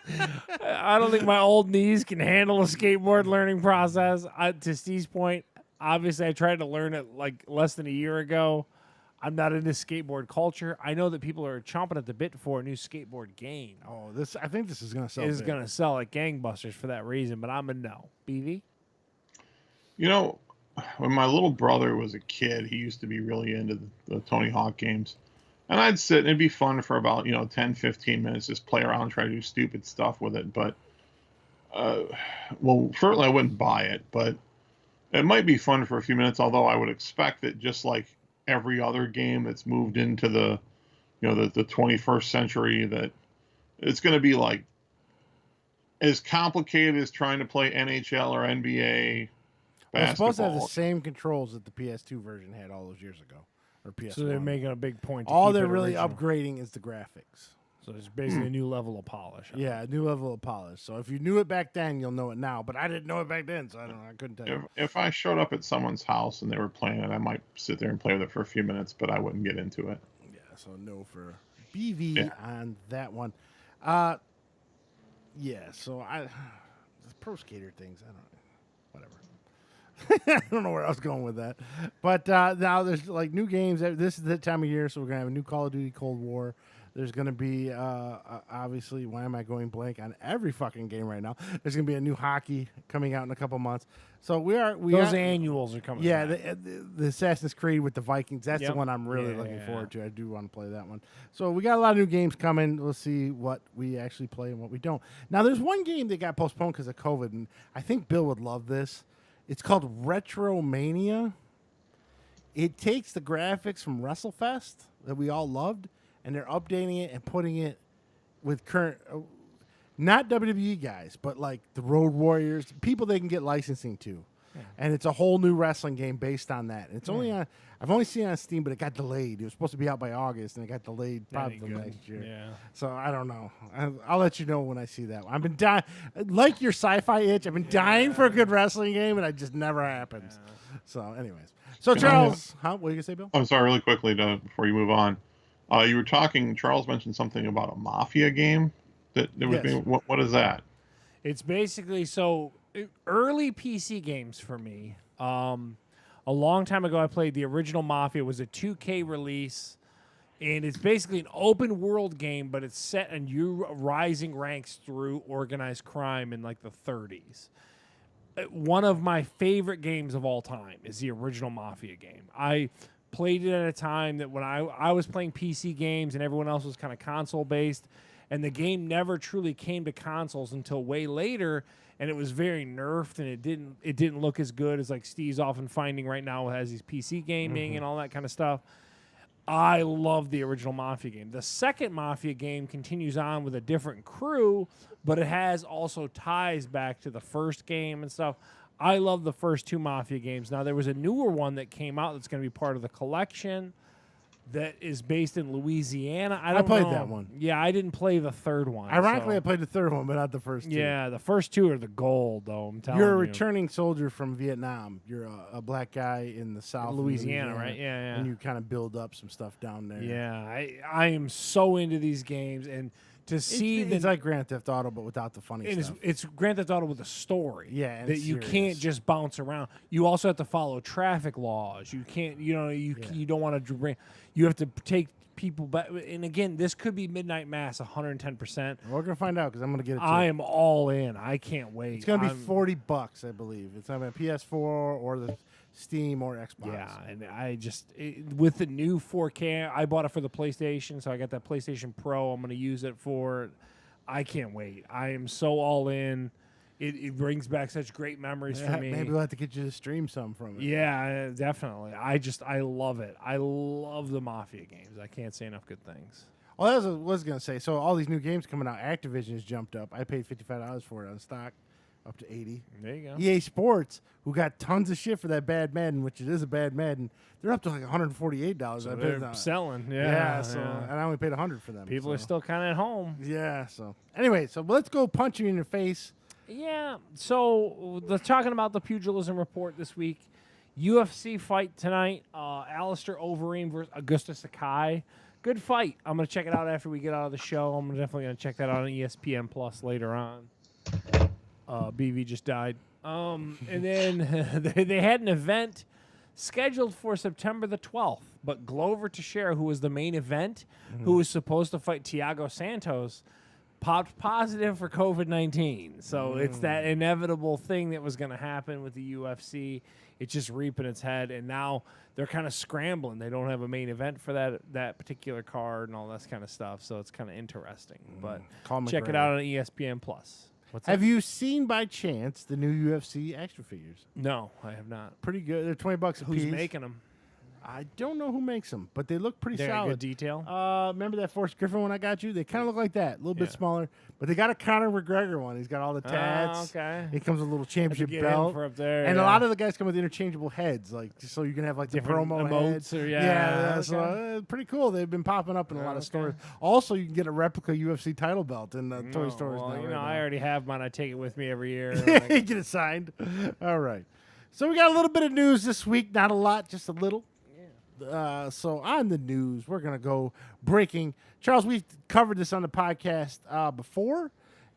I don't think my old knees can handle a skateboard learning process. To Steve's point, obviously I tried to learn it like less than a year ago. I'm not into skateboard culture. I know that people are chomping at the bit for a new skateboard game. Oh, I think this is going to sell. It's going to sell like gangbusters for that reason, but I'm a no. BV? When my little brother was a kid, he used to be really into the Tony Hawk games. And I'd sit and it'd be fun for about, 10, 15 minutes, just play around and try to do stupid stuff with it. But, certainly I wouldn't buy it, but it might be fun for a few minutes, although I would expect that just like every other game that's moved into the 21st century, that it's going to be like as complicated as trying to play NHL or NBA basketball. It's supposed to have the same controls that the PS2 version had all those years ago, or PS1. So they're making a big point. All they're really upgrading is the graphics. So it's basically a new level of polish. Yeah, a new level of polish. So if you knew it back then, you'll know it now. But I didn't know it back then, so I couldn't tell you. If I showed up at someone's house and they were playing it, I might sit there and play with it for a few minutes, but I wouldn't get into it. Yeah, so no for BV on that one. So the Pro Skater things, whatever. I don't know where I was going with that. But now there's like new games. This is the time of year, so we're going to have a new Call of Duty Cold War. There's going to be, obviously, why am I going blank on every fucking game right now? There's going to be a new hockey coming out in a couple months. So those annuals are coming. Yeah, back. the Assassin's Creed with the Vikings. That's the one I'm really looking forward to. I do want to play that one. So we got a lot of new games coming. We'll see what we actually play and what we don't. Now, there's one game that got postponed because of COVID, and I think Bill would love this. It's called Retromania. It takes the graphics from WrestleFest that we all loved, and they're updating it and putting it with current, not WWE guys, but like the Road Warriors, people they can get licensing to. Yeah. And it's a whole new wrestling game based on that. And it's only on, I've only seen it on Steam, but it got delayed. It was supposed to be out by August, and it got delayed probably next year. Yeah. So I don't know. I'll let you know when I see that one. I've been dying, like your sci-fi itch, I've been dying for a good wrestling game, and it just never happens. Yeah. So anyways. So Charles, what are you going to say, Bill? I'm sorry, really quickly before you move on. You were talking, Charles mentioned something about a Mafia game. That was being, what is that? It's basically early PC games for me. A long time ago, I played the original Mafia. It was a 2K release, and it's basically an open world game, but it's set in you rising ranks through organized crime in like the 30s. One of my favorite games of all time is the original Mafia game. I played it at a time that when I was playing PC games and everyone else was kind of console-based, and the game never truly came to consoles until way later, and it was very nerfed, and it didn't look as good as like Steve's often finding right now as his PC gaming and all that kind of stuff. I love the original Mafia game. The second Mafia game continues on with a different crew, but it has also ties back to the first game and stuff. I love the first two Mafia games. Now, there was a newer one that came out that's going to be part of the collection that is based in Louisiana. I played that one. Yeah, I didn't play the third one. Ironically, I played the third one, but not the first two. Yeah, the first two are the gold, though. I'm telling you. You're a returning soldier from Vietnam. You're a black guy in the South. Louisiana, right? Yeah. And you kind of build up some stuff down there. Yeah, I am so into these games, and to see it's like Grand Theft Auto, but without the funny stuff. It's Grand Theft Auto with a story. Yeah, that you can't just bounce around. You also have to follow traffic laws. You can't, you don't want to bring. You have to take people back. And again, this could be Midnight Mass 110%. We're gonna find out because I'm gonna get it. I am all in. I can't wait. It's gonna be $40, I believe. It's on a PS4 or the Steam or Xbox. Yeah, and I just with the new 4K, I bought it for the PlayStation, so I got that PlayStation Pro. I'm going to use it for. I can't wait. I am so all in. It brings back such great memories for me. Maybe we'll have to get you to stream some from it. Yeah, definitely. I love it. I love the Mafia games. I can't say enough good things. Well, that's what I was going to say. So all these new games coming out, Activision has jumped up. I paid $55 for it on stock. Up to 80. There you go. EA Sports, who got tons of shit for that bad Madden, which it is a bad Madden, they're up to like $148. So they're selling. And I only paid $100 for them. People are still kind of at home. Yeah. So anyway, let's go punch you in your face. Yeah. So talking about the Pugilism report this week, UFC fight tonight. Alistair Overeem versus Augusto Sakai. Good fight. I'm gonna check it out after we get out of the show. I'm definitely gonna check that out on ESPN Plus later on. BV just died. And then they had an event scheduled for September the 12th, but Glover Texeira, who was the main event, who was supposed to fight Thiago Santos, popped positive for COVID-19. So it's that inevitable thing that was going to happen with the UFC. It's just reaping its head, and now they're kind of scrambling. They don't have a main event for that particular card and all that kind of stuff, so it's kind of interesting. But check it out on ESPN Plus. Have you seen by chance the new UFC action figures? No, I have not. Pretty good. They're $20 a piece. Who's making them? I don't know who makes them, but they look pretty They're solid. Good detail. Remember that Forrest Griffin one I got you? They kind of look like that, a little bit smaller. But they got a Conor McGregor one. He's got all the tats. Okay. It comes with a little championship belt. For up there, and a lot of the guys come with interchangeable heads, like just so you can have like different the promo emotes heads. Okay. So pretty cool. They've been popping up in a lot of stores. Also, you can get a replica UFC title belt in the toy stores. Well, now, I already have mine. I take it with me every year. You get it signed. All right. So we got a little bit of news this week. Not a lot, just a little. So on the news, we're going to go breaking. Charles, we've covered this on the podcast before,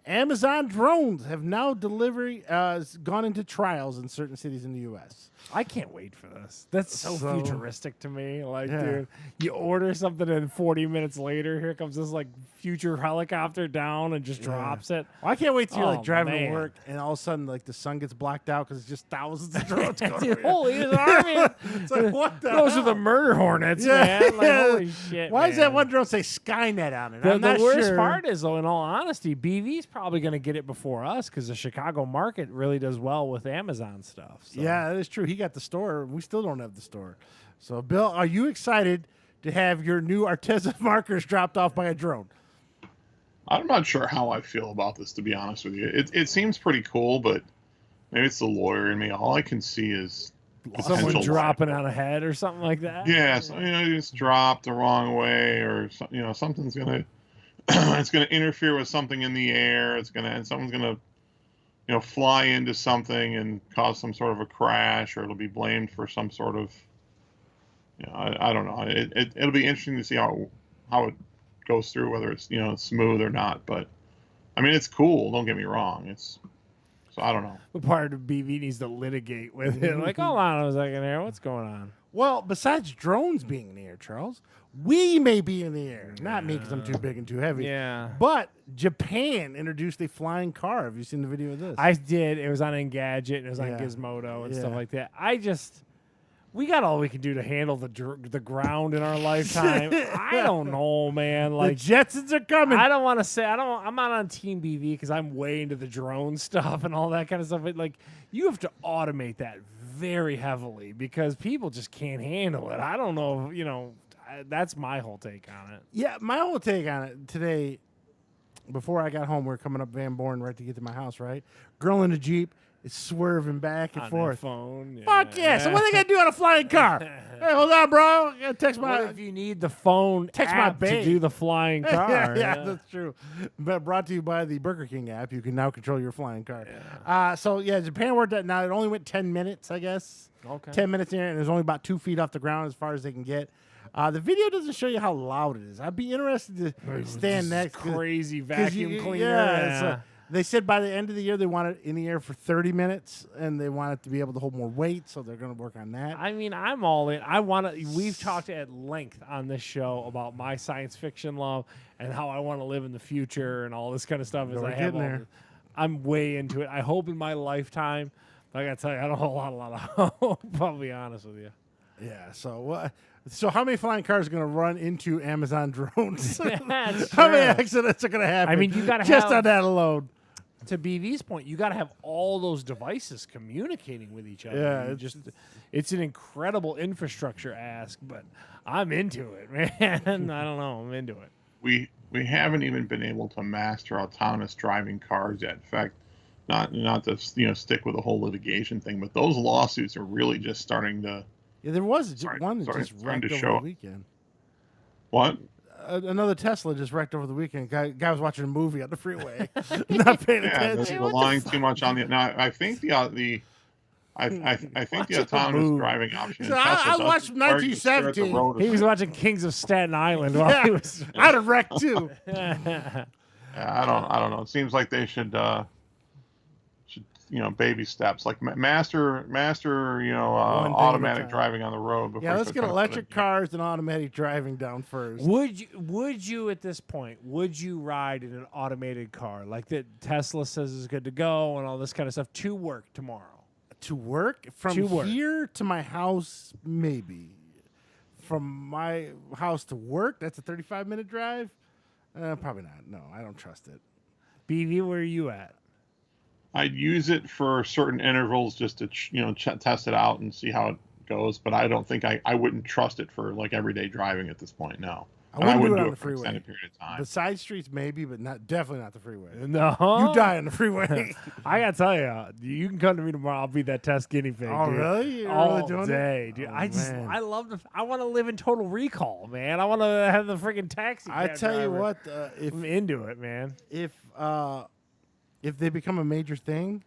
Amazon drones have now gone into trials in certain cities in the U.S. I can't wait for this. That's so futuristic to me. Like, Yeah. dude, you order something and 40 minutes later, here comes this like future helicopter down and just drops it. Well, I can't wait till you're Oh, like driving man. to work and all of a sudden like the sun gets blacked out because it's just thousands of drones going Dude, over. holy, there's an army. It's like, what the Those hell? are the murder hornets, Yeah. man. Like, holy shit. Why does that man. one drone say Skynet on it? The, I'm the not worst sure. part is, though, in all honesty, BV's probably going to get it before us because the Chicago market really does well with Amazon stuff. So. Yeah, that is true. He got the store. We still don't have the store. So, Bill, are you excited to have your new Arteze markers dropped off by a drone? I'm not sure how I feel about this, to be honest with you. It seems pretty cool, but maybe it's the lawyer in me. All I can see is Someone potential dropping on a head or something like that. Yeah, so, it's dropped the wrong way, or something's gonna it's gonna interfere with something in the air. And someone's gonna fly into something and cause some sort of a crash, or it'll be blamed for some sort of I don't know. It'll be interesting to see how it goes through, whether it's smooth or not. But I mean, it's cool. Don't get me wrong. So I don't know. But part of BV needs to litigate with it. Like, hold on a second here. What's going on? Well, besides drones being in the air, Charles, we may be in the air. Not me because I'm too big and too heavy. Yeah. But Japan introduced a flying car. Have you seen the video of this? I did. It was on Engadget. And it was on Yeah. Gizmodo and Yeah. stuff like that. We got all we can do to handle the ground in our lifetime. I don't know, man. Like the Jetsons are coming. I don't want to say I'm not on Team BV because I'm way into the drone stuff and all that kind of stuff. But like, you have to automate very heavily because people just can't handle it. I don't know. That's my whole take on it. Yeah, my whole take on it today, before I got home, we were coming up Van Born right to get to my house, right? Girl in the Jeep is swerving back and On forth. their phone. Fuck yeah. So what are they going to do on a flying car? Hey, hold on, bro. I gotta text What my... if you need the phone Text my app to babe. do the flying car? yeah, that's true. But brought to you by the Burger King app. You can now control your flying car. So, Japan worked that. Now, it only went 10 minutes, I guess. Okay. 10 minutes in, and it was only about 2 feet off the ground as far as they can get. The video doesn't show you how loud it is. I'd be interested to stand next. Crazy 'cause vacuum cleaner. Yeah. So they said by the end of the year they want it in the air for 30 minutes, and they want it to be able to hold more weight, so they're going to work on that. I mean, I'm all in. I want to. We've talked at length on this show about my science fiction love and how I want to live in the future and all this kind of stuff. As We're I have getting all there. this- I'm way into it. I hope in my lifetime. But I got to tell you, I don't have a lot of hope. I'll be honest with you. Yeah. So what? So how many flying cars are going to run into Amazon drones? That's How many true. accidents are going to happen? I mean, you gotta just have- on that alone. To BV's point, you got to have all those devices communicating with each other. Yeah, You it's an incredible infrastructure ask, but I'm into it, man. I don't know, I'm into it. We haven't even been able to master autonomous driving cars yet. In fact, not to stick with the whole litigation thing, but those lawsuits are really just starting to. Yeah, there was one that sorry, just trying wrecked to over show- the weekend. What? Another Tesla just wrecked over the weekend. Guy was watching a movie on the freeway, not paying Yeah, they're attention. relying too much on the. Now, I think the I think the autonomous move. driving option. in So Tesla I does watched require you to stare at the 1917. road or He was watching Kings of Staten Island while Yeah. he was. I'd have wrecked too. Yeah, I don't know. It seems like they should baby steps, like master thing at a automatic time. driving on the road. Before Yeah, you let's start get trying to put electric it- cars and automatic driving down first. Would you at this point? Would you ride in an automated car like that Tesla says is good to go and all this kind of stuff to work tomorrow? To work from To work. here to my house, maybe. From my house to work, that's a 35-minute drive. Probably not. No, I don't trust it. BV, where are you at? I'd use it for certain intervals just to test it out and see how it goes. But I don't think I wouldn't trust it for like everyday driving at this point. No, I wouldn't do it on the for an freeway. extended period of time. The side streets, maybe, but definitely not the freeway. No, You die on the freeway. I gotta tell you, you can come to me tomorrow. I'll be that test guinea pig. Oh, dude. really? You're All really doing day, it? dude. Oh, I man. love I want to live in Total Recall, man. I want to have the freaking taxi. I cab tell you driver. what, I'm into it, man. if they become a major thing,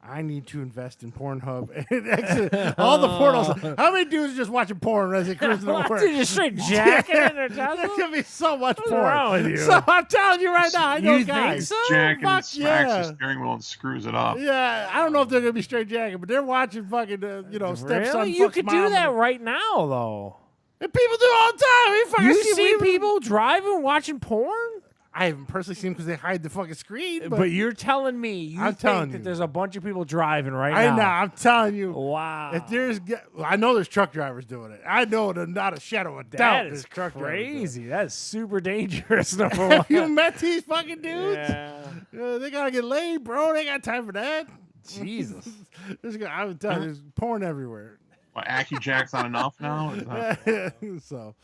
I need to invest in Pornhub and exit all the portals. How many dudes are just watching porn as they cruising to work? Dude, just straight jacking in their There's Tesla? gonna be so much What's porn. wrong with you? So I'm telling you right now, I know You guys. think so? Jack and fuck smacks yeah. the steering wheel and screws it up. Yeah, I don't know if they're gonna be straight jacking, but they're watching fucking, stepson. Really? You fucks could mom do that and- right now, though. And people do it all the time. We fucking You see we- people driving, watching porn? I haven't personally seen them because they hide the fucking screen. But you're telling me you I'm think telling that you. there's a bunch of people driving right I now. know. I'm telling you. Wow. If there's, I know there's truck drivers doing it. I know there's not a shadow of doubt. That there's is truck drivers doing it. crazy. That's super dangerous. Number one. Have you met these fucking dudes? Yeah. They gotta get laid, bro. They got time for that. Jesus. I would tell you, there's porn everywhere. What, AccuJack's not enough now? Is that- So,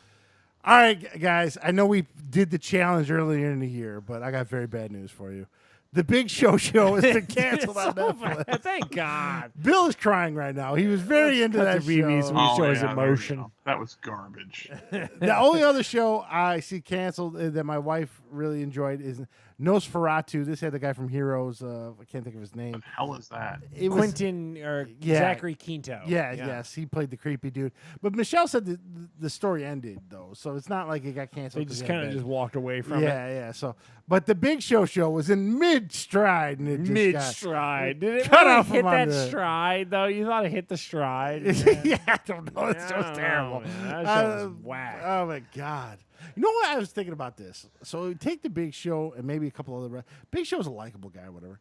all right, guys. I know we did the challenge earlier in the year, but I got very bad news for you. The Big Show has been canceled on It's over. Netflix. Thank God. Bill is crying right now. He was very into that cut the BBs show. We show his there you emotion. go. That was garbage. The only other show I see canceled that my wife really enjoyed is Nosferatu. This had the guy from Heroes. I can't think of his name. Hell is that? It was, Quentin or Yeah. Zachary Quinto. yes, he played the creepy dude. But Michelle said the story ended though, so it's not like it got canceled. They 'cause just he had kind of bad- just walked away from it. yeah. So, but the Big Show was in mid stride and it just Mid got- stride. Did it cut really off hit from that under it. stride though? You thought it hit the stride? Yeah, I don't know. It's I so don't know, terrible. man. That show was whack. Oh my god! You know what? I was thinking about this. So take the Big Show and maybe a couple other. Big Show's a likable guy, whatever.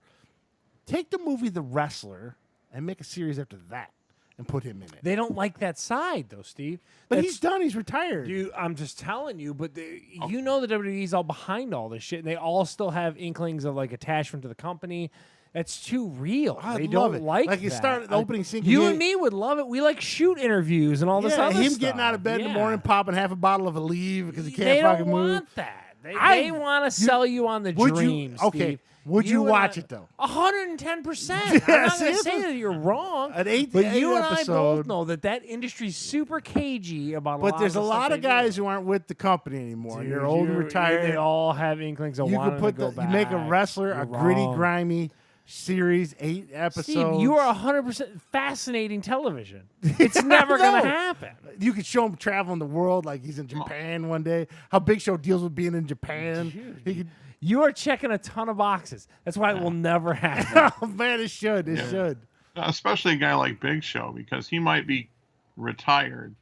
Take the movie The Wrestler and make a series after that and put him in it. They don't like that side though, Steve. But That's- he's done. He's retired. Dude, I'm just telling you, but you know the WWE's all behind all this shit, and they all still have inklings of like attachment to the company. That's too real. I'd they love don't it. like Like you that. start the opening scene, You he- and me would love it. We like shoot interviews and all this yeah, other him stuff. getting out of bed in the Yeah. morning, popping half a bottle of Aleve because he can't They fucking don't move. want that. They I- want to sell you on the would you- dream. okay, Steve. would you and watch I- it, though? 110%. I'm Yeah, not see, going to that's say what- that you're wrong. An eight But you and I episode. both know that industry's super cagey about. But there's a the stuff lot they of guys do. who aren't with the company anymore. Dude, They're old and retired. They all have inklings of You wanting could put to go you back. make a wrestler You're a gritty, wrong. grimy series, 8 episodes. Steve, you are 100% fascinating television. It's never going to No. happen. You could show him traveling the world like he's in Japan one day. How Big Show deals with being in Japan. He could, You are checking a ton of boxes. That's why it will never happen. oh man, it should. It should. Especially a guy like Big Show, because he might be retired,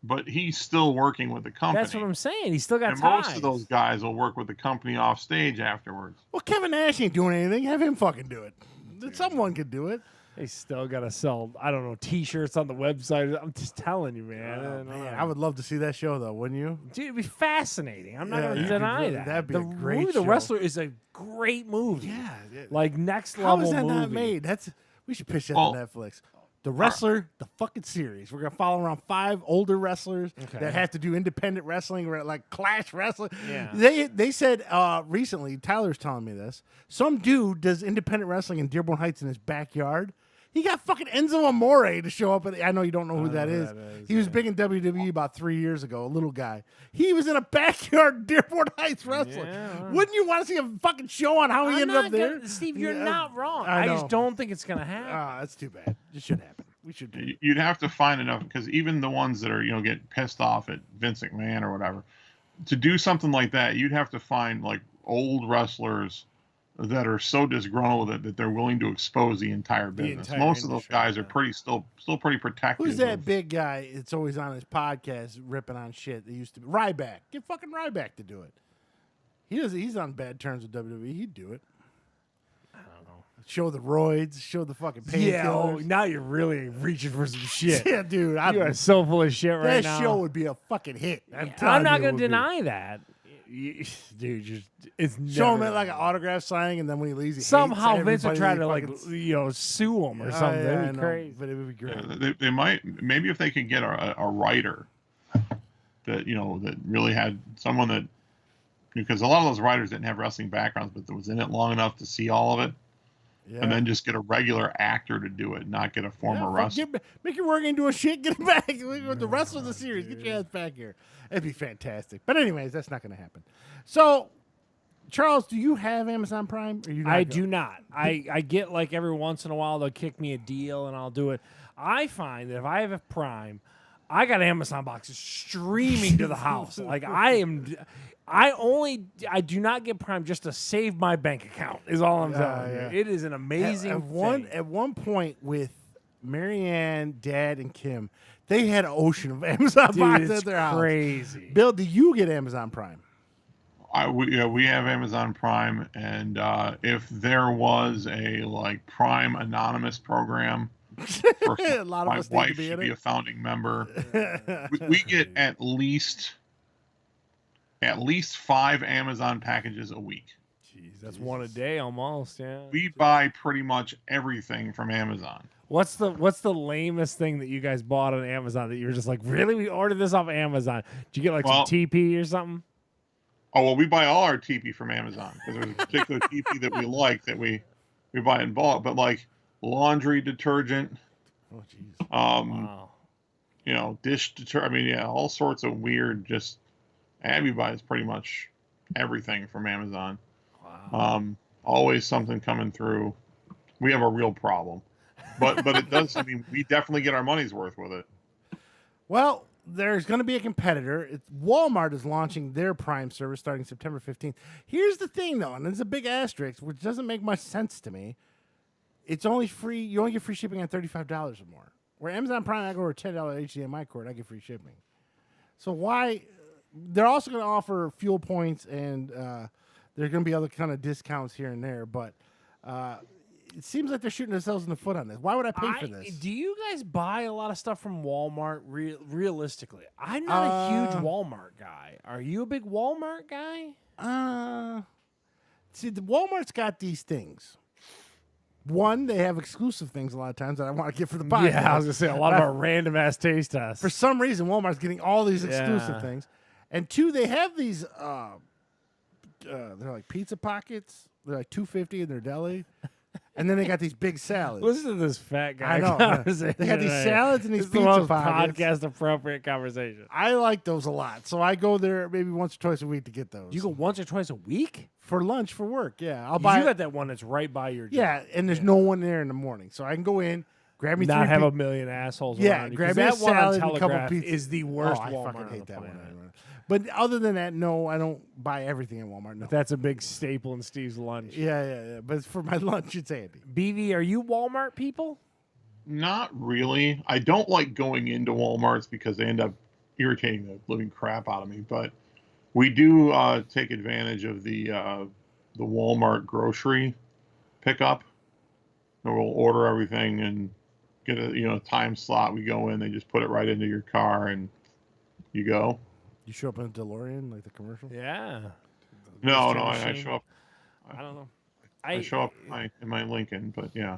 but he's still working with the company. That's what I'm saying. He's still got and ties. most of those guys will work with the company off stage afterwards. Well, Kevin Nash ain't doing anything. Have him fucking do it. Someone could do it. They still got to sell, I don't know, T-shirts on the website. I'm just telling you, man. Oh, man, I would love to see that show though, wouldn't you? Dude, it'd be fascinating. I'm not Yeah, going you to could deny really- that. that'd be the a great movie, show. The Wrestler is a great movie. Like next How level is that movie. not made? We should pitch that Well, to Netflix. The Wrestler, the fucking series. We're gonna follow around 5 older wrestlers Okay. that have to do independent wrestling, or like Clash wrestling. Yeah. They said recently, Tyler's telling me this. Some dude does independent wrestling in Dearborn Heights in his backyard. He got fucking Enzo Amore to show up. I know you don't know who that is. He was big in WWE about 3 years ago, a little guy. He was in a backyard Dearborn Heights wrestling. Yeah. Wouldn't you want to see a fucking show on how he I'm ended not up there? gonna- Steve, you're Yeah, not wrong. I I know. just don't think it's going to happen. That's too bad. It should happen. We should do it. You'd have to find enough, because even the ones that are, getting pissed off at Vince McMahon or whatever, to do something like that, you'd have to find like old wrestlers that are so disgruntled that they're willing to expose the entire business. entire Most of those industry, guys are yeah. pretty still pretty protective. Who's that of- big guy that's always on his podcast ripping on shit that used to be Ryback? Get fucking Ryback to do it. He's on bad terms with WWE. He'd do it. I don't know. Show the roids, show the fucking Yeah, painkillers. now you're really reaching for some shit. Yeah, dude. You are so full of shit right that now. show would be a fucking hit. I'm not going to deny that. Dude, it's Show him never at like an autograph signing, and then when he leaves, he somehow hates Vince would try to everybody sue him or Oh, something. yeah, I That'd be know, crazy. but it would be great. They might, maybe if they could get a writer that that really had someone that, because a lot of those writers didn't have wrestling backgrounds, but that was in it long enough to see all of it, Yeah. and then just get a regular actor to do it, not get a former wrestler. Make your work into a shit. Get it back. The rest of the series. Get your ass back here. It'd be fantastic. But anyways, that's not going to happen. So Charles, do you have Amazon Prime? Or you I do not. I get like every once in a while they'll kick me a deal and I'll do it. I find that if I have a Prime, I got Amazon boxes streaming to the house. Like I do not get Prime just to save my bank account. Is all I'm telling you. It is an amazing thing. At one point with Marianne, Dad, and Kim, they had an ocean of Amazon boxes at their house. Crazy. Bill, do you get Amazon Prime? We have Amazon Prime, and if there was a like Prime Anonymous program, a lot of my us wife need to be should in be it. a founding member. we get at least 5 Amazon packages a week. Jeez, that's one a day almost. Yeah. We buy pretty much everything from Amazon. What's the lamest thing that you guys bought on Amazon that you were just like, really? We ordered this off Amazon. Did you get like some TP or something? Oh, well, we buy all our TP from Amazon because there's a particular TP that we like that we buy in bulk. But like laundry detergent, Wow. dish detergent. I mean, all sorts of weird. Just Abby buys pretty much everything from Amazon. Wow. Always something coming through. We have a real problem, but it does. I mean, we definitely get our money's worth with it. Well, there's going to be a competitor. Walmart is launching their Prime service starting September 15th. Here's the thing, though, and there's a big asterisk, which doesn't make much sense to me. It's only free. You only get free shipping on $35 or more. Where Amazon Prime, I go over a $10 HDMI cord, I get free shipping. So why? They're also going to offer fuel points, and there's going to be other kind of discounts here and there, but it seems like they're shooting themselves in the foot on this. Why would I pay for this? Do you guys buy a lot of stuff from Walmart? Realistically, I'm not a huge Walmart guy. Are you a big Walmart guy? See, the Walmart's got these things. One, they have exclusive things a lot of times that I want to get for the podcast. Yeah, I was gonna say a lot of our random ass taste tests. For some reason, Walmart's getting all these exclusive things. And two, they have these. They're like pizza pockets. They're like $2.50 in their deli. And then they got these big salads. Listen to this fat guy. I know. Conversation They got these today. salads and these This is the pizza most pockets. podcast appropriate conversation. I like those a lot. So I go there maybe once or twice a week to get those. You go once or twice a week? for lunch for work. Yeah. I'll You buy got that one that's right by your job. Yeah, and there's no one there in the morning. So I can go in, grab me Not three have pi- a million assholes Yeah, around you. grab 'Cause me a that one on salad and a couple Telegraph pizzas. is the worst I Walmart fucking on hate the that one. planet. But other than that, no, I don't buy everything at Walmart. No. That's a big staple in Steve's lunch. Yeah. But for my lunch, it's Andy. BV, are you Walmart people? Not really. I don't like going into Walmarts because they end up irritating the living crap out of me. But we do take advantage of the Walmart grocery pickup. And we'll order everything and get a time slot. We go in, they just put it right into your car, and you go. You show up in a DeLorean like the commercial? Yeah. No, Mystery I machine. show up. I don't know. I show up in my Lincoln, but yeah.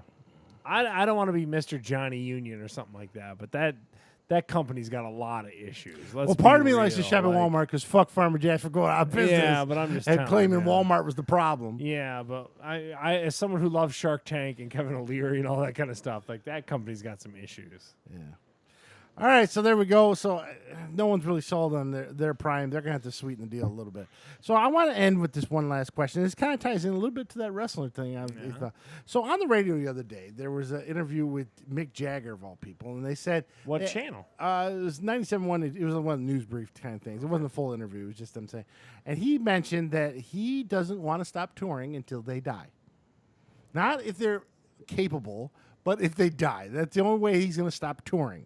I don't want to be Mr. Johnny Union or something like that, but that company's got a lot of issues. Let's Well, part of be me likes to real, shop at like- Walmart because fuck Farmer Jack for going out of business. Yeah, but I'm just and telling claiming you. Walmart was the problem. Yeah, but I as someone who loves Shark Tank and Kevin O'Leary and all that kind of stuff, like that company's got some issues. Yeah. All right, so there we go. So no one's really sold on their Prime. They're going to have to sweeten the deal a little bit. So I want to end with this one last question. This kind of ties in a little bit to that wrestler thing. So on the radio the other day, there was an interview with Mick Jagger, of all people, and they said... What channel? It was 97.1. It was one of the news brief kind of things. It wasn't a full interview. It was just them saying. And he mentioned that he doesn't want to stop touring until they die. Not if they're capable, but if they die. That's the only way he's going to stop touring.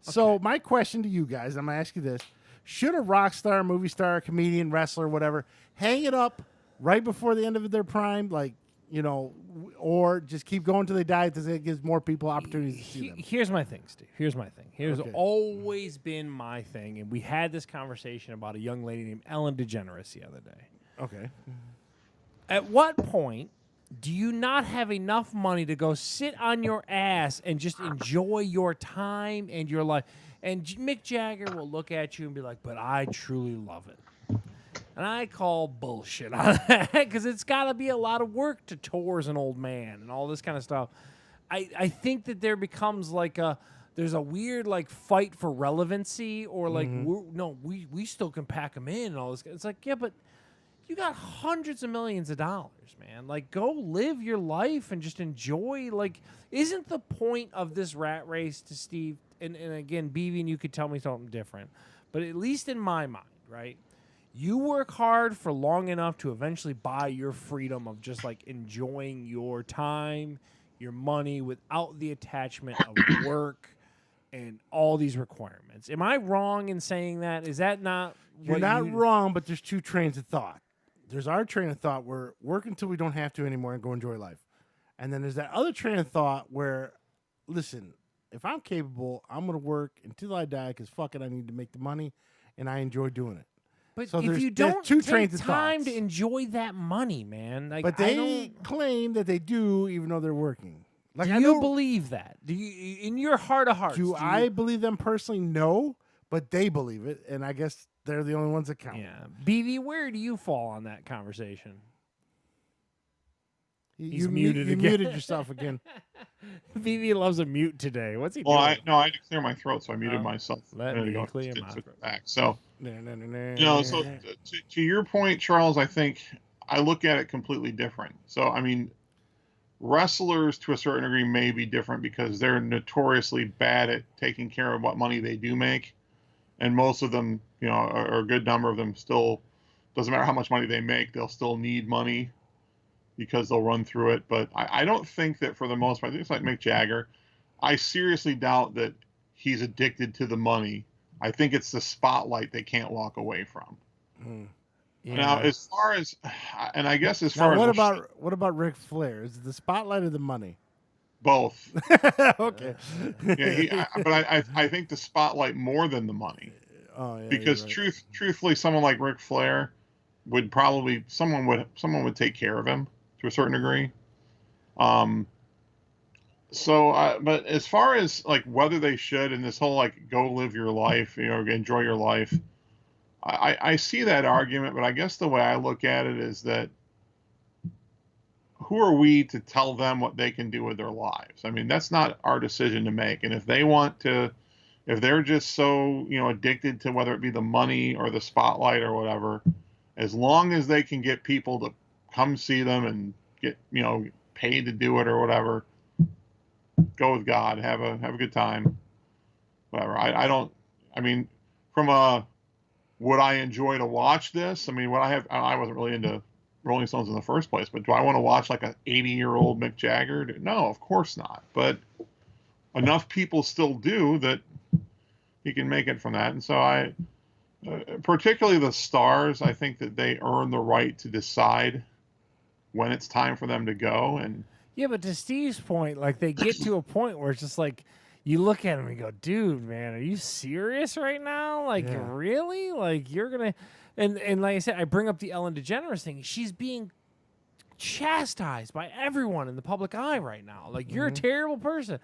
So my question to you guys, I'm going to ask you this. Should a rock star, movie star, comedian, wrestler, whatever, hang it up right before the end of their prime, or just keep going until they die because it gives more people opportunities to see them? Here's my thing, Steve. Here's my thing. Here's Okay. always been my thing, and we had this conversation about a young lady named Ellen DeGeneres the other day. Okay. At what point do you not have enough money to go sit on your ass and just enjoy your time and your life? And Mick Jagger will look at you and be like, but I truly love it. And I call bullshit on that because it's got to be a lot of work to tour as an old man and all this kind of stuff. I think that there becomes there's a weird fight for relevancy or we still can pack them in and all this. It's like, yeah, but you got hundreds of millions of dollars, man. Like, go live your life and just enjoy. Like, isn't the point of this rat race to Steve? And again, BB, and you could tell me something different, but at least in my mind, right? You work hard for long enough to eventually buy your freedom of just like enjoying your time, your money without the attachment of work and all these requirements. Am I wrong in saying that? Is that not You're not wrong, but there's two trains of thought. There's our train of thought where work until we don't have to anymore and go enjoy life. And then there's that other train of thought where, listen, if I'm capable, I'm going to work until I die because fuck it, I need to make the money and I enjoy doing it. But so if you don't take time to enjoy that money, man. Like, but they claim that they do even though they're working. Like, do you believe that? Do you, in your heart of hearts? Do I believe them personally? No, but they believe it, and I guess they're the only ones that count. Yeah, BV, where do you fall on that conversation? He's muted again. You muted yourself again. BV loves a mute today. What's he doing? I had to clear my throat, so I muted myself. Let me clear my throat. Back. So, so to your point, Charles, I think I look at it completely different. So, I mean, wrestlers to a certain degree may be different because they're notoriously bad at taking care of what money they do make. And most of them, or a good number of them still, doesn't matter how much money they make, they'll still need money because they'll run through it. But I don't think that for the most part, I think it's like Mick Jagger. I seriously doubt that he's addicted to the money. I think it's the spotlight they can't walk away from. Yeah. Now, as far as, and I guess as far as what about Ric Flair? Is it the spotlight or the money? Both. Okay. Yeah, but I think the spotlight more than the money. Oh yeah. Because right. truthfully, someone like Ric Flair would probably someone would take care of him to a certain degree. But as far as like whether they should and this whole like go live your life, enjoy your life, I see that argument, but I guess the way I look at it is that who are we to tell them what they can do with their lives? I mean, that's not our decision to make. And if they want to, if they're just so, addicted to whether it be the money or the spotlight or whatever, as long as they can get people to come see them and get, paid to do it or whatever, go with God, have a good time, whatever. From a, would I enjoy to watch this? I mean, I wasn't really into Rolling Stones in the first place, but do I want to watch like an 80-year-old Mick Jagger? No, of course not. But enough people still do that he can make it from that. And so particularly the stars, I think that they earn the right to decide when it's time for them to go. And yeah, but to Steve's point, like they get to a point where it's just like you look at him and go, dude, man, are you serious right now? Like, really? Like, you're gonna and like I said, I bring up the Ellen DeGeneres thing. She's being chastised by everyone in the public eye right now. Like, you're a terrible person.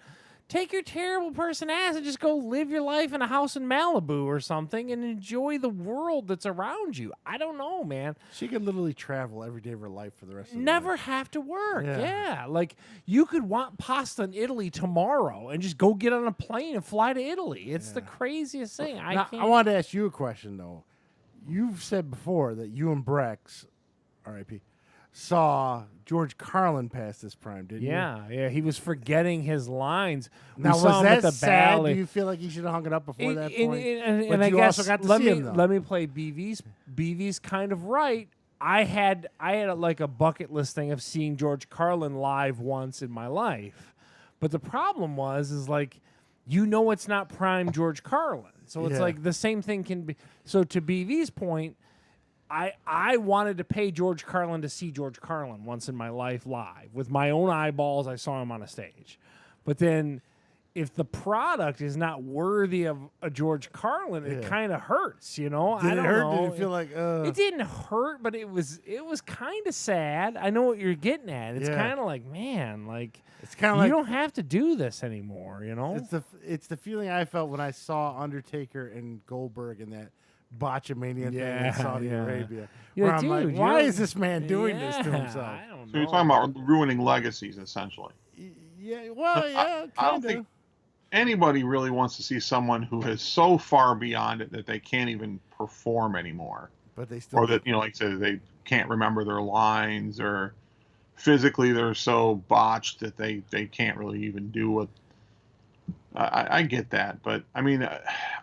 Take your terrible person ass and just go live your life in a house in Malibu or something and enjoy the world that's around you. I don't know, man. She could literally travel every day of her life for the rest of her life. Never have to work. Yeah. Like, you could want pasta in Italy tomorrow and just go get on a plane and fly to Italy. It's the craziest thing. I wanted to ask you a question, though. You've said before that you and Brex, R.I.P., saw George Carlin pass this prime, didn't you? Yeah. He was forgetting his lines. Now, was that sad? Do you feel like he should have hung it up before that point? And I guess also got to see him, let me play BV's kind of right. I had like a bucket list thing of seeing George Carlin live once in my life. But the problem is like, it's not prime George Carlin. So it's like the same thing can be. So to BV's point, I wanted to pay George Carlin to see George Carlin once in my life live. With my own eyeballs, I saw him on a stage. But then if the product is not worthy of a George Carlin, it kind of hurts, I don't know. Did it feel like It didn't hurt, but it was kind of sad. I know what you're getting at. It's kind of like, man, like it's kind of like you don't have to do this anymore, It's the feeling I felt when I saw Undertaker and Goldberg in that botchamania thing in Saudi Arabia. Where I'm like, why is this man doing this to himself? I don't know. So you're talking about ruining legacies, essentially. Yeah, well, I don't think anybody really wants to see someone who is so far beyond it that they can't even perform anymore. But they still or that, like I said, they can't remember their lines, or physically they're so botched that they can't really even do what. I get that, but I mean,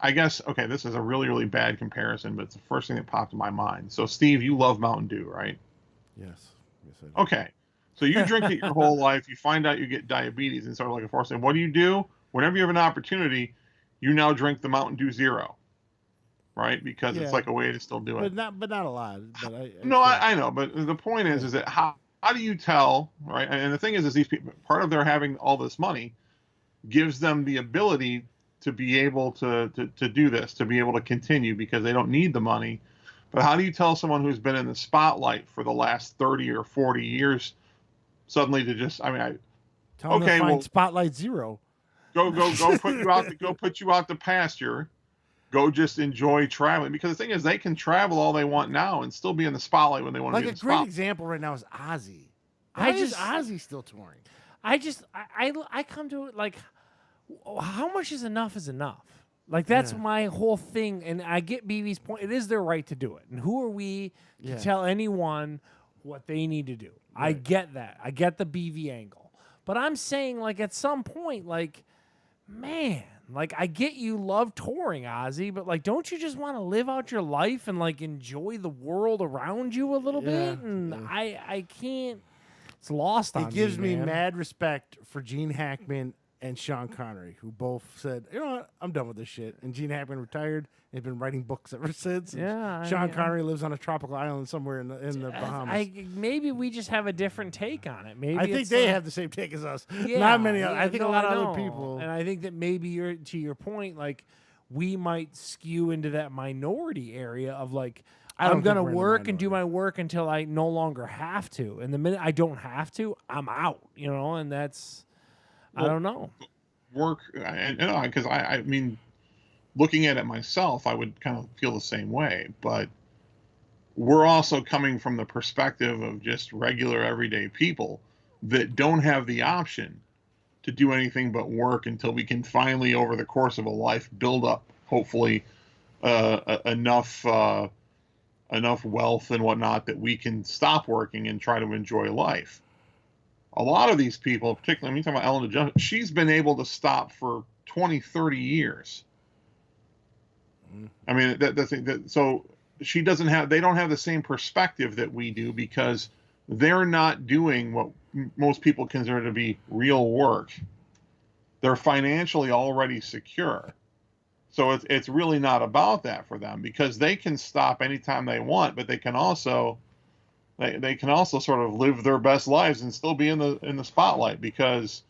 I guess, okay, this is a really, really bad comparison, but it's the first thing that popped in my mind. So, Steve, you love Mountain Dew, right? Yes. Yes, I do. Okay. So you drink it your whole life. You find out you get diabetes, and sort of like a force. And what do? Whenever you have an opportunity, you now drink the Mountain Dew Zero, right? Because it's like a way to still do it. But not a lot. But I know. But the point is that how do you tell, right? And the thing is these people, part of their having all this money gives them the ability to be able to do this, to be able to continue, because they don't need the money. But how do you tell someone who's been in the spotlight for the last 30 or 40 years suddenly to just, tell them to find Spotlight Zero. Go put you out the pasture. Go just enjoy traveling, because the thing is they can travel all they want now and still be in the spotlight when they want to be in the spotlight. Like a great example right now is Ozzy. Why is Ozzy still touring? I come to it like, how much is enough is enough? Like, that's my whole thing, and I get BB's point. It is their right to do it, and who are we to tell anyone what they need to do? Right. I get that. I get the BV angle. But I'm saying, like, at some point, like, man, like, I get you love touring, Ozzy, but, like, don't you just want to live out your life and, like, enjoy the world around you a little bit? And I can't. It's lost on me, It gives me man. mad respect for Gene Hackman and Sean Connery, who both said, you know what, I'm done with this shit. And Gene Hackman retired and has been writing books ever since. Yeah, Sean Connery lives on a tropical island somewhere in the Bahamas. Maybe we just have a different take on it. Maybe I think they have the same take as us. Yeah, Not many. I think a lot of know. other people. And I think that maybe to your point, like, we might skew into that minority area of, like, I'm going to work and do my work until I no longer have to. And the minute I don't have to, I'm out, and that's, I don't know. Work, because I mean, looking at it myself, I would kind of feel the same way. But we're also coming from the perspective of just regular everyday people that don't have the option to do anything but work until we can finally, over the course of a life, build up, hopefully, enough wealth and whatnot that we can stop working and try to enjoy life. A lot of these people, particularly, I'm talking about Ellen DeGeneres, she's been able to stop for 20, 30 years. I mean, so she doesn't have, they don't have the same perspective that we do, because they're not doing what most people consider to be real work. They're financially already secure. So it's really not about that for them, because they can stop anytime they want, but they can also sort of live their best lives and still be in the spotlight, because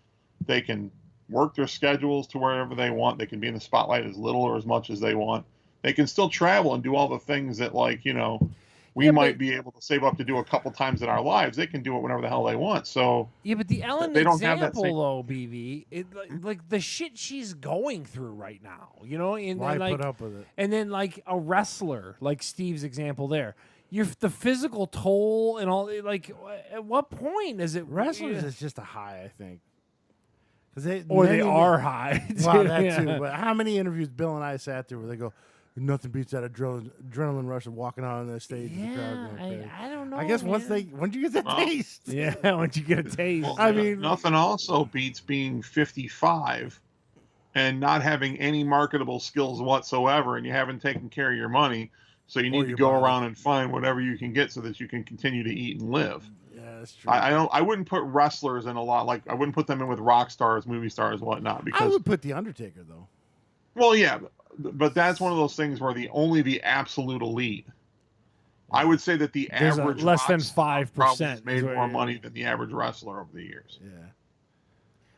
they can work their schedules to wherever they want. They can be in the spotlight as little or as much as they want. They can still travel and do all the things that, like, we might be able to save up to do a couple times in our lives. They can do it whenever the hell they want. So but the Ellen they don't example, have that same... though, BB, like the shit she's going through right now, and Why like, put up with it? And then, like, a wrestler, like Steve's example there, the physical toll and all. Like, at what point is it? Wrestlers is just a high, I think. They are high. Well, that too. But how many interviews Bill and I sat through where they go, nothing beats that adrenaline rush of walking out on the stage. Yeah, the crowd going crazy. I don't know. I guess once you get that taste. Yeah, once you get a taste. Well, I mean, nothing also beats being 55 and not having any marketable skills whatsoever, and you haven't taken care of your money, so you need to go around and find whatever you can get so that you can continue to eat and live. Yeah, that's true. I wouldn't put wrestlers in a lot, like, I wouldn't put them in with rock stars, movie stars, whatnot. Because I would put The Undertaker, though. Well, yeah, but that's one of those things where only the absolute elite. I would say that the average less than 5% made more money than the average wrestler over the years. Yeah.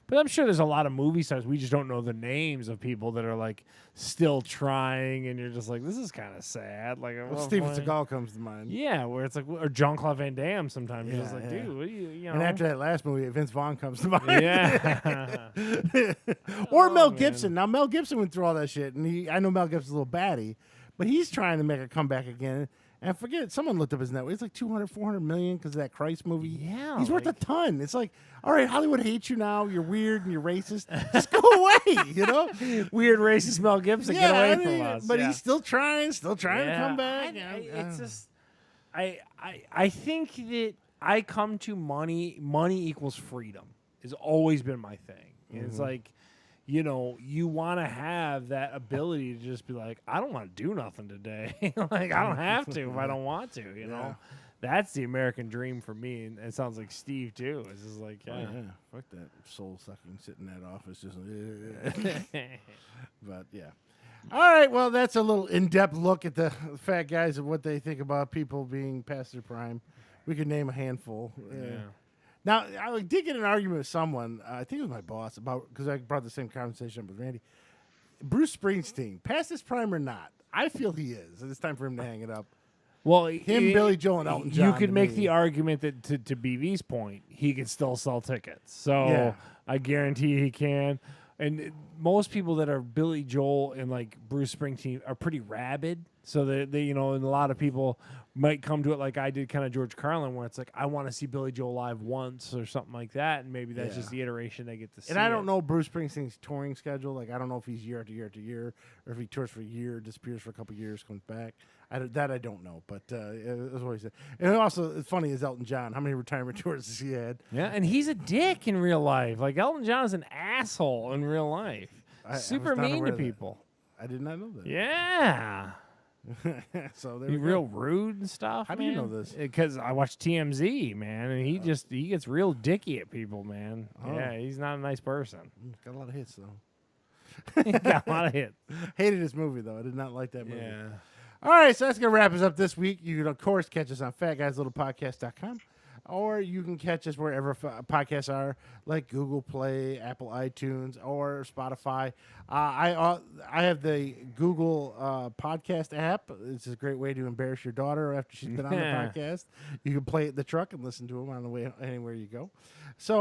But I'm sure there's a lot of movie stars. We just don't know the names of people that are, like, still trying, and you're just like, this is kind of sad. Like, Steven Seagal comes to mind. Yeah, where it's like, or Jean-Claude Van Damme sometimes. You're just like, dude, what are you And after that last movie, Vince Vaughn comes to mind. Yeah. Or Mel Gibson. Now, Mel Gibson went through all that shit, and I know Mel Gibson's a little batty, but he's trying to make a comeback again. And I forget, someone looked up his net worth. It's like 200, 400 million because of that Christ movie. Yeah, He's worth a ton. It's like, all right, Hollywood hates you now. You're weird and you're racist. Just go away, you know? Weird racist Mel Gibson, get away from us. But yeah. he's still trying to come back. It's just, I think that I come to money equals freedom. Has always been my thing. And it's like, you know, you want to have that ability to just be like, I don't want to do nothing today. Like, I don't have to if I don't want to, you know? That's the American dream for me. And it sounds like Steve, too. It's just like, fuck that soul-sucking, sit in that office. Just, but, yeah. All right, well, that's a little in-depth look at the fat guys and what they think about people being past their prime. We could name a handful. Now, I did get an argument with someone, I think it was my boss, about because I brought the same conversation up with Randy. Bruce Springsteen, past his prime or not, I feel he is. It's time for him to hang it up. Well, Billy Joel, and Elton John. You could make the argument that to BV's point, he could still sell tickets. So I guarantee he can. And most people that are Billy Joel and like Bruce Springsteen are pretty rabid. So they you know, and a lot of people might come to it like I did, kind of George Carlin, where it's like I want to see Billy Joel live once or something like that, and maybe that's just the iteration they get to see. And I don't know Bruce Springsteen's touring schedule. Like I don't know if he's year after year after year, or if he tours for a year, disappears for a couple years, comes back. I don't know, but that's what he said. And also, it's funny is Elton John. How many retirement tours has he had? Yeah, and he's a dick in real life. Like Elton John is an asshole in real life. Super mean to people. I did not know that. Yeah. So he's real rude and stuff. How do you know this? Because I watch TMZ, man, and he gets real dicky at people, man. Oh. Yeah, he's not a nice person. Got a lot of hits though. He got a lot of hits. Hated this movie though. I did not like that movie. Yeah. All right, so that's going to wrap us up this week. You can, of course, catch us on fatguyslittlepodcast.com, or you can catch us wherever podcasts are, like Google Play, Apple iTunes, or Spotify. I have the Google podcast app. It's a great way to embarrass your daughter after she's been on the podcast. You can play it in the truck and listen to them on the way anywhere you go. So